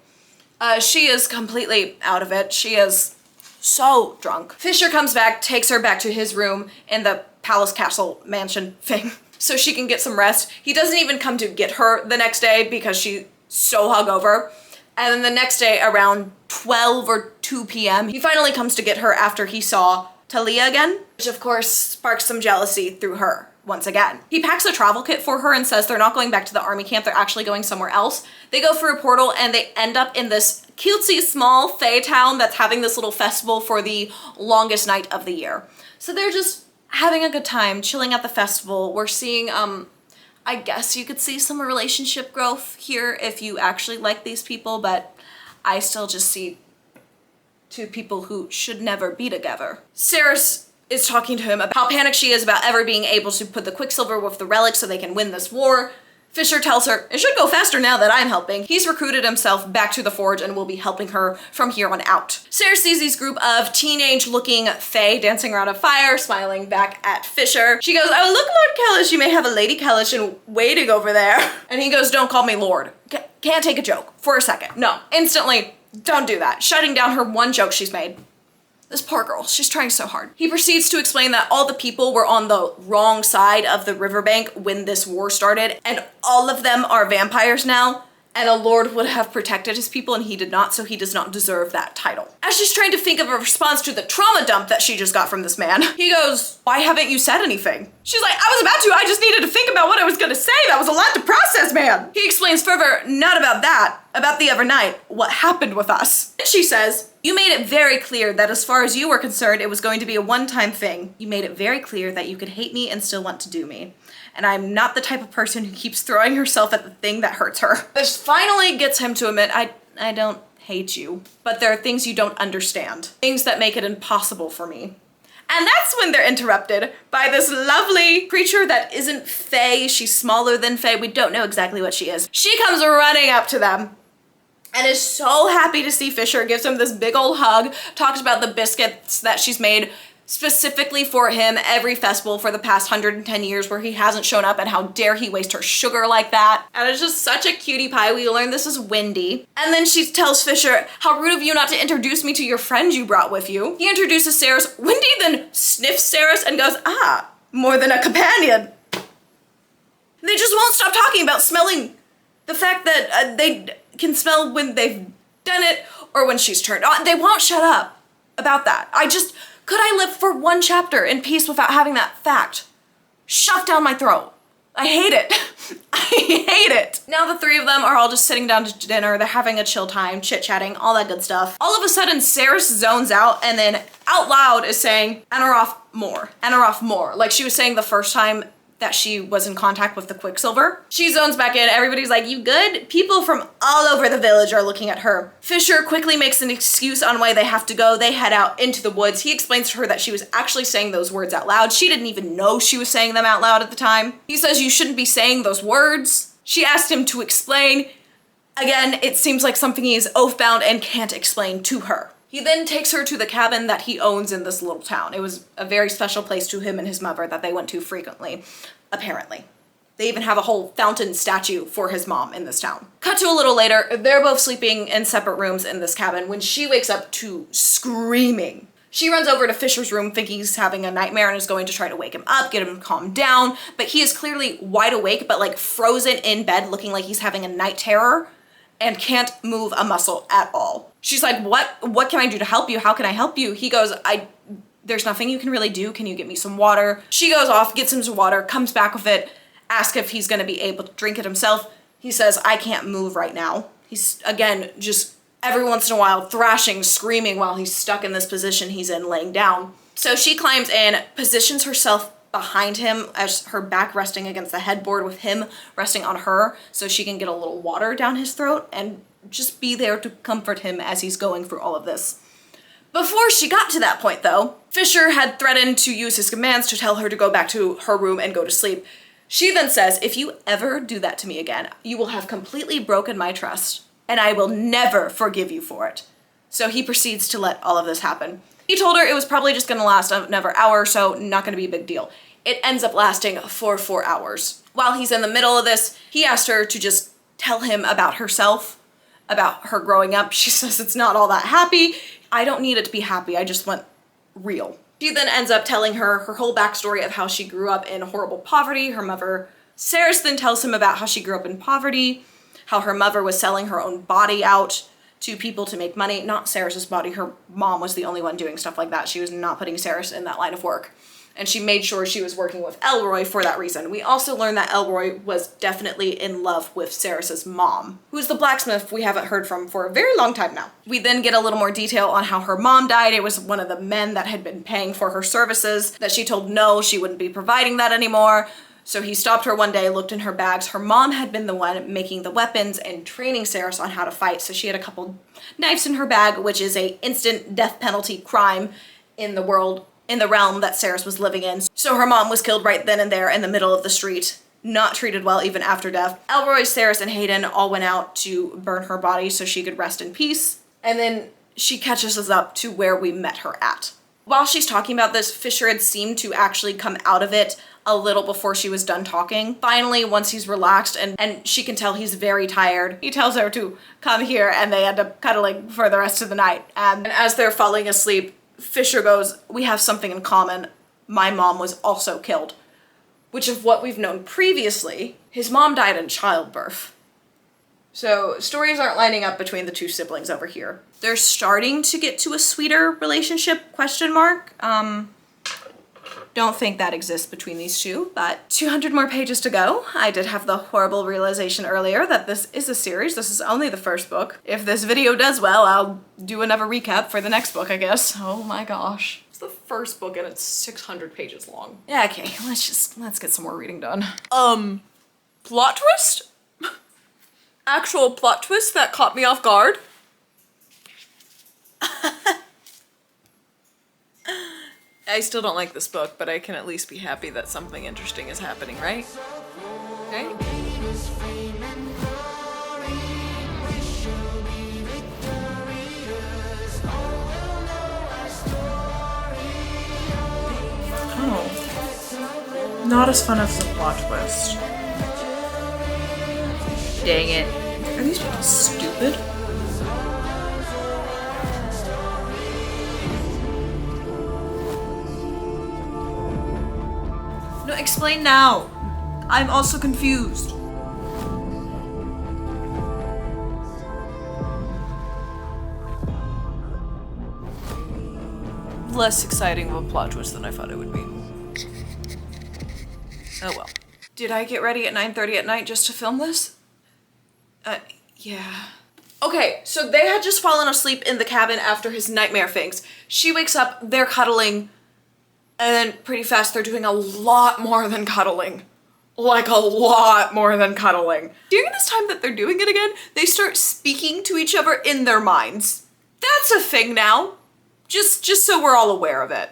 She is completely out of it. She is so drunk. Fisher comes back, takes her back to his room in the palace castle mansion thing so she can get some rest. He doesn't even come to get her the next day because she's so hungover. And then the next day around 12 or 2 p.m. he finally comes to get her after he saw Tylea again, which of course sparks some jealousy through her once again. He packs a travel kit for her and says they're not going back to the army camp, they're actually going somewhere else. They go through a portal and they end up in this cutesy small Fae town that's having this little festival for the longest night of the year. So they're just having a good time, chilling at the festival. We're seeing, I guess you could see some relationship growth here if you actually like these people, but I still just see two people who should never be together. Ceres is talking to him about how panicked she is about ever being able to put the Quicksilver with the relics so they can win this war. Fisher tells her, it should go faster now that I'm helping. He's recruited himself back to the Forge and will be helping her from here on out. Ceres sees these group of teenage-looking Fae dancing around a fire, smiling back at Fisher. She goes, oh, look, Lord Kalish, you may have a Lady Kalish in waiting over there. And he goes, don't call me Lord. Can't take a joke for a second. No, instantly, don't do that. Shutting down her one joke she's made. This poor girl, she's trying so hard. He proceeds to explain that all the people were on the wrong side of the riverbank when this war started, and all of them are vampires now, and a lord would have protected his people and he did not, so he does not deserve that title. As she's trying to think of a response to the trauma dump that she just got from this man, he goes, why haven't you said anything? She's like, I was about to, I just needed to think about what I was gonna say. That was a lot to process, man. He explains further, not about that, about the other night, what happened with us. And she says, you made it very clear that as far as you were concerned, it was going to be a one-time thing. You made it very clear that you could hate me and still want to do me. And I'm not the type of person who keeps throwing herself at the thing that hurts her. This finally gets him to admit, I don't hate you, but there are things you don't understand. Things that make it impossible for me. And that's when they're interrupted by this lovely creature that isn't Fae. She's smaller than Fae. We don't know exactly what she is. She comes running up to them and is so happy to see Fisher, gives him this big old hug, talks about the biscuits that she's made specifically for him every festival for the past 110 years where he hasn't shown up, and how dare he waste her sugar like that. And it's just such a cutie pie. We learn this is Wendy. And then she tells Fisher, how rude of you not to introduce me to your friend you brought with you. He introduces Ceres. Wendy then sniffs Ceres and goes, ah, more than a companion. They just won't stop talking about smelling the fact that they can smell when they've done it or when she's turned on. They won't shut up about that. Could I live for one chapter in peace without having that fact shoved down my throat? I hate it. I hate it. Now the three of them are all just sitting down to dinner. They're having a chill time, chit-chatting, all that good stuff. All of a sudden, Ceres zones out and then out loud is saying, Anaroth more, Anaroth more. Like she was saying the first time that she was in contact with the Quicksilver. She zones back in, everybody's like, you good? People from all over the village are looking at her. Fisher quickly makes an excuse on why they have to go. They head out into the woods. He explains to her that she was actually saying those words out loud. She didn't even know she was saying them out loud at the time. He says you shouldn't be saying those words. She asked him to explain. Again, it seems like something he is oath-bound and can't explain to her. He then takes her to the cabin that he owns in this little town. It was a very special place to him and his mother that they went to frequently, apparently. They even have a whole fountain statue for his mom in this town. Cut to a little later, they're both sleeping in separate rooms in this cabin when she wakes up to screaming. She runs over to Fisher's room thinking he's having a nightmare and is going to try to wake him up, get him to calm down, but he is clearly wide awake, but like frozen in bed, looking like he's having a night terror and can't move a muscle at all. She's like, what can I do to help you? How can I help you? He goes, there's nothing you can really do. Can you get me some water? She goes off, gets him some water, comes back with it, asks if he's gonna be able to drink it himself. He says, I can't move right now. He's, again, just every once in a while thrashing, screaming while he's stuck in this position he's in, laying down. So she climbs in, positions herself behind him as her back resting against the headboard with him resting on her so she can get a little water down his throat and just be there to comfort him as he's going through all of this. Before she got to that point though, Fisher had threatened to use his commands to tell her to go back to her room and go to sleep. She then says, if you ever do that to me again, you will have completely broken my trust and I will never forgive you for it. So he proceeds to let all of this happen. He told her it was probably just gonna last another hour or so, not gonna be a big deal. It ends up lasting for 4 hours. While he's in the middle of this, he asked her to just tell him about herself, about her growing up. She says it's not all that happy. I don't need it to be happy, I just want real. She then ends up telling her whole backstory of how she grew up in horrible poverty. Her mother, Ceres, then tells him about how she grew up in poverty, how her mother was selling her own body out to people to make money, not Sarah's body. Her mom was the only one doing stuff like that. She was not putting Sarah in that line of work. And she made sure she was working with Elroy for that reason. We also learned that Elroy was definitely in love with Sarah's mom, who's the blacksmith we haven't heard from for a very long time now. We then get a little more detail on how her mom died. It was one of the men that had been paying for her services that she told no, she wouldn't be providing that anymore. So he stopped her one day, looked in her bags. Her mom had been the one making the weapons and training Sarah on how to fight. So she had a couple knives in her bag, which is a instant death penalty crime in the realm that Sarah was living in. So her mom was killed right then and there in the middle of the street, not treated well even after death. Elroy, Sarah, and Hayden all went out to burn her body so she could rest in peace. And then she catches us up to where we met her at. While she's talking about this, Fisher had seemed to actually come out of it a little before she was done talking. Finally, once he's relaxed and she can tell he's very tired, he tells her to come here and they end up cuddling for the rest of the night. And as they're falling asleep, Fisher goes, "We have something in common. My mom was also killed." Which of what we've known previously, his mom died in childbirth. So stories aren't lining up between the two siblings over here. They're starting to get to a sweeter relationship, ? Don't think that exists between these two, but 200 more pages to go. I did have the horrible realization earlier that this is a series. This is only the first book. If this video does well, I'll do another recap for the next book, I guess. Oh my gosh. It's the first book and it's 600 pages long. Yeah, okay, let's get some more reading done. Plot twist? Actual plot twist that caught me off guard. I still don't like this book, but I can at least be happy that something interesting is happening, right? Okay. Oh. Not as fun as the plot twist. Dang it. Are these people stupid? No, explain now. I'm also confused. Less exciting of a plot twist than I thought it would be. Oh well. Did I get ready at 9:30 at night just to film this? Yeah. Okay, so they had just fallen asleep in the cabin after his nightmare things. She wakes up, they're cuddling, and then pretty fast they're doing a lot more than cuddling. Like a lot more than cuddling. During this time that they're doing it again, they start speaking to each other in their minds. That's a thing now. Just so we're all aware of it.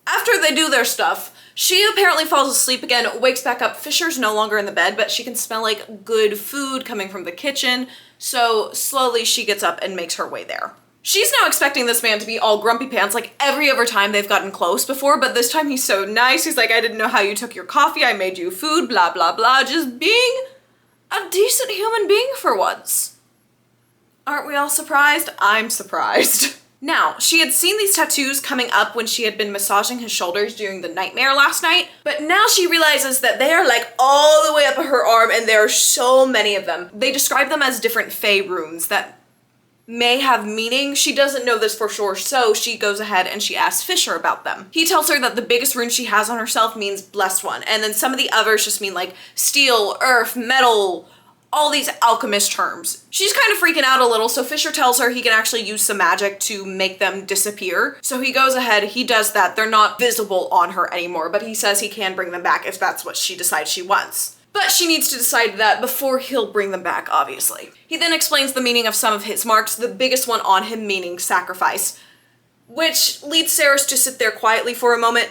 After they do their stuff, she apparently falls asleep again, wakes back up. Fisher's no longer in the bed, but she can smell like good food coming from the kitchen. So slowly she gets up and makes her way there. She's now expecting this man to be all grumpy pants like every other time they've gotten close before, but this time he's so nice. He's like, "I didn't know how you took your coffee. I made you food, blah, blah, blah." Just being a decent human being for once. Aren't we all surprised? I'm surprised. Now, she had seen these tattoos coming up when she had been massaging his shoulders during the nightmare last night, but now she realizes that they are like all the way up her arm and there are so many of them. They describe them as different Fae runes that may have meaning. She doesn't know this for sure, so she goes ahead and she asks Fisher about them. He tells her that the biggest rune she has on herself means blessed one, and then some of the others just mean like steel, earth, metal, all these alchemist terms. She's kind of freaking out a little, so Fisher tells her he can actually use some magic to make them disappear. So he goes ahead, he does that. They're not visible on her anymore, but he says he can bring them back if that's what she decides she wants. But she needs to decide that before he'll bring them back, obviously. He then explains the meaning of some of his marks, the biggest one on him meaning sacrifice, which leads Sarah to sit there quietly for a moment,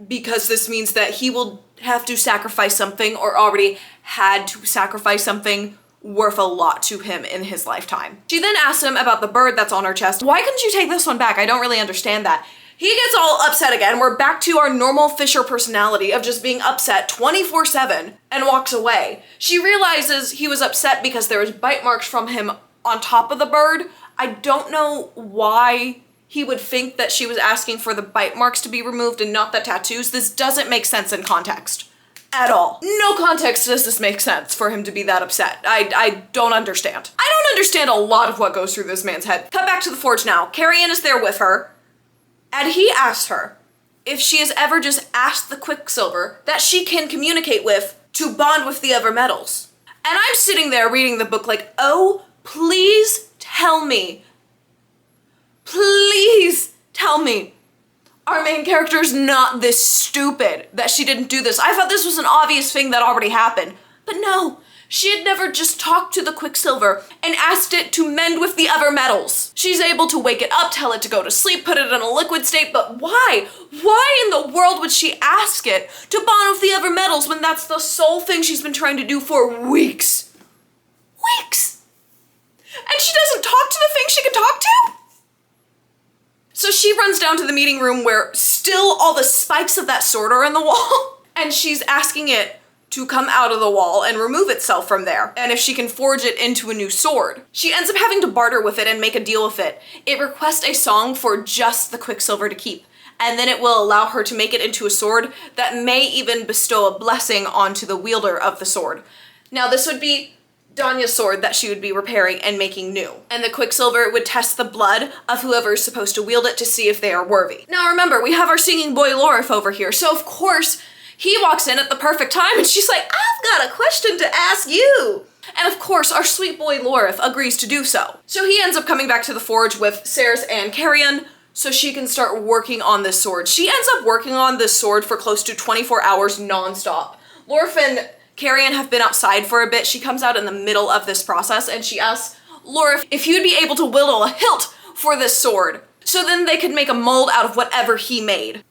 because this means that he will have to sacrifice something or already had to sacrifice something worth a lot to him in his lifetime. She then asks him about the bird that's on her chest. "Why couldn't you take this one back? I don't really understand that." He gets all upset again. We're back to our normal Fisher personality of just being upset 24/7 and walks away. She realizes he was upset because there was bite marks from him on top of the bird. I don't know why he would think that she was asking for the bite marks to be removed and not the tattoos. This doesn't make sense in context. At all. No context does this make sense for him to be that upset. I don't understand. I don't understand a lot of what goes through this man's head. Cut back to the forge now. Carrion is there with her, and he asks her if she has ever just asked the Quicksilver that she can communicate with to bond with the other metals. And I'm sitting there reading the book like, oh, please tell me. Please tell me our main character is not this stupid that she didn't do this. I thought this was an obvious thing that already happened. But no, she had never just talked to the Quicksilver and asked it to mend with the other metals. She's able to wake it up, tell it to go to sleep, put it in a liquid state, but why? Why in the world would she ask it to bond with the other metals when that's the sole thing she's been trying to do for weeks? Weeks! And she doesn't talk to the thing she can talk to? So she runs down to the meeting room where still all the spikes of that sword are in the wall, and she's asking it to come out of the wall and remove itself from there, and if she can forge it into a new sword. She ends up having to barter with it and make a deal with it. It requests a song for just the Quicksilver to keep, and then it will allow her to make it into a sword that may even bestow a blessing onto the wielder of the sword. Now this would be Danya's sword that she would be repairing and making new. And the Quicksilver would test the blood of whoever is supposed to wield it to see if they are worthy. Now remember, we have our singing boy Lorif over here, so of course he walks in at the perfect time and she's like, I've got a question to ask you. And of course, our sweet boy Lorif agrees to do so. So he ends up coming back to the forge with Ceres and Carrion so she can start working on this sword. She ends up working on this sword for close to 24 hours non-stop. Lorif and Carrion have been outside for a bit. She comes out in the middle of this process and she asks Lorif if he'd be able to whittle a hilt for this sword so then they could make a mold out of whatever he made.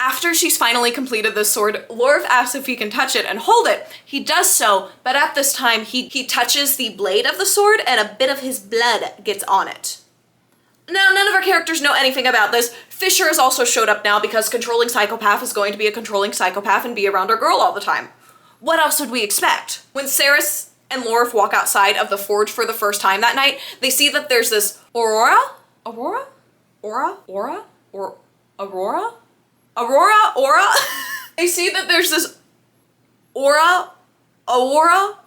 After she's finally completed this sword, Lorif asks if he can touch it and hold it. He does so, but at this time he touches the blade of the sword and a bit of his blood gets on it. Now, none of our characters know anything about this. Fisher has also showed up now because controlling psychopath is going to be a controlling psychopath and be around our girl all the time. What else would we expect? When Ceres and Lorif walk outside of the forge for the first time that night, they see that there's this aurora? They see that there's this aurora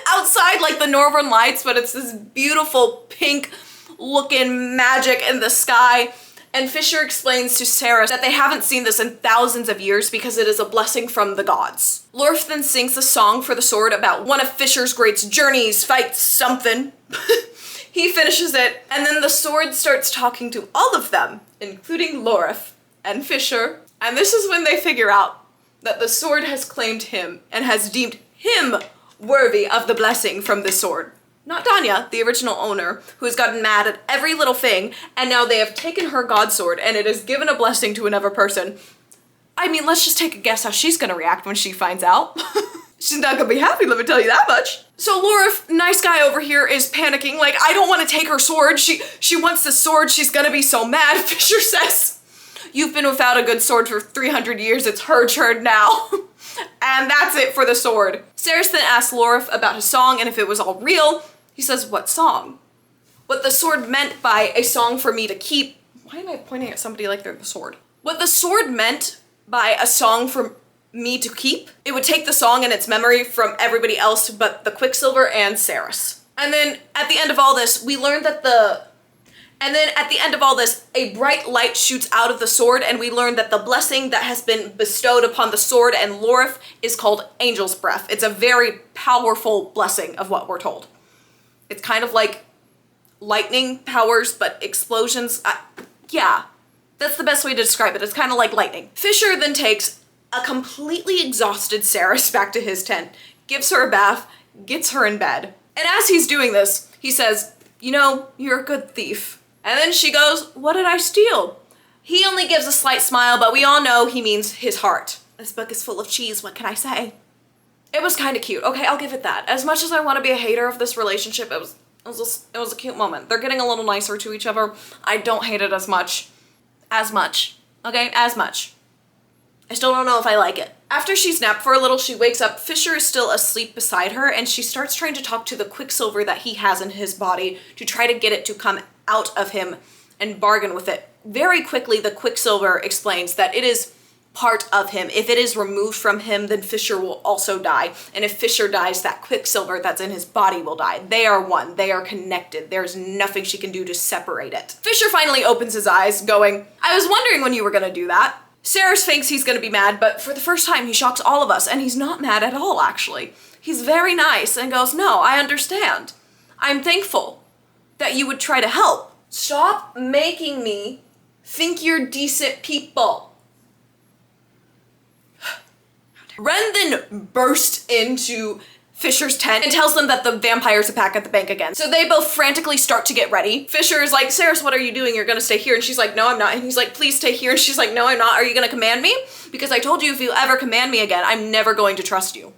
outside like the Northern Lights, but it's this beautiful pink looking magic in the sky. And Fisher explains to Ceres that they haven't seen this in thousands of years because it is a blessing from the gods. Lorif then sings a song for the sword about one of Fisher's great journeys, fight something. He finishes it, and then the sword starts talking to all of them, including Lorif and Fisher. And this is when they figure out that the sword has claimed him and has deemed him worthy of the blessing from the sword. Not Danya, the original owner, who has gotten mad at every little thing, and now they have taken her god sword and it has given a blessing to another person. I mean, let's just take a guess how she's gonna react when she finds out. She's not gonna be happy, let me tell you that much. So Lorif, nice guy over here, is panicking, like, I don't want to take her sword. She wants the sword, she's gonna be so mad. Fisher says, you've been without a good sword for 300 years, it's her turn now. And that's it for the sword. Ceres then asks Lorif about his song and if it was all real. He says, what song? What the sword meant by a song for me to keep. Why am I pointing at somebody like they're the sword? What the sword meant by a song for me to keep, it would take the song and its memory from everybody else but the Quicksilver and Ceres. And then at the end of all this, we learned that a bright light shoots out of the sword, and we learned that the blessing that has been bestowed upon the sword and Lorif is called Angel's Breath. It's a very powerful blessing of what we're told. It's kind of like lightning powers, but explosions. Yeah, that's the best way to describe it. It's kind of like lightning. Fisher then takes a completely exhausted Ceres back to his tent, gives her a bath, gets her in bed. And as he's doing this, he says, you know, you're a good thief. And then she goes, what did I steal? He only gives a slight smile, but we all know he means his heart. This book is full of cheese, what can I say? It was kind of cute. Okay, I'll give it that. As much as I want to be a hater of this relationship, it was a cute moment. They're getting a little nicer to each other. I don't hate it as much. Okay, as much. I still don't know if I like it. After she's napped for a little, she wakes up. Fisher is still asleep beside her, and she starts trying to talk to the Quicksilver that he has in his body to try to get it to come out of him and bargain with it. Very quickly, the Quicksilver explains that it is part of him. If it is removed from him, then Fisher will also die. And if Fisher dies, that Quicksilver that's in his body will die. They are one. They are connected. There's nothing she can do to separate it. Fisher finally opens his eyes, going, I was wondering when you were gonna do that. Saris thinks he's gonna be mad, but for the first time, he shocks all of us, and he's not mad at all, actually. He's very nice and goes, no, I understand. I'm thankful that you would try to help. Stop making me think you're decent people. Ren then bursts into Fisher's tent and tells them that the vampires are back at the bank again. So they both frantically start to get ready. Fisher is like, Saris, what are you doing? You're gonna stay here. And she's like, no, I'm not. And he's like, please stay here. And she's like, no, I'm not. Are you gonna command me? Because I told you if you ever command me again, I'm never going to trust you.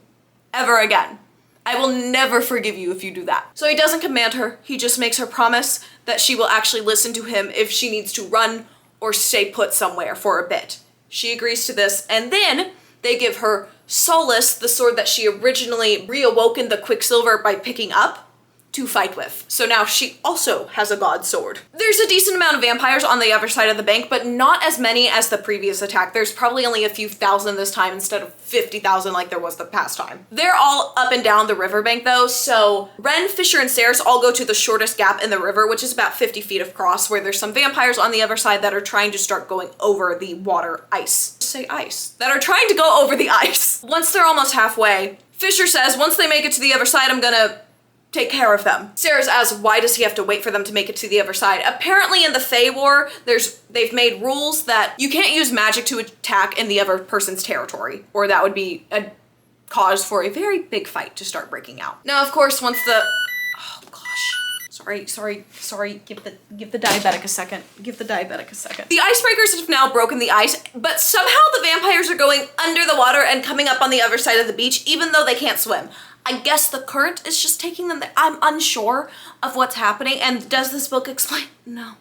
Ever again. I will never forgive you if you do that. So he doesn't command her. He just makes her promise that she will actually listen to him if she needs to run or stay put somewhere for a bit. She agrees to this, and then they give her Solace, the sword that she originally reawoken the Quicksilver by picking up, to fight with. So now she also has a god sword. There's a decent amount of vampires on the other side of the bank, but not as many as the previous attack. There's probably only a few thousand this time instead of 50,000 like there was the past time. They're all up and down the riverbank though, so Ren, Fisher, and Saris all go to the shortest gap in the river, which is about 50 feet across, where there's some vampires on the other side that are trying to start going over the water ice. Say ice. That are trying to go over the ice. Once they're almost halfway, Fisher says, once they make it to the other side, I'm gonna take care of them. Sarah's asks, why does he have to wait for them to make it to the other side? Apparently in the Fae War, they've made rules that you can't use magic to attack in the other person's territory, or that would be a cause for a very big fight to start breaking out. Now, of course, once the, oh gosh, sorry, give the diabetic a second. Give the diabetic a second. The icebreakers have now broken the ice, but somehow the vampires are going under the water and coming up on the other side of the beach, even though they can't swim. I guess the current is just taking them there. I'm unsure of what's happening. And does this book explain? No.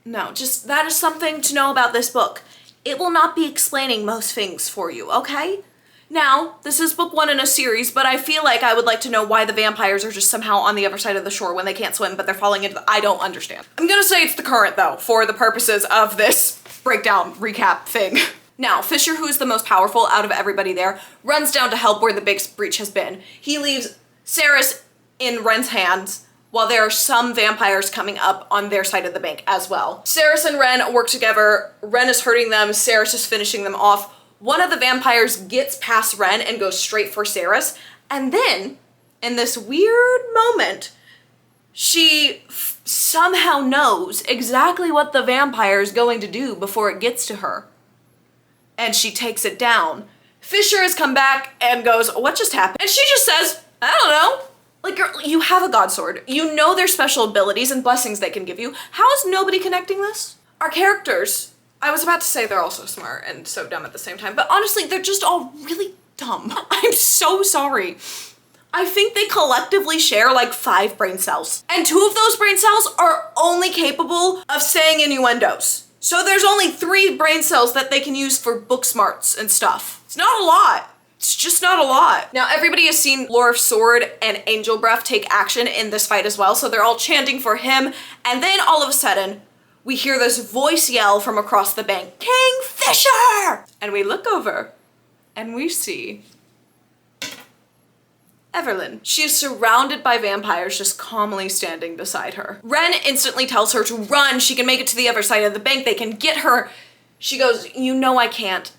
No, just that is something to know about this book. It will not be explaining most things for you, okay? Now, this is book 1 in a series, but I feel like I would like to know why the vampires are just somehow on the other side of the shore when they can't swim, but they're falling into the, I don't understand. I'm gonna say it's the current though, for the purposes of this breakdown recap thing. Now, Fisher, who is the most powerful out of everybody there, runs down to help where the big breach has been. He leaves Saris in Ren's hands, while there are some vampires coming up on their side of the bank as well. Saris and Ren work together. Ren is hurting them, Saris is finishing them off. One of the vampires gets past Ren and goes straight for Saris, and then, in this weird moment, she somehow knows exactly what the vampire is going to do before it gets to her. And she takes it down. Fisher has come back and goes, what just happened? And she just says, I don't know. Like, girl, you have a god sword. You know their special abilities and blessings they can give you. How is nobody connecting this? Our characters, I was about to say they're all so smart and so dumb at the same time, but honestly, they're just all really dumb. I'm so sorry. I think they collectively share like 5 brain cells. And 2 of those brain cells are only capable of saying innuendos. So there's only 3 brain cells that they can use for book smarts and stuff. It's not a lot. It's just not a lot. Now, everybody has seen Lord of Sword and Angel Breath take action in this fight as well, so they're all chanting for him, and then all of a sudden, we hear this voice yell from across the bank, King Fisher! And we look over, and we see Evelyn. She is surrounded by vampires just calmly standing beside her. Ren instantly tells her to run. She can make it to the other side of the bank. They can get her. She goes, you know I can't,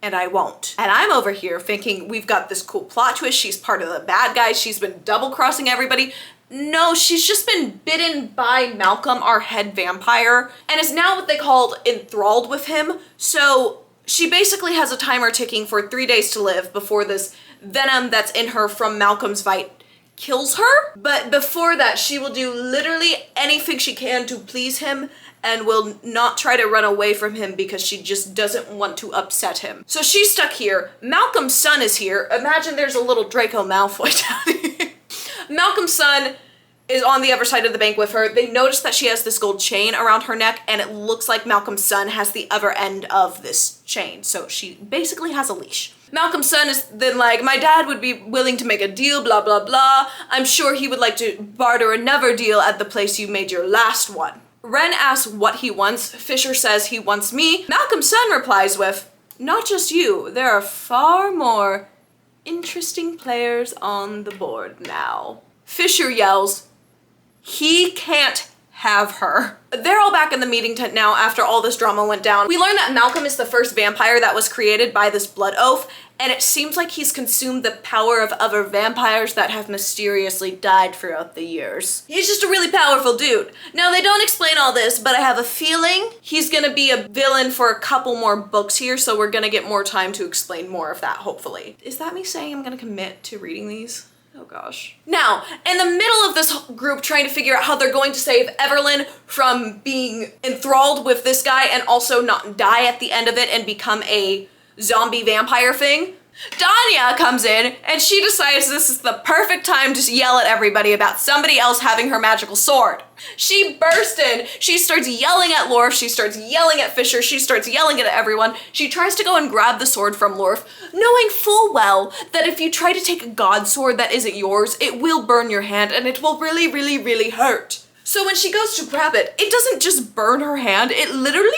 and I won't. And I'm over here thinking we've got this cool plot twist. She's part of the bad guys. She's been double-crossing everybody. No, she's just been bitten by Malcolm, our head vampire, and is now what they called enthralled with him. So she basically has a timer ticking for 3 days to live before this venom that's in her from Malcolm's bite kills her. But before that, she will do literally anything she can to please him and will not try to run away from him because she just doesn't want to upset him. So she's stuck here. Malcolm's son is here. Imagine there's a little Draco Malfoy down here. Malcolm's son is on the other side of the bank with her. They notice that she has this gold chain around her neck, and it looks like Malcolm's son has the other end of this chain. So she basically has a leash. Malcolm's son is then like, my dad would be willing to make a deal, blah, blah, blah. I'm sure he would like to barter another deal at the place you made your last one. Ren asks what he wants. Fisher says he wants me. Malcolm's son replies with, not just you, there are far more interesting players on the board now. Fisher yells, he can't have her. They're all back in the meeting tent now after all this drama went down. We learned that Malcolm is the first vampire that was created by this blood oath, and it seems like he's consumed the power of other vampires that have mysteriously died throughout the years. He's just a really powerful dude. Now, they don't explain all this, but I have a feeling he's gonna be a villain for a couple more books here, so we're gonna get more time to explain more of that, hopefully. Is that me saying I'm gonna commit to reading these? Oh gosh. Now, in the middle of this group trying to figure out how they're going to save Everlyn from being enthralled with this guy and also not die at the end of it and become a zombie vampire thing, Danya comes in and she decides this is the perfect time to yell at everybody about somebody else having her magical sword. She bursts in, she starts yelling at Lorf, she starts yelling at Fisher, she starts yelling at everyone. She tries to go and grab the sword from Lorf, knowing full well that if you try to take a god sword that isn't yours, it will burn your hand and it will really, really, really hurt. So when she goes to grab it, it doesn't just burn her hand, it literally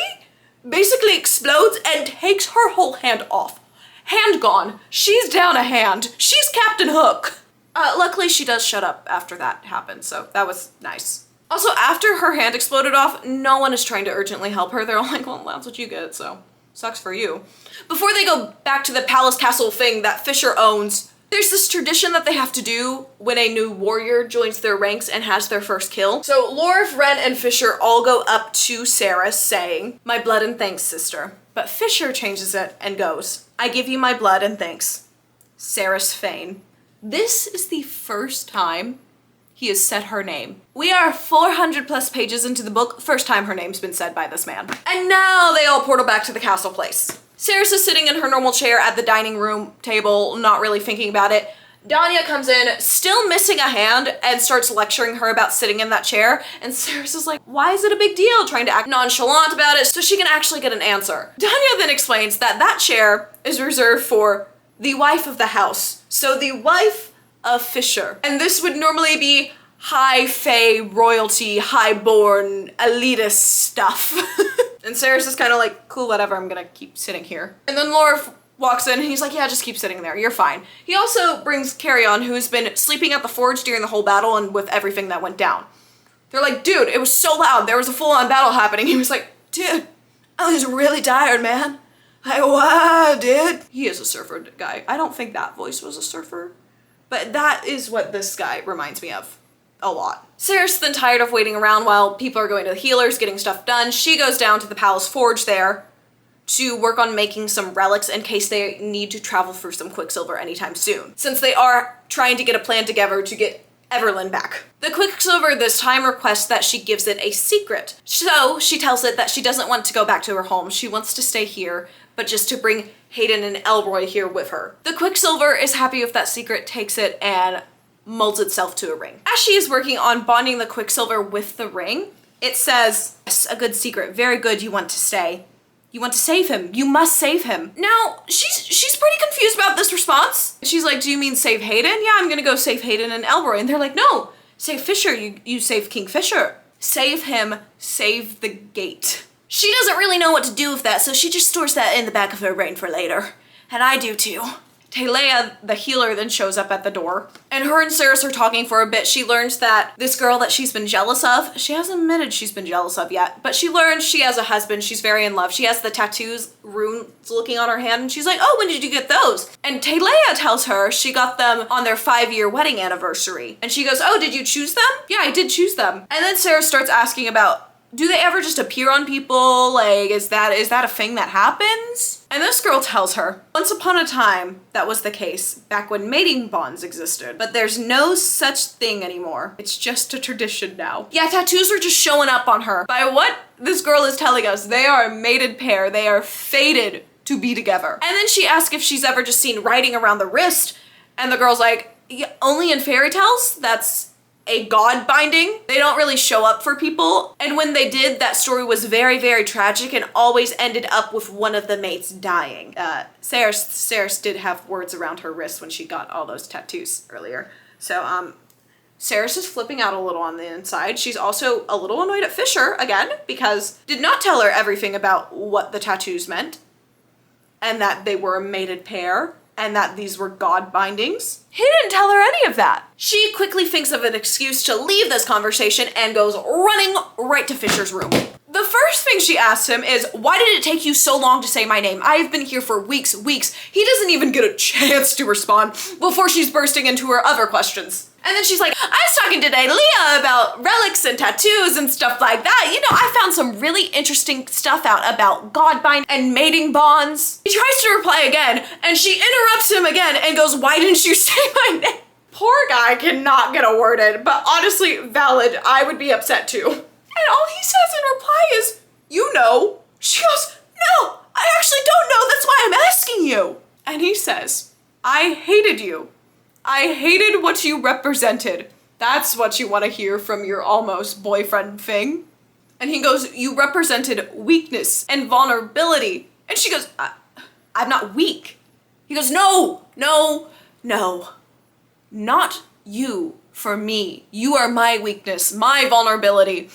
basically explodes and takes her whole hand off. Hand gone. She's down a hand. She's Captain Hook. Luckily she does shut up after that happened, so that was nice. Also, after her hand exploded off, no one is trying to urgently help her. They're all like, well, that's what you get, so sucks for you. Before they go back to the palace castle thing that Fisher owns, there's this tradition that they have to do when a new warrior joins their ranks and has their first kill. So Lorf, Ren, and Fisher all go up to Sarah saying, my blood and thanks, sister. But Fisher changes it and goes, I give you my blood and thanks, Sarah's Fane. This is the first time he has said her name. We are 400 plus pages into the book, first time her name's been said by this man. And now they all portal back to the castle place. Sarah's is sitting in her normal chair at the dining room table, not really thinking about it. Danya comes in, still missing a hand, and starts lecturing her about sitting in that chair. And Sarah's is like, why is it a big deal? Trying to act nonchalant about it so she can actually get an answer. Danya then explains that that chair is reserved for the wife of the house. So the wife of Fisher. And this would normally be high fae royalty, highborn, elitist stuff. And Sarah's just kind of like, cool, whatever, I'm gonna keep sitting here. And then Laura walks in and he's like, yeah, just keep sitting there, you're fine. He also brings Carrion, who's been sleeping at the forge during the whole battle and with everything that went down. They're like, dude, it was so loud, there was a full-on battle happening. He was like, dude, I was really tired, man. Like, what, dude? He is a surfer guy. I don't think that voice was a surfer, but that is what this guy reminds me of a lot. Sarah's then tired of waiting around while people are going to the healers, getting stuff done. She goes down to the palace forge there to work on making some relics in case they need to travel through some Quicksilver anytime soon, since they are trying to get a plan together to get Everlyn back. The Quicksilver this time requests that she gives it a secret. So she tells it that she doesn't want to go back to her home. She wants to stay here, but just to bring Hayden and Elroy here with her. The Quicksilver is happy with that secret, takes it, and molds itself to a ring. As she is working on bonding the Quicksilver with the ring, it says, yes, a good secret, very good, you want to stay. You want to save him. You must save him. Now, she's pretty confused about this response. She's like, do you mean save Hayden? Yeah, I'm gonna go save Hayden and Elroy. And they're like, no, save Fisher. You save King Fisher. Save him, save the gate. She doesn't really know what to do with that, so she just stores that in the back of her brain for later. And I do too. Talea, the healer, then shows up at the door. And her and Saris are talking for a bit. She learns that this girl that she's been jealous of, she hasn't admitted she's been jealous of yet, but she learns she has a husband. She's very in love. She has the tattoos, runes looking on her hand, and she's like, oh, when did you get those? And Talea tells her she got them on their 5-year wedding anniversary. And she goes, oh, did you choose them? Yeah, I did choose them. And then Sarah starts asking about, do they ever just appear on people? Like, is that a thing that happens? And this girl tells her, once upon a time, that was the case, back when mating bonds existed. But there's no such thing anymore. It's just a tradition now. Yeah, tattoos are just showing up on her. By what this girl is telling us, they are a mated pair. They are fated to be together. And then she asks if she's ever just seen writing around the wrist. And the girl's like, yeah, only in fairy tales? That's a god binding. They don't really show up for people. And when they did, that story was very, very tragic and always ended up with one of the mates dying. Saris did have words around her wrist when she got all those tattoos earlier. So, Saris is flipping out a little on the inside. She's also a little annoyed at Fisher, again, because did not tell her everything about what the tattoos meant. and that they were a mated pair, and that these were god bindings. He didn't tell her any of that. She quickly thinks of an excuse to leave this conversation and goes running right to Fisher's room. The first thing she asks him is, why did it take you so long to say my name? I have been here for weeks. He doesn't even get a chance to respond before she's bursting into her other questions. And then she's like, I was talking today, Leah, about relics and tattoos and stuff like that. You know, I found some really interesting stuff out about godbind and mating bonds. He tries to reply again, and she interrupts him again and goes, why didn't you say my name? Poor guy cannot get a word in, but honestly, valid. I would be upset too. And all he says in reply is, you know. She goes, no, I actually don't know. That's why I'm asking you. And he says, I hated you. I hated what you represented. That's what you want to hear from your almost boyfriend thing. And he goes, you represented weakness and vulnerability. And she goes, I'm not weak. He goes, no, not you for me. You are my weakness, my vulnerability.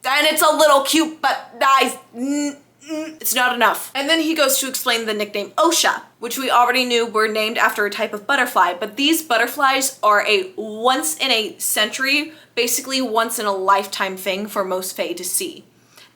And it's a little cute, but it's not enough. And then he goes to explain the nickname Osha, which we already knew were named after a type of butterfly, but these butterflies are a once in a century, basically once in a lifetime thing for most Fae to see.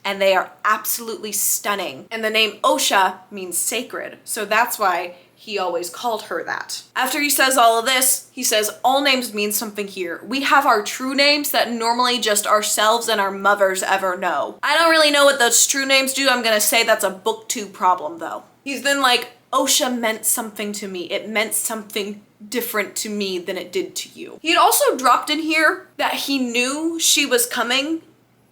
And they are absolutely stunning. And the name Osha means sacred, so that's why he always called her that. After he says all of this, he says, all names mean something here. We have our true names that normally just ourselves and our mothers ever know. I don't really know what those true names do. I'm gonna say that's a Booktube problem though. He's then like, Osha meant something to me. It meant something different to me than it did to you. He had also dropped in here that he knew she was coming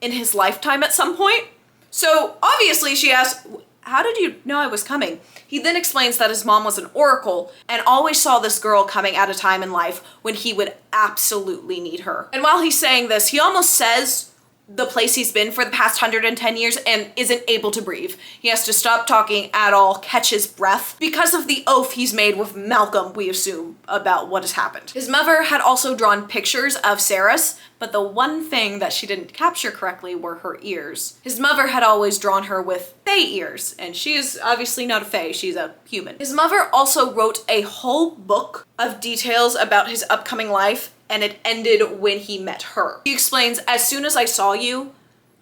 in his lifetime at some point. So obviously she asked, how did you know I was coming? He then explains that his mom was an oracle and always saw this girl coming at a time in life when he would absolutely need her. And while he's saying this, he almost says the place he's been for the past 110 years and isn't able to breathe. He has to stop talking at all, catch his breath, because of the oath he's made with Malcolm, we assume, about what has happened. His mother had also drawn pictures of Saris, but the one thing that she didn't capture correctly were her ears. His mother had always drawn her with Fae ears, and she is obviously not a Fae, she's a human. His mother also wrote a whole book of details about his upcoming life, and it ended when he met her. He explains, as soon as I saw you,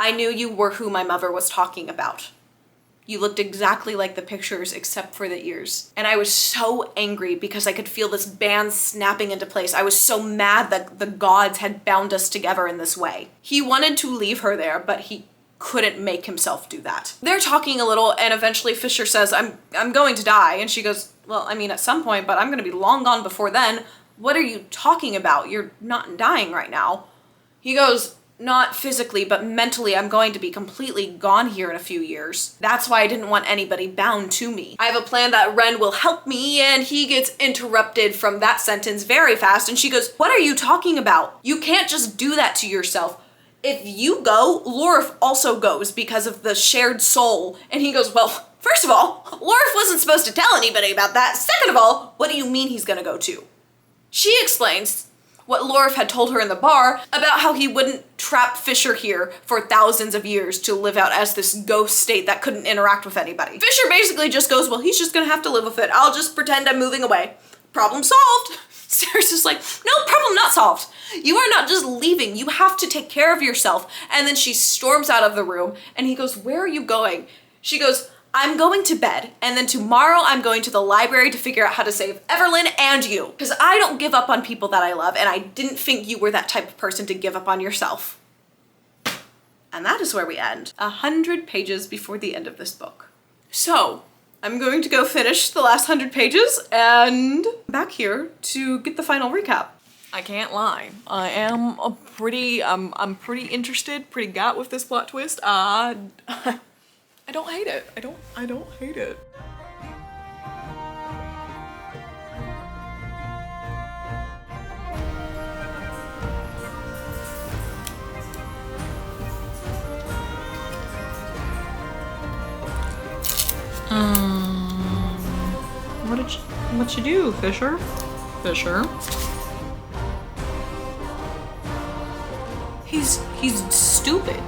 I knew you were who my mother was talking about. You looked exactly like the pictures except for the ears. And I was so angry because I could feel this band snapping into place. I was so mad that the gods had bound us together in this way. He wanted to leave her there, but he couldn't make himself do that. They're talking a little, and eventually Fisher says, I'm going to die. And she goes, well, I mean, at some point, but I'm gonna be long gone before then. What are you talking about? You're not dying right now. He goes, not physically, but mentally, I'm going to be completely gone here in a few years. That's why I didn't want anybody bound to me. I have a plan that Ren will help me, and he gets interrupted from that sentence very fast, and she goes, what are you talking about? You can't just do that to yourself. If you go, Lorif also goes because of the shared soul. And he goes, well, first of all, Lorif wasn't supposed to tell anybody about that. Second of all, what do you mean he's gonna go too? She explains what Lorif had told her in the bar about how he wouldn't trap Fisher here for thousands of years to live out as this ghost state that couldn't interact with anybody. Fisher basically just goes, well, he's just gonna have to live with it. I'll just pretend I'm moving away. Problem solved. Sarah's just like, no, problem not solved. You are not just leaving. You have to take care of yourself. And then she storms out of the room and he goes, where are you going? She goes, I'm going to bed, and then tomorrow I'm going to the library to figure out how to save Everlyn and you. Because I don't give up on people that I love, and I didn't think you were that type of person to give up on yourself. And that is where we end, 100 pages before the end of this book. So, I'm going to go finish the last 100 pages and back here to get the final recap. I can't lie. I am I'm pretty interested, pretty got with this plot twist. I don't hate it. I don't hate it. What you do, Fisher? Fisher? He's stupid.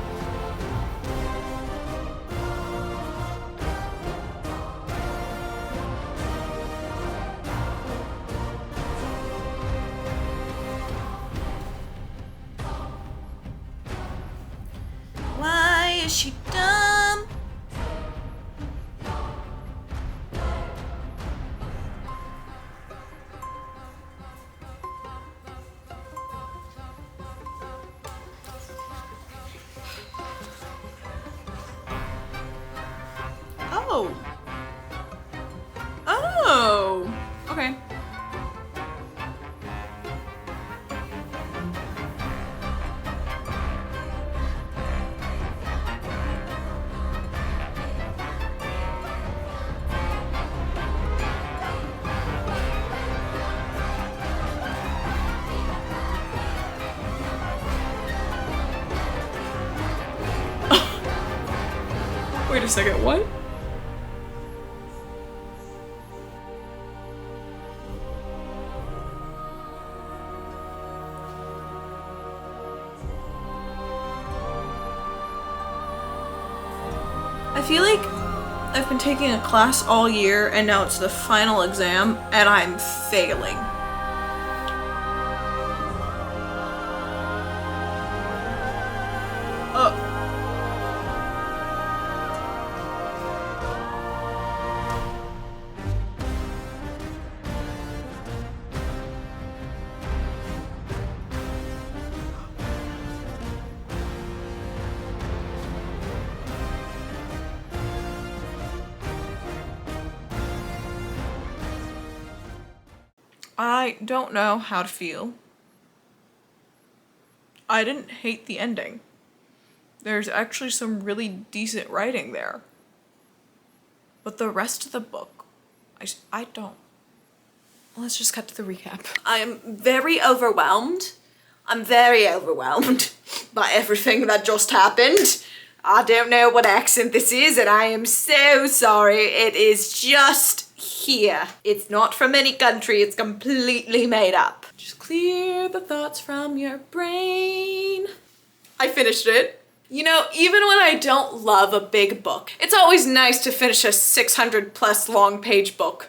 Is she dumb? Oh. Oh. Okay. Wait a second, what? I feel like I've been taking a class all year and now it's the final exam and I'm failing. I don't know how to feel. I didn't hate the ending. There's actually some really decent writing there. But the rest of the book, I don't. Let's just cut to the recap. I'm very overwhelmed. I'm very overwhelmed by everything that just happened. I don't know what accent this is and I am so sorry. It is just here. It's not from any country, it's completely made up. Just clear the thoughts from your brain. I finished it. You know, even when I don't love a big book, it's always nice to finish a 600+ long page book.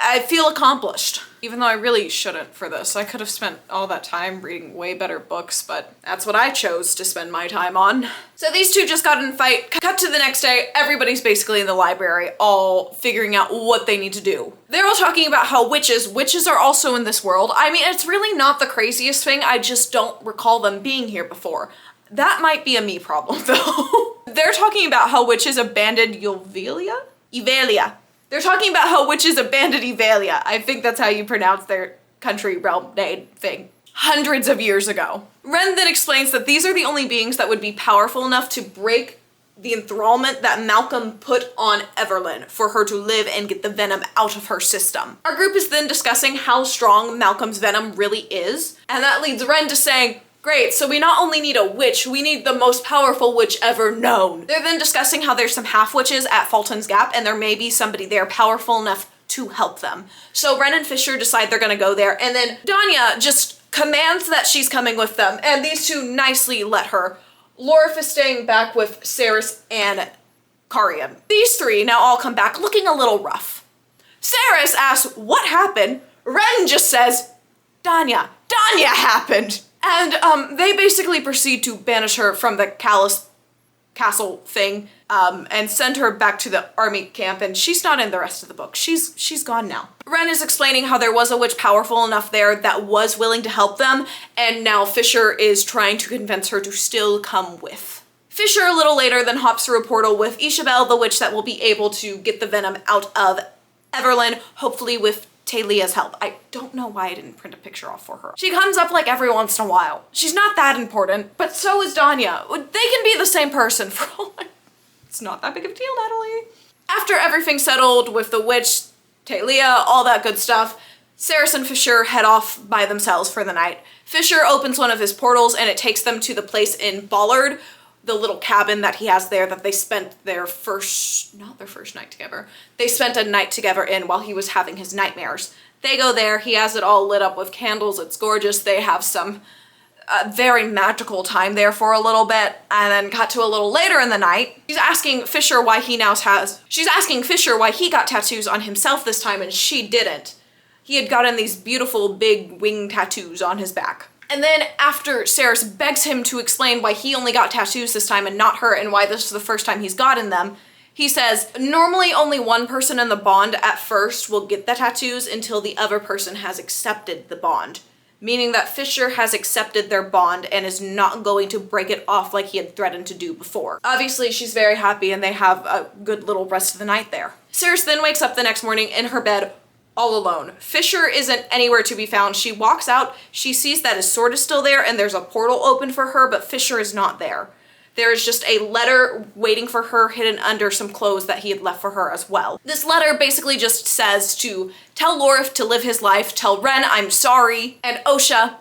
I feel accomplished. Even though I really shouldn't for this. I could have spent all that time reading way better books, but that's what I chose to spend my time on. So these two just got in a fight. Cut to the next day, everybody's basically in the library, all figuring out what they need to do. They're all talking about how witches are also in this world. I mean, it's really not the craziest thing, I just don't recall them being here before. That might be a me problem, though. They're talking about how witches abandoned Evalia? They're talking about how witches abandoned Evalia. I think that's how you pronounce their country, realm, name thing. Hundreds of years ago. Ren then explains that these are the only beings that would be powerful enough to break the enthrallment that Malcolm put on Evelyn for her to live and get the venom out of her system. Our group is then discussing how strong Malcolm's venom really is, and that leads Ren to saying, great, so we not only need a witch, we need the most powerful witch ever known. They're then discussing how there's some half-witches at Fulton's Gap and there may be somebody there powerful enough to help them. So Ren and Fisher decide they're gonna go there and then Danya just commands that she's coming with them and these two nicely let her. Lorif is staying back with Saris and Carrion. These three now all come back looking a little rough. Saris asks what happened. Ren just says, Danya happened. And they basically proceed to banish her from the Kalish castle thing and send her back to the army camp, and she's not in the rest of the book. She's gone now. Ren is explaining how there was a witch powerful enough there that was willing to help them, and now Fisher is trying to convince her to still come with. Fisher a little later then hops through a portal with Isabel, the witch that will be able to get the venom out of Everlyn, hopefully with Talia's help. I don't know why I didn't print a picture off for her. She comes up like every once in a while. She's not that important, but so is Danya. They can be the same person for all it's not that big of a deal, Natalie. After everything's settled with the witch, Talia, all that good stuff, Saris and Fisher head off by themselves for the night. Fisher opens one of his portals and it takes them to the place in Ballard, the little cabin that he has there that they spent their not their first night together. They spent a night together in while he was having his nightmares. They go there, he has it all lit up with candles, it's gorgeous. They have some very magical time there for a little bit, and then cut to a little later in the night. She's asking Fisher why he got tattoos on himself this time and she didn't. He had gotten these beautiful big wing tattoos on his back. And then after Ceres begs him to explain why he only got tattoos this time and not her, and why this is the first time he's gotten them, he says, normally only one person in the bond at first will get the tattoos until the other person has accepted the bond. Meaning that Fisher has accepted their bond and is not going to break it off like he had threatened to do before. Obviously, she's very happy and they have a good little rest of the night there. Ceres then wakes up the next morning in her bed all alone. Fisher isn't anywhere to be found. She walks out, she sees that his sword is still there and there's a portal open for her, but Fisher is not there. There is just a letter waiting for her hidden under some clothes that he had left for her as well. This letter basically just says to tell Lorif to live his life, tell Ren I'm sorry, and Osha,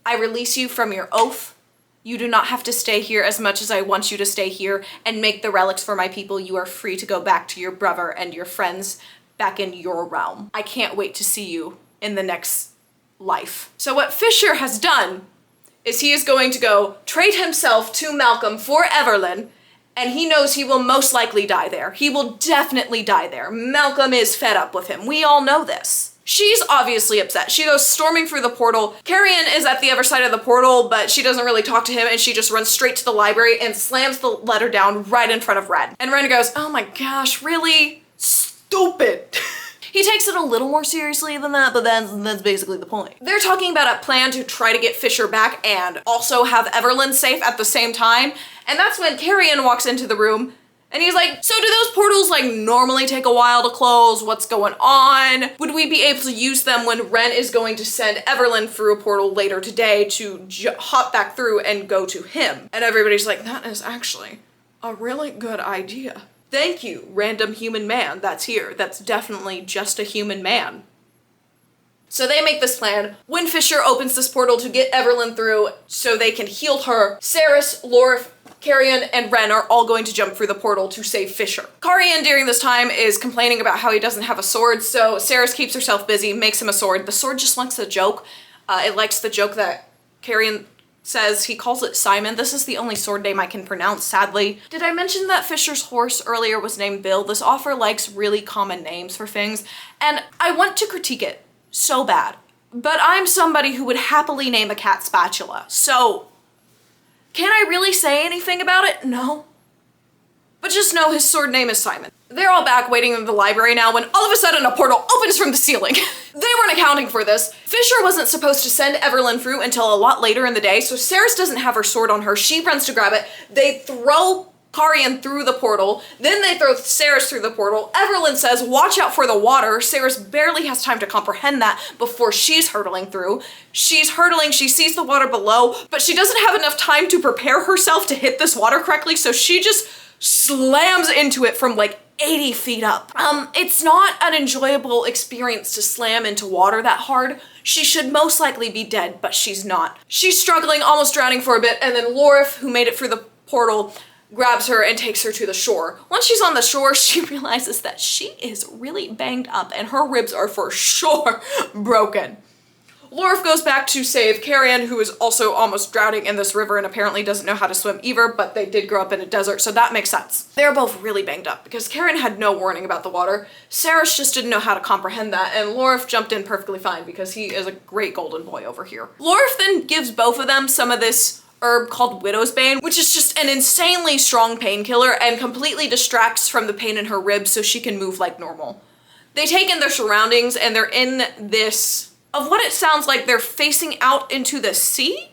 I release you from your oath. You do not have to stay here as much as I want you to stay here and make the relics for my people. You are free to go back to your brother and your friends back in your realm. I can't wait to see you in the next life. So what Fisher has done is he is going to go trade himself to Malcolm for Everlyn, and he knows he will most likely die there. He will definitely die there. Malcolm is fed up with him. We all know this. She's obviously upset. She goes storming through the portal. Carrion is at the other side of the portal, but she doesn't really talk to him, and she just runs straight to the library and slams the letter down right in front of Ren. And Ren goes, oh my gosh, really? Stupid. He takes it a little more seriously than that, but that's basically the point. They're talking about a plan to try to get Fisher back and also have Everlyn safe at the same time. And that's when Carrion walks into the room and he's like, so do those portals like normally take a while to close? What's going on? Would we be able to use them when Ren is going to send Everlyn through a portal later today to hop back through and go to him? And everybody's like, that is actually a really good idea. Thank you, random human man that's here. That's definitely just a human man. So they make this plan. When Fisher opens this portal to get Everlyn through so they can heal her, Ceres, Lorif, Carrion, and Ren are all going to jump through the portal to save Fisher. Carrion during this time is complaining about how he doesn't have a sword, so Ceres keeps herself busy, makes him a sword. The sword just likes the joke. It likes the joke that Carrion says. He calls it Simon. This is the only sword name I can pronounce, sadly. Did I mention that Fisher's horse earlier was named Bill? This author likes really common names for things, and I want to critique it so bad. But I'm somebody who would happily name a cat Spatula, so can I really say anything about it? No. But just know his sword name is Simon. They're all back waiting in the library now when all of a sudden a portal opens from the ceiling. They weren't accounting for this. Fisher wasn't supposed to send Everlyn through until a lot later in the day, so Ceres doesn't have her sword on her. She runs to grab it. They throw Carrion through the portal. Then they throw Ceres through the portal. Everlyn says, watch out for the water. Ceres barely has time to comprehend that before she's hurtling through. She's hurtling, she sees the water below, but she doesn't have enough time to prepare herself to hit this water correctly, so she just slams into it from like 80 feet up. It's not an enjoyable experience to slam into water that hard. She should most likely be dead, but she's not. She's struggling, almost drowning for a bit, and then Lorif, who made it through the portal, grabs her and takes her to the shore. Once she's on the shore, she realizes that she is really banged up and her ribs are for sure broken. Lorif goes back to save Carrion, who is also almost drowning in this river and apparently doesn't know how to swim either, but they did grow up in a desert, so that makes sense. They're both really banged up because Carrion had no warning about the water. Ceres just didn't know how to comprehend that, and Lorif jumped in perfectly fine because he is a great golden boy over here. Lorif then gives both of them some of this herb called Widow's Bane, which is just an insanely strong painkiller and completely distracts from the pain in her ribs so she can move like normal. They take in their surroundings and they're in this, of what it sounds like they're facing out into the sea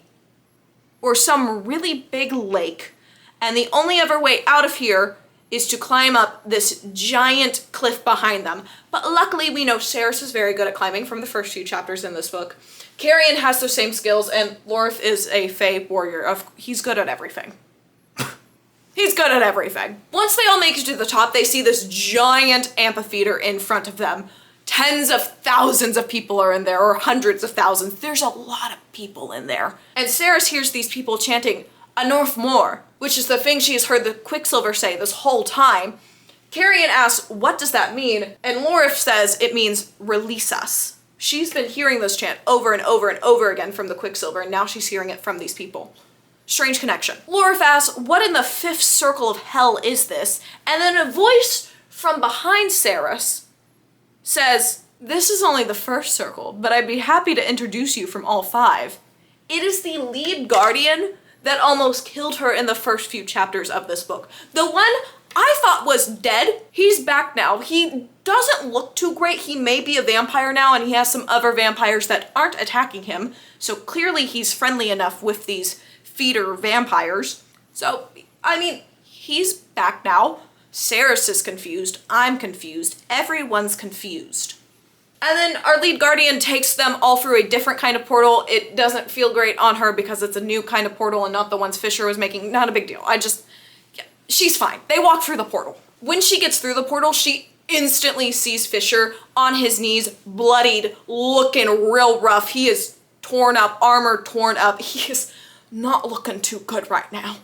or some really big lake. And the only other way out of here is to climb up this giant cliff behind them. But luckily we know Ceres is very good at climbing from the first few chapters in this book. Carrion has those same skills, and Lorif is a Fae warrior. He's good at everything. He's good at everything. Once they all make it to the top, they see this giant amphitheater in front of them. Tens of thousands of people are in there, or hundreds of thousands. There's a lot of people in there. And Ceres hears these people chanting, "A North More," which is the thing she has heard the Quicksilver say this whole time. Carrion asks, what does that mean? And Lorif says it means release us. She's been hearing this chant over and over and over again from the Quicksilver, and now she's hearing it from these people. Strange connection. Lorif asks, what in the fifth circle of hell is this? And then a voice from behind Ceres says, this is only the first circle, but I'd be happy to introduce you from all five. It is the lead guardian that almost killed her in the first few chapters of this book. The one I thought was dead, he's back now. He doesn't look too great. He may be a vampire now, and he has some other vampires that aren't attacking him. So clearly he's friendly enough with these feeder vampires. So, I mean, he's back now. Saris is confused. I'm confused. Everyone's confused. And then our lead guardian takes them all through a different kind of portal. It doesn't feel great on her because it's a new kind of portal and not the ones Fisher was making. Not a big deal. She's fine. They walk through the portal. When she gets through the portal, she instantly sees Fisher on his knees, bloodied, looking real rough. He is torn up, armor torn up. He is not looking too good right now.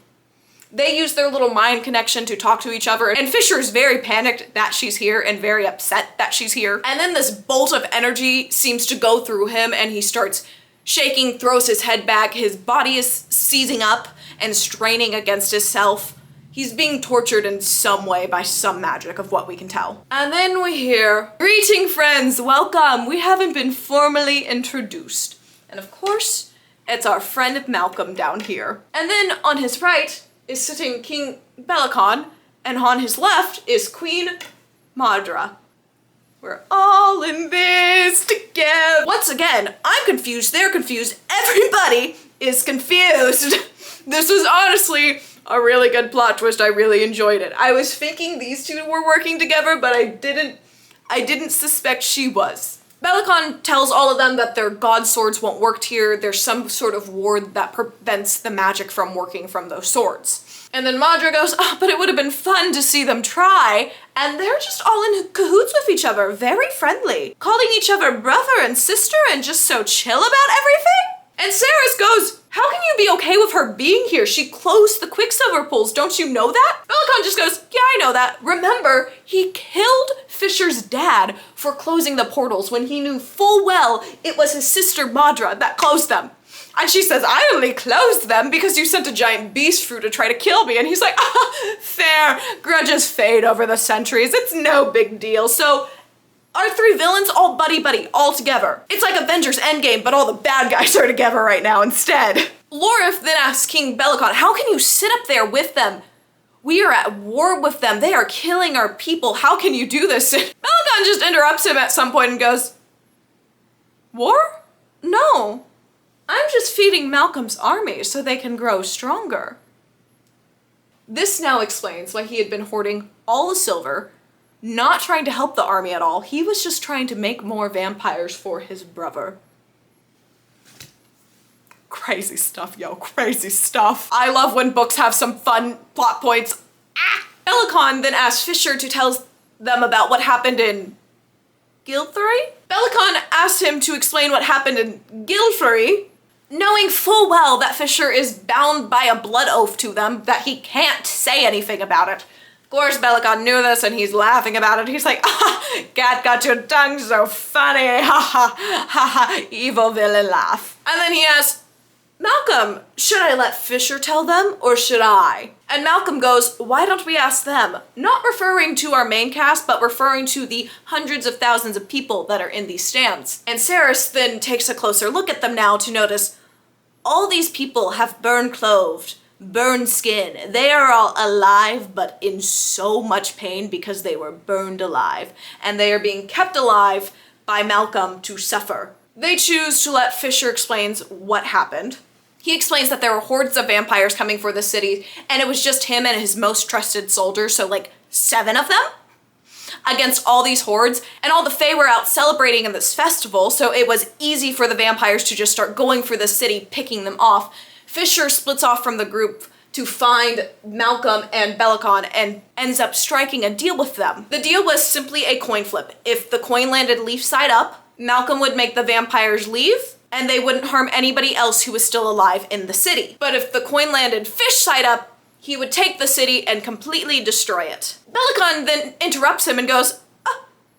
They use their little mind connection to talk to each other, and Fisher's very panicked that she's here and very upset that she's here. And then this bolt of energy seems to go through him, and he starts shaking, throws his head back. His body is seizing up and straining against himself. He's being tortured in some way by some magic of what we can tell. And then we hear, "Greeting, friends, welcome. We haven't been formally introduced." And of course, it's our friend Malcolm down here. And then on his right is sitting King Belicon, and on his left is Queen Madra. We're all in this together. Once again, I'm confused, they're confused, everybody is confused. This was honestly a really good plot twist. I really enjoyed it. I was thinking these two were working together, but I didn't suspect she was. Belicon tells all of them that their god swords won't work here. There's some sort of ward that prevents the magic from working from those swords. And then Madra goes, "Oh, but it would have been fun to see them try." And they're just all in cahoots with each other, very friendly, calling each other brother and sister and just so chill about everything. And Saris goes, "How can you be okay with her being here? She closed the Quicksilver pools, don't you know that?" Belicon just goes, "Yeah, I know that. Remember, he killed Fisher's dad for closing the portals when he knew full well it was his sister Madra that closed them." And she says, "I only closed them because you sent a giant beast through to try to kill me." And he's like, "Fair, grudges fade over the centuries. It's no big deal." So our three villains all buddy-buddy, all together. It's like Avengers Endgame, but all the bad guys are together right now instead. Lorif then asks King Belicon, "How can you sit up there with them? We are at war with them. They are killing our people. How can you do this?" Belicon just interrupts him at some point and goes, "War? No. I'm just feeding Malcolm's army so they can grow stronger." This now explains why he had been hoarding all the silver, not trying to help the army at all. He was just trying to make more vampires for his brother. Crazy stuff, yo, crazy stuff. I love when books have some fun plot points. Belicon then asks Fisher to tell them about what happened in Guildfrey? Belicon asked him to explain what happened in Guildfrey, knowing full well that Fisher is bound by a blood oath to them, that he can't say anything about it. Of course, Belicon knew this and he's laughing about it. He's like, "Cat got your tongue so funny, ha ha, ha ha," evil villain laugh. And then he asks, "Malcolm, should I let Fisher tell them or should I?" And Malcolm goes, "Why don't we ask them?" Not referring to our main cast, but referring to the hundreds of thousands of people that are in these stands. And Saris then takes a closer look at them now to notice all these people have burned clothed, burned skin. They are all alive, but in so much pain because they were burned alive. And they are being kept alive by Malcolm to suffer. They choose to let Fisher explain what happened. He explains that there were hordes of vampires coming for the city, and it was just him and his most trusted soldiers, so like 7 of them, against all these hordes, and all the Fae were out celebrating in this festival, so it was easy for the vampires to just start going for the city, picking them off. Fisher splits off from the group to find Malcolm and Belicon and ends up striking a deal with them. The deal was simply a coin flip. If the coin landed leaf side up, Malcolm would make the vampires leave, and they wouldn't harm anybody else who was still alive in the city. But if the coin landed fish side up, he would take the city and completely destroy it. Belicon then interrupts him and goes,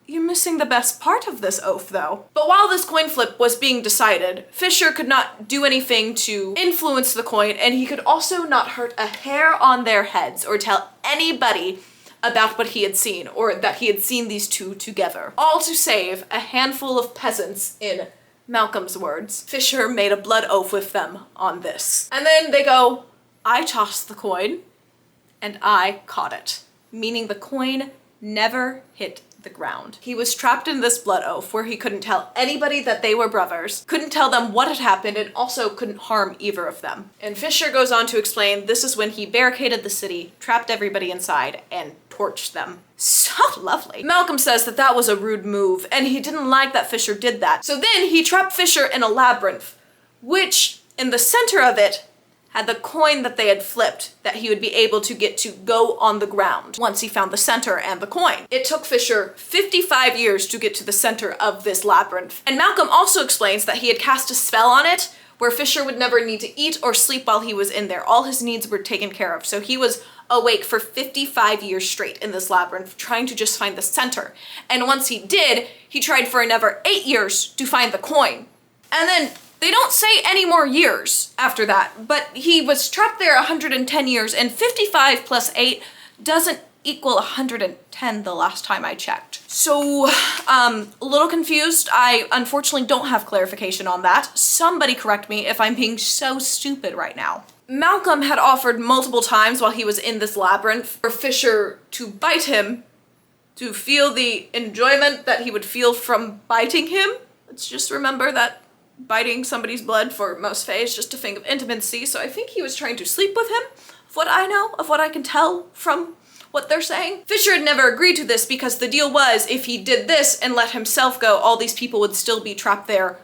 "You're missing the best part of this oath, though." But while this coin flip was being decided, Fisher could not do anything to influence the coin, and he could also not hurt a hair on their heads or tell anybody about what he had seen, or that he had seen these two together. All to save a handful of peasants in Malcolm's words. Fisher made a blood oath with them on this. And then they go, I tossed the coin and I caught it. Meaning the coin never hit the ground. He was trapped in this blood oath where he couldn't tell anybody that they were brothers, couldn't tell them what had happened, and also couldn't harm either of them. And Fisher goes on to explain this is when he barricaded the city, trapped everybody inside, and torched them. So lovely. Malcolm says that that was a rude move, and he didn't like that Fisher did that. So then he trapped Fisher in a labyrinth, which in the center of it had the coin that they had flipped that he would be able to get to go on the ground once he found the center and the coin. It took Fisher 55 years to get to the center of this labyrinth. And Malcolm also explains that he had cast a spell on it where Fisher would never need to eat or sleep while he was in there. All his needs were taken care of. So he was awake for 55 years straight in this labyrinth trying to just find the center. And once he did, he tried for another 8 years to find the coin. And then they don't say any more years after that, but he was trapped there 110 years, and 55 plus 8 doesn't equal 110 the last time I checked. So, a little confused. I unfortunately don't have clarification on that. Somebody correct me if I'm being so stupid right now. Malcolm had offered multiple times while he was in this labyrinth for Fisher to bite him, to feel the enjoyment that he would feel from biting him. Let's just remember that biting somebody's blood for most Fae is just a thing of intimacy, so I think he was trying to sleep with him, of what I know, of what I can tell from what they're saying. Fisher had never agreed to this because the deal was if he did this and let himself go, all these people would still be trapped there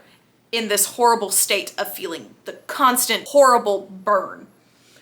in this horrible state of feeling the constant horrible burn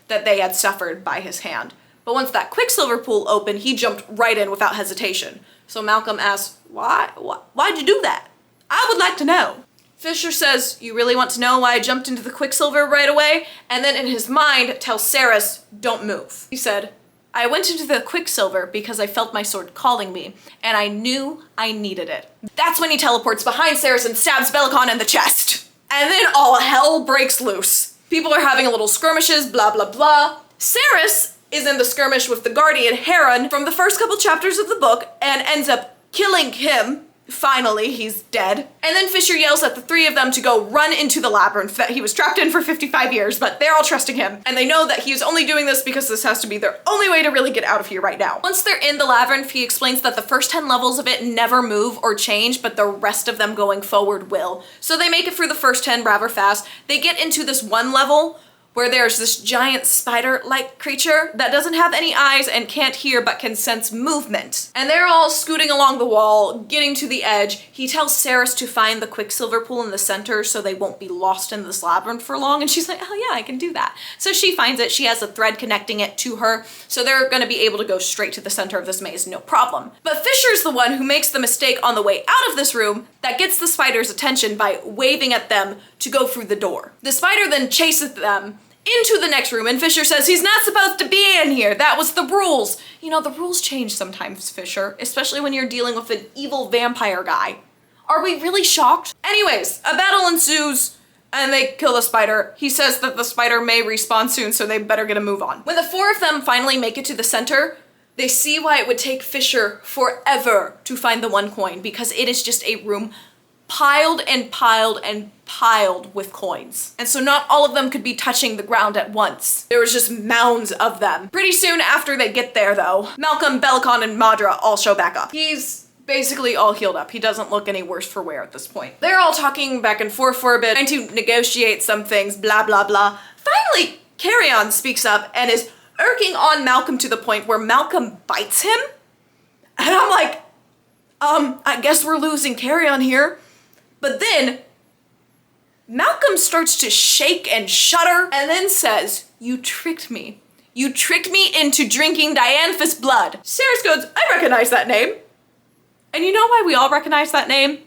that they had suffered by his hand. But once that Quicksilver pool opened, he jumped right in without hesitation. So Malcolm asked, why'd you do that? I would like to know. Fisher says, you really want to know why I jumped into the Quicksilver right away? And then in his mind tells Saris, don't move. He said, I went into the Quicksilver because I felt my sword calling me, and I knew I needed it. That's when he teleports behind Saris and stabs Belicon in the chest. And then all hell breaks loose. People are having a little skirmishes, blah, blah, blah. Saris is in the skirmish with the Guardian Heron from the first couple chapters of the book and ends up killing him. Finally, he's dead. And then Fisher yells at the three of them to go run into the labyrinth that he was trapped in for 55 years, but they're all trusting him. And they know that he's only doing this because this has to be their only way to really get out of here right now. Once they're in the labyrinth, he explains that the first 10 levels of it never move or change, but the rest of them going forward will. So they make it through the first 10 rather fast. They get into this one level where there's this giant spider-like creature that doesn't have any eyes and can't hear but can sense movement. And they're all scooting along the wall, getting to the edge. He tells Saris to find the Quicksilver pool in the center so they won't be lost in this labyrinth for long, and she's like, oh yeah, I can do that. So she finds it, she has a thread connecting it to her, so they're gonna be able to go straight to the center of this maze, no problem. But Fisher's the one who makes the mistake on the way out of this room that gets the spider's attention by waving at them to go through the door. The spider then chases them into the next room, and Fisher says he's not supposed to be in here. That was the rules. You know, the rules change sometimes, Fisher, especially when you're dealing with an evil vampire guy. Are we really shocked? Anyways, a battle ensues, and they kill the spider. He says that the spider may respawn soon, so they better get a move on. When the four of them finally make it to the center, they see why it would take Fisher forever to find the one coin, because it is just a room piled and piled and piled with coins. And so not all of them could be touching the ground at once. There was just mounds of them. Pretty soon after they get there though, Malcolm, Belicon, and Madra all show back up. He's basically all healed up. He doesn't look any worse for wear at this point. They're all talking back and forth for a bit, trying to negotiate some things, blah, blah, blah. Finally, Carrion speaks up and is irking on Malcolm to the point where Malcolm bites him. And I'm like, I guess we're losing Carrion here. But then Malcolm starts to shake and shudder and then says, you tricked me. You tricked me into drinking Dianthus blood. Saris goes, I recognize that name. And you know why we all recognize that name?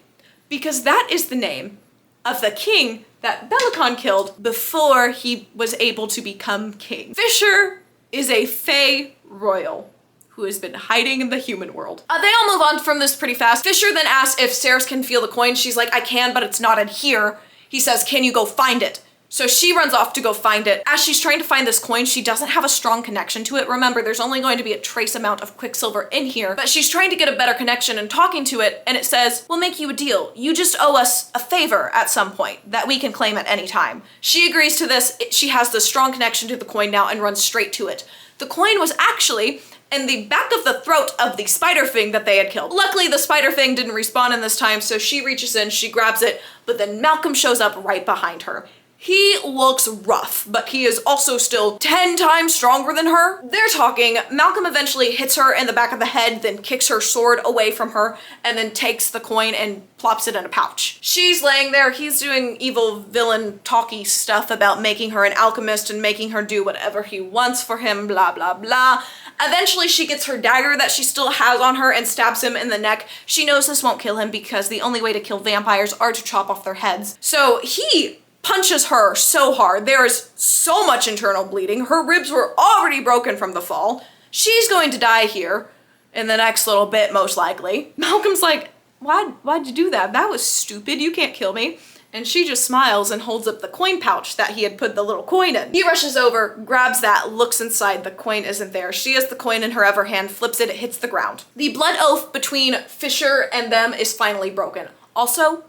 Because that is the name of the king that Belicon killed before he was able to become king. Fisher is a Fae royal who has been hiding in the human world. They all move on from this pretty fast. Fisher then asks if Saris can feel the coin. She's like, I can, but it's not in here. He says, can you go find it? So she runs off to go find it. As she's trying to find this coin, she doesn't have a strong connection to it. Remember, there's only going to be a trace amount of Quicksilver in here, but she's trying to get a better connection and talking to it, and it says, we'll make you a deal. You just owe us a favor at some point that we can claim at any time. She agrees to this. She has the strong connection to the coin now and runs straight to it. The coin was actually in the back of the throat of the spider thing that they had killed. Luckily, the spider thing didn't respawn in this time, so she reaches in, she grabs it, but then Malcolm shows up right behind her. He looks rough, but he is also still 10 times stronger than her. They're talking. Malcolm eventually hits her in the back of the head, then kicks her sword away from her, and then takes the coin and plops it in a pouch. She's laying there. He's doing evil villain talky stuff about making her an alchemist and making her do whatever he wants for him, blah, blah, blah. Eventually, she gets her dagger that she still has on her and stabs him in the neck. She knows this won't kill him because the only way to kill vampires are to chop off their heads. So he punches her so hard. There is so much internal bleeding. Her ribs were already broken from the fall. She's going to die here in the next little bit, most likely. Malcolm's like, why'd you do that? That was stupid. You can't kill me. And she just smiles and holds up the coin pouch that he had put the little coin in. He rushes over, grabs that, looks inside. The coin isn't there. She has the coin in her other hand, flips it, it hits the ground. The blood oath between Fisher and them is finally broken. Also,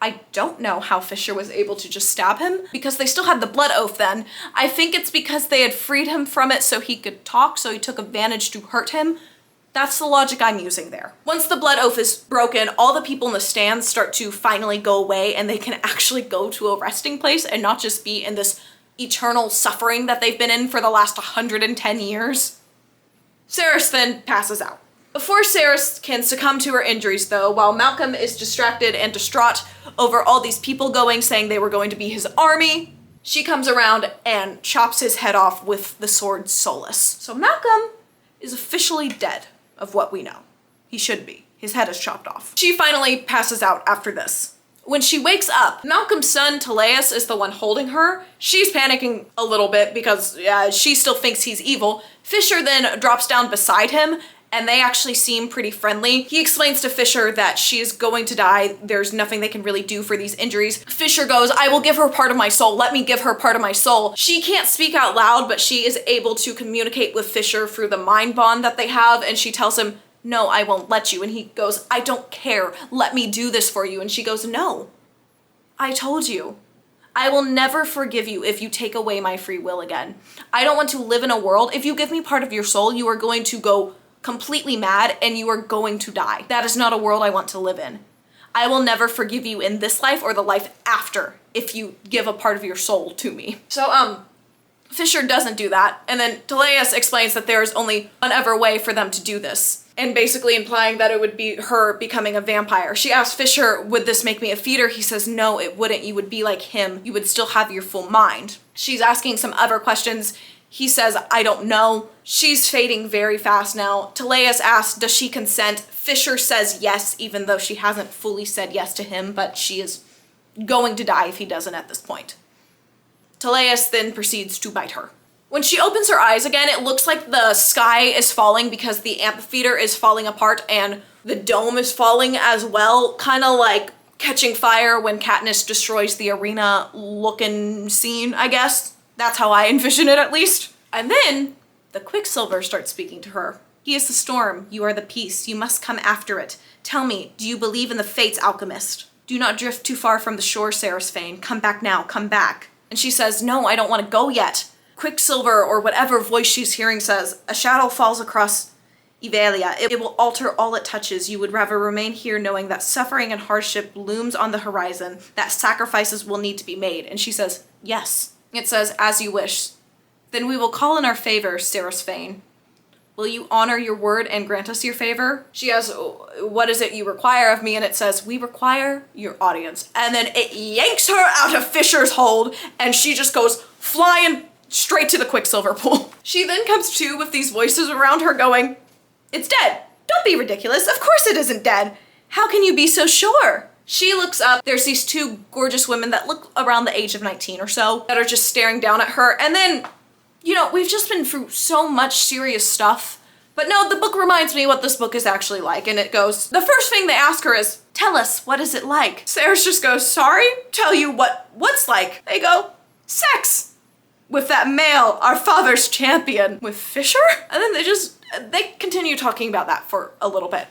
I don't know how Fisher was able to just stab him because they still had the blood oath then. I think it's because they had freed him from it so he could talk, so he took advantage to hurt him. That's the logic I'm using there. Once the blood oath is broken, all the people in the stands start to finally go away and they can actually go to a resting place and not just be in this eternal suffering that they've been in for the last 110 years. Ceres then passes out. Before Ceres can succumb to her injuries though, while Malcolm is distracted and distraught over all these people going saying they were going to be his army, she comes around and chops his head off with the sword Solus. So Malcolm is officially dead of what we know. He should be. His head is chopped off. She finally passes out after this. When she wakes up, Malcolm's son, Teleus, is the one holding her. She's panicking a little bit because she still thinks he's evil. Fisher then drops down beside him and they actually seem pretty friendly. He explains to Fisher that she is going to die. There's nothing they can really do for these injuries. Fisher goes, I will give her part of my soul. Let me give her part of my soul. She can't speak out loud, but she is able to communicate with Fisher through the mind bond that they have. And she tells him, no, I won't let you. And he goes, I don't care. Let me do this for you. And she goes, no, I told you. I will never forgive you if you take away my free will again. I don't want to live in a world. If you give me part of your soul, you are going to go completely mad and you are going to die. That is not a world I want to live in. I will never forgive you in this life or the life after if you give a part of your soul to me. So, Fisher doesn't do that. And then Teleus explains that there is only one other way for them to do this. And basically implying that it would be her becoming a vampire. She asks Fisher, would this make me a feeder? He says, no, it wouldn't. You would be like him. You would still have your full mind. She's asking some other questions. He says, I don't know. She's fading very fast now. Teleus asks, does she consent? Fisher says yes, even though she hasn't fully said yes to him, but she is going to die if he doesn't at this point. Teleus then proceeds to bite her. When she opens her eyes again, it looks like the sky is falling because the amphitheater is falling apart and the dome is falling as well, kind of like catching fire when Katniss destroys the arena looking scene, I guess. That's how I envision it, at least. And then the Quicksilver starts speaking to her. He is the storm. You are the peace. You must come after it. Tell me, do you believe in the fates, alchemist? Do not drift too far from the shore, Ceres Fane. Come back now. Come back. And she says, no, I don't want to go yet. Quicksilver, or whatever voice she's hearing, says, a shadow falls across Evalia. It will alter all it touches. You would rather remain here knowing that suffering and hardship looms on the horizon, that sacrifices will need to be made. And she says, yes. It says, as you wish. Then we will call in our favor, Ceres Fane. Will you honor your word and grant us your favor? She asks, what is it you require of me? And it says, we require your audience. And then it yanks her out of Fisher's hold and she just goes flying straight to the Quicksilver pool. She then comes to with these voices around her going, it's dead. Don't be ridiculous. Of course it isn't dead. How can you be so sure? She looks up. There's these two gorgeous women that look around the age of 19 or so that are just staring down at her. And then, you know, we've just been through so much serious stuff. But no, the book reminds me what this book is actually like. And it goes, the first thing they ask her is, tell us, what is it like? Ceres just goes, sorry? Tell you what's like? They go, sex with that male, our father's champion, with Fisher? And then they continue talking about that for a little bit.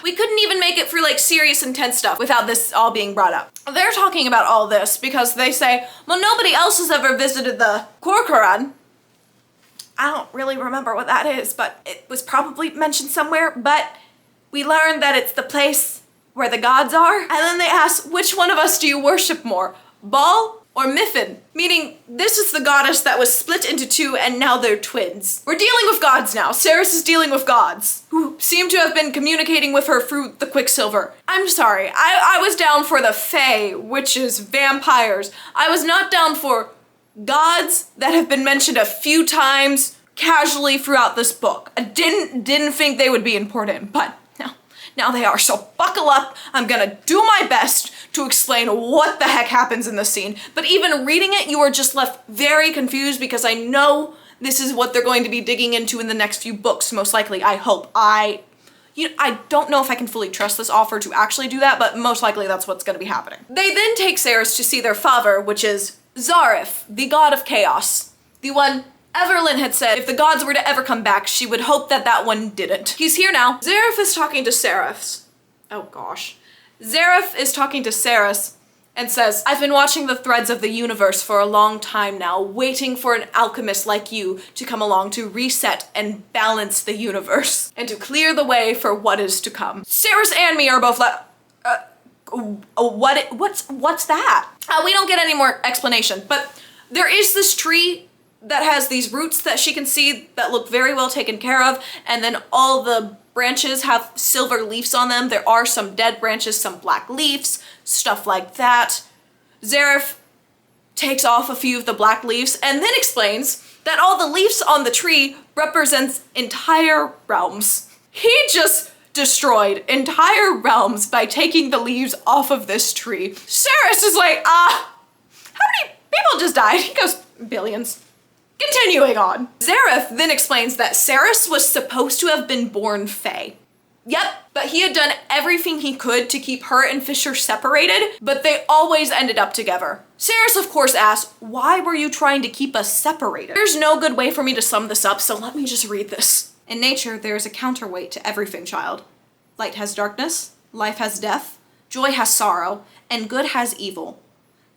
We couldn't even make it through like serious intense stuff without this all being brought up. They're talking about all this because they say, well, nobody else has ever visited the Corcoran. I don't really remember what that is, but it was probably mentioned somewhere, but we learned that it's the place where the gods are. And then they ask, which one of us do you worship more, Baal or Miffin? Meaning, this is the goddess that was split into two and now they're twins. We're dealing with gods now. Ceres is dealing with gods who seem to have been communicating with her through the Quicksilver. I'm sorry, I was down for the Fae, witches, vampires. I was not down for gods that have been mentioned a few times casually throughout this book. I didn't think they would be important, but now they are, so buckle up. I'm gonna do my best to explain what the heck happens in this scene. But even reading it, you are just left very confused because I know this is what they're going to be digging into in the next few books, most likely, I hope. I don't know if I can fully trust this author to actually do that, but most likely that's what's gonna be happening. They then take Ceres to see their father, which is Zareth, the god of chaos. The one Everlyn had said if the gods were to ever come back, she would hope that that one didn't. He's here now. Zareth is talking to Ceres. Oh gosh. Zareth is talking to Ceres and says, I've been watching the threads of the universe for a long time now, waiting for an alchemist like you to come along to reset and balance the universe and to clear the way for what is to come. Ceres and me are both like, what's that? We don't get any more explanation, but there is this tree that has these roots that she can see that look very well taken care of, and then all the branches have silver leaves on them. There are some dead branches, some black leaves, stuff like that. Zareth takes off a few of the black leaves and then explains that all the leaves on the tree represents entire realms. He just destroyed entire realms by taking the leaves off of this tree. Ceres is like, how many people just died? He goes, billions. Continuing on. Zareth then explains that Ceres was supposed to have been born Fae. Yep, but he had done everything he could to keep her and Fisher separated, but they always ended up together. Ceres, of course, asks, why were you trying to keep us separated? There's no good way for me to sum this up, so let me just read this. In nature, there is a counterweight to everything, child. Light has darkness, life has death, joy has sorrow, and good has evil.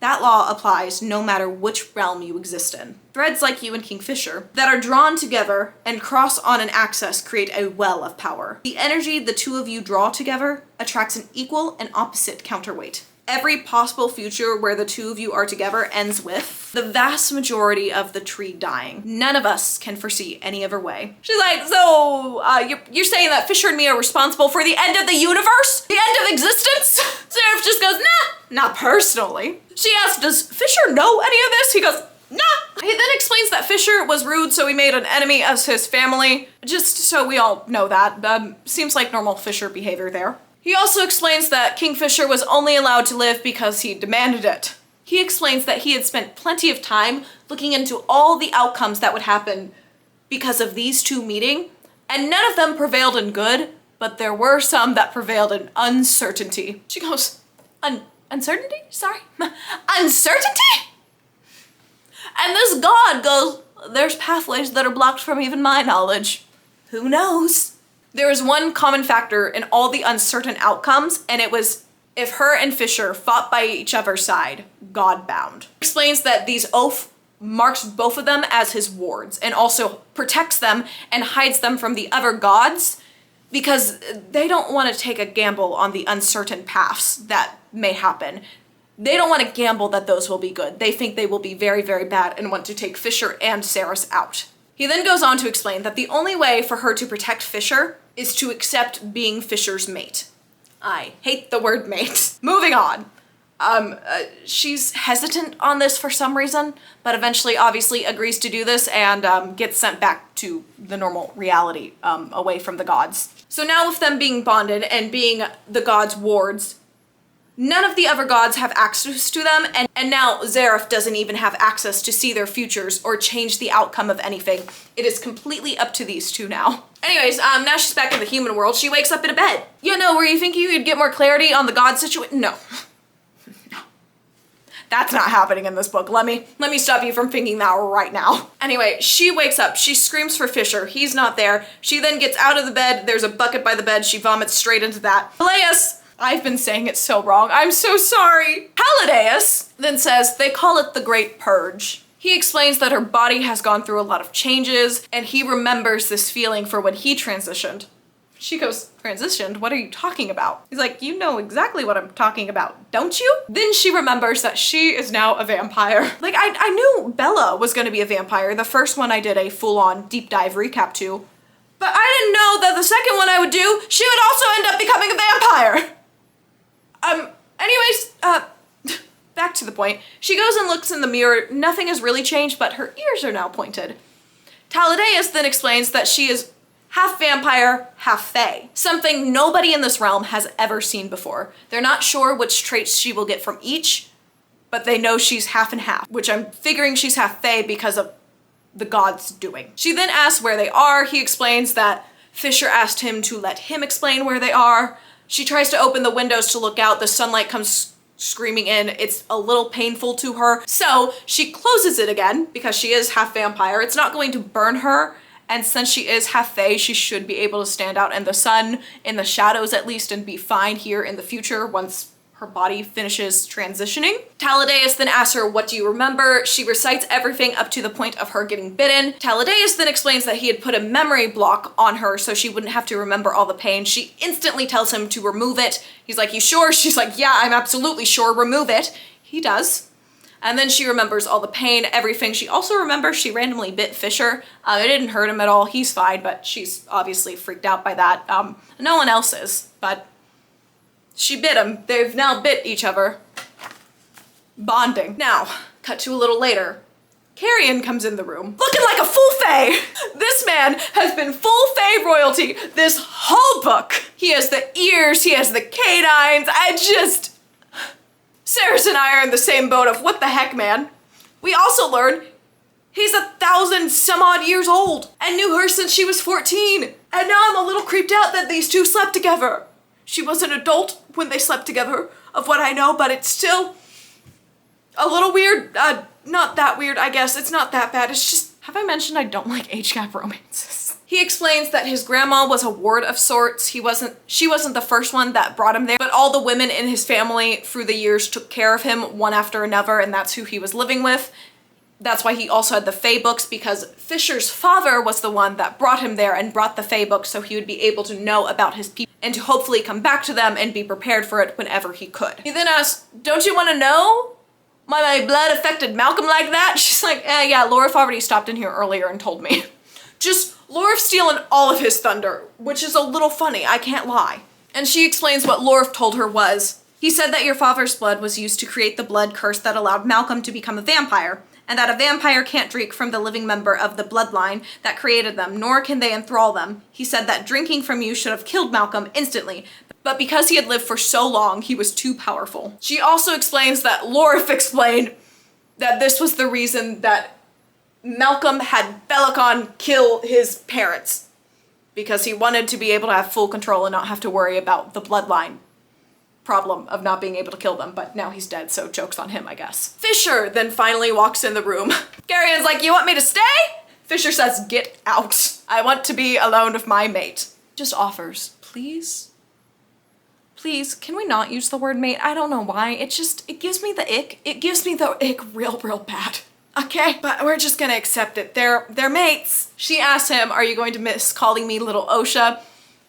That law applies no matter which realm you exist in. Threads like you and Kingfisher that are drawn together and cross on an axis create a well of power. The energy the two of you draw together attracts an equal and opposite counterweight. Every possible future where the two of you are together ends with the vast majority of the tree dying. None of us can foresee any other way. She's like, so you're saying that Fisher and me are responsible for the end of the universe? The end of existence? Zareth just goes, nah, not personally. She asks, does Fisher know any of this? He goes, nah. He then explains that Fisher was rude, so he made an enemy as his family. Just so we all know that. Seems like normal Fisher behavior there. He also explains that Kingfisher was only allowed to live because he demanded it. He explains that he had spent plenty of time looking into all the outcomes that would happen because of these two meeting, and none of them prevailed in good, but there were some that prevailed in uncertainty. She goes, uncertainty? Sorry? Uncertainty? And this god goes, there's pathways that are blocked from even my knowledge. Who knows? There is one common factor in all the uncertain outcomes, and it was if her and Fisher fought by each other's side, God-bound. Explains that these oath marks both of them as his wards, and also protects them and hides them from the other gods, because they don't want to take a gamble on the uncertain paths that may happen. They don't want to gamble that those will be good. They think they will be very, very bad and want to take Fisher and Ceres out. He then goes on to explain that the only way for her to protect Fisher is to accept being Fisher's mate. I hate the word mate. Moving on. She's hesitant on this for some reason, but eventually obviously agrees to do this and gets sent back to the normal reality, away from the gods. So now with them being bonded and being the gods' wards, none of the other gods have access to them, and now Zareth doesn't even have access to see their futures or change the outcome of anything. It is completely up to these two now. Anyways, now she's back in the human world. She wakes up in a bed. You know, were you thinking you'd get more clarity on the god situation? No. No. That's not happening in this book. Let me stop you from thinking that right now. Anyway, she wakes up. She screams for Fisher. He's not there. She then gets out of the bed. There's a bucket by the bed. She vomits straight into that. Peleus, I've been saying it so wrong. I'm so sorry. Pelideus then says they call it the Great Purge. He explains that her body has gone through a lot of changes, and he remembers this feeling for when he transitioned. She goes, transitioned? What are you talking about? He's like, you know exactly what I'm talking about, don't you? Then she remembers that she is now a vampire. Like, I knew Bella was gonna be a vampire. The first one I did a full-on deep dive recap to, but I didn't know that the second one I would do, she would also end up becoming a vampire. Anyways, back to the point. She goes and looks in the mirror. Nothing has really changed, but her ears are now pointed. Taladeus then explains that she is half vampire, half fae. Something nobody in this realm has ever seen before. They're not sure which traits she will get from each, but they know she's half and half, which I'm figuring she's half fae because of the gods doing. She then asks where they are. He explains that Fisher asked him to let him explain where they are. She tries to open the windows to look out. The sunlight comes screaming in. It's a little painful to her. So she closes it again because she is half vampire. It's not going to burn her. And since she is half fae, she should be able to stand out in the sun, in the shadows at least, and be fine here in the future once her body finishes transitioning. Taladeus then asks her, what do you remember? She recites everything up to the point of her getting bitten. Taladeus then explains that he had put a memory block on her so she wouldn't have to remember all the pain. She instantly tells him to remove it. He's like, you sure? She's like, yeah, I'm absolutely sure, remove it. He does. And then she remembers all the pain, everything. She also remembers she randomly bit Fisher. It didn't hurt him at all. He's fine, but she's obviously freaked out by that. No one else is, but she bit him. They've now bit each other. Bonding. Now, cut to a little later. Carrion comes in the room, looking like a full fae. This man has been full fae royalty this whole book. He has the ears, he has the canines. Sarah's and I are in the same boat of what the heck, man. We also learn he's 1,000 some odd years old and knew her since she was 14. And now I'm a little creeped out that these two slept together. She was an adult when they slept together, of what I know, but it's still a little weird. Not that weird, I guess. It's not that bad. It's just, have I mentioned I don't like age gap romances? He explains that his grandma was a ward of sorts. She wasn't the first one that brought him there, but all the women in his family through the years took care of him one after another, and that's who he was living with. That's why he also had the Fae books, because Fisher's father was the one that brought him there and brought the Fae books so he would be able to know about his people and to hopefully come back to them and be prepared for it whenever he could. He then asks, don't you want to know why my blood affected Malcolm like that? She's like, yeah, Lorif already stopped in here earlier and told me. Just Lorif stealing all of his thunder, which is a little funny, I can't lie. And she explains what Lorif told her was, he said that your father's blood was used to create the blood curse that allowed Malcolm to become a vampire, and that a vampire can't drink from the living member of the bloodline that created them, nor can they enthrall them. He said that drinking from you should have killed Malcolm instantly, but because he had lived for so long, he was too powerful. She also explains that Lorif explained that this was the reason that Malcolm had Belicon kill his parents, because he wanted to be able to have full control and not have to worry about the bloodline problem of not being able to kill them, but now he's dead, so joke's on him, I guess. Fisher then finally walks in the room. Carrion's like, you want me to stay? Fisher says, get out. I want to be alone with my mate. Just offers, please? Please, can we not use the word mate? I don't know why. It gives me the ick. It gives me the ick real bad. Okay, but we're just gonna accept it. They're mates. She asks him, are you going to miss calling me little Osha?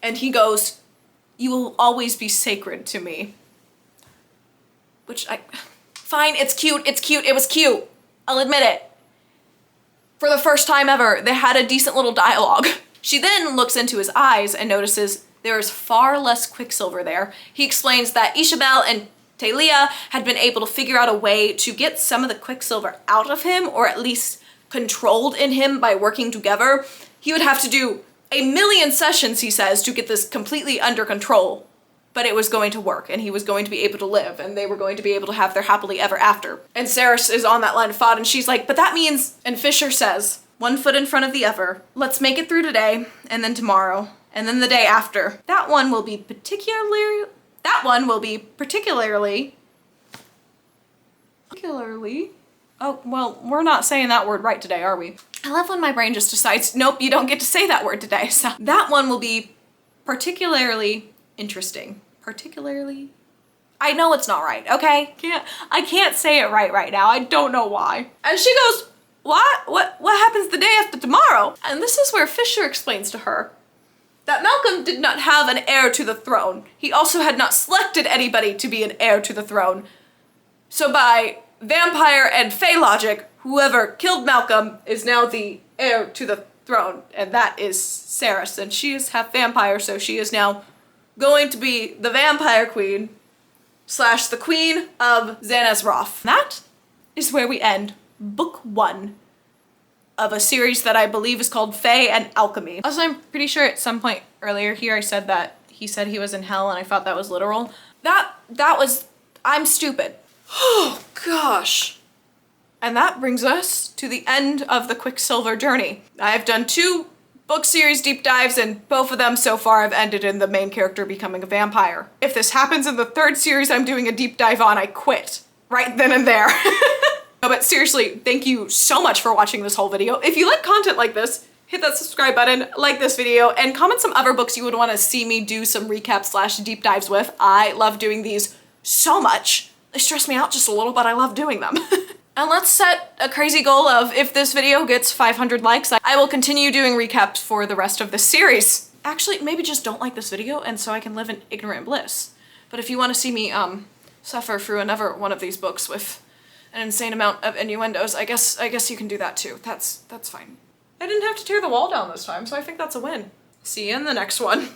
And he goes, you will always be sacred to me. Fine, it's cute, it was cute. I'll admit it. For the first time ever, they had a decent little dialogue. She then looks into his eyes and notices there is far less Quicksilver there. He explains that Isabel and Talia had been able to figure out a way to get some of the Quicksilver out of him, or at least controlled in him by working together. He would have to do 1,000,000 sessions, he says, to get this completely under control, but it was going to work, and he was going to be able to live, and they were going to be able to have their happily ever after. And Saris is on that line of thought, and she's like, but that means, and Fisher says, one foot in front of the other. Let's make it through today, and then tomorrow, and then the day after. That one will be particularly Particularly. Oh, well, we're not saying that word right today, are we? I love when my brain just decides, nope, you don't get to say that word today. So that one will be particularly interesting. Particularly? I know it's not right, okay? I can't say it right now. I don't know why. And she goes, what? What happens the day after tomorrow? And this is where Fisher explains to her that Malcolm did not have an heir to the throne. He also had not selected anybody to be an heir to the throne. So by vampire and Fae logic, whoever killed Malcolm is now the heir to the throne, and that is Saris, and she is half vampire, so she is now going to be the vampire queen / the queen of Xanazroth. That is where we end book 1 of a series that I believe is called Fae and Alchemy. Also, I'm pretty sure at some point earlier here I said that he said he was in hell, and I thought that was literal. That was, I'm stupid. Oh gosh. And that brings us to the end of the Quicksilver journey. I have done 2 book series deep dives, and both of them so far have ended in the main character becoming a vampire. If this happens in the 3rd series I'm doing a deep dive on, I quit right then and there. No, but seriously, thank you so much for watching this whole video. If you like content like this, hit that subscribe button, like this video, and comment some other books you would want to see me do some recaps / deep dives with. I love doing these so much. They stress me out just a little, but I love doing them. And let's set a crazy goal of, if this video gets 500 likes, I will continue doing recaps for the rest of this series. Actually, maybe just don't like this video, and so I can live in ignorant bliss. But if you want to see me suffer through another one of these books with an insane amount of innuendos, I guess you can do that too. That's fine. I didn't have to tear the wall down this time, so I think that's a win. See you in the next one.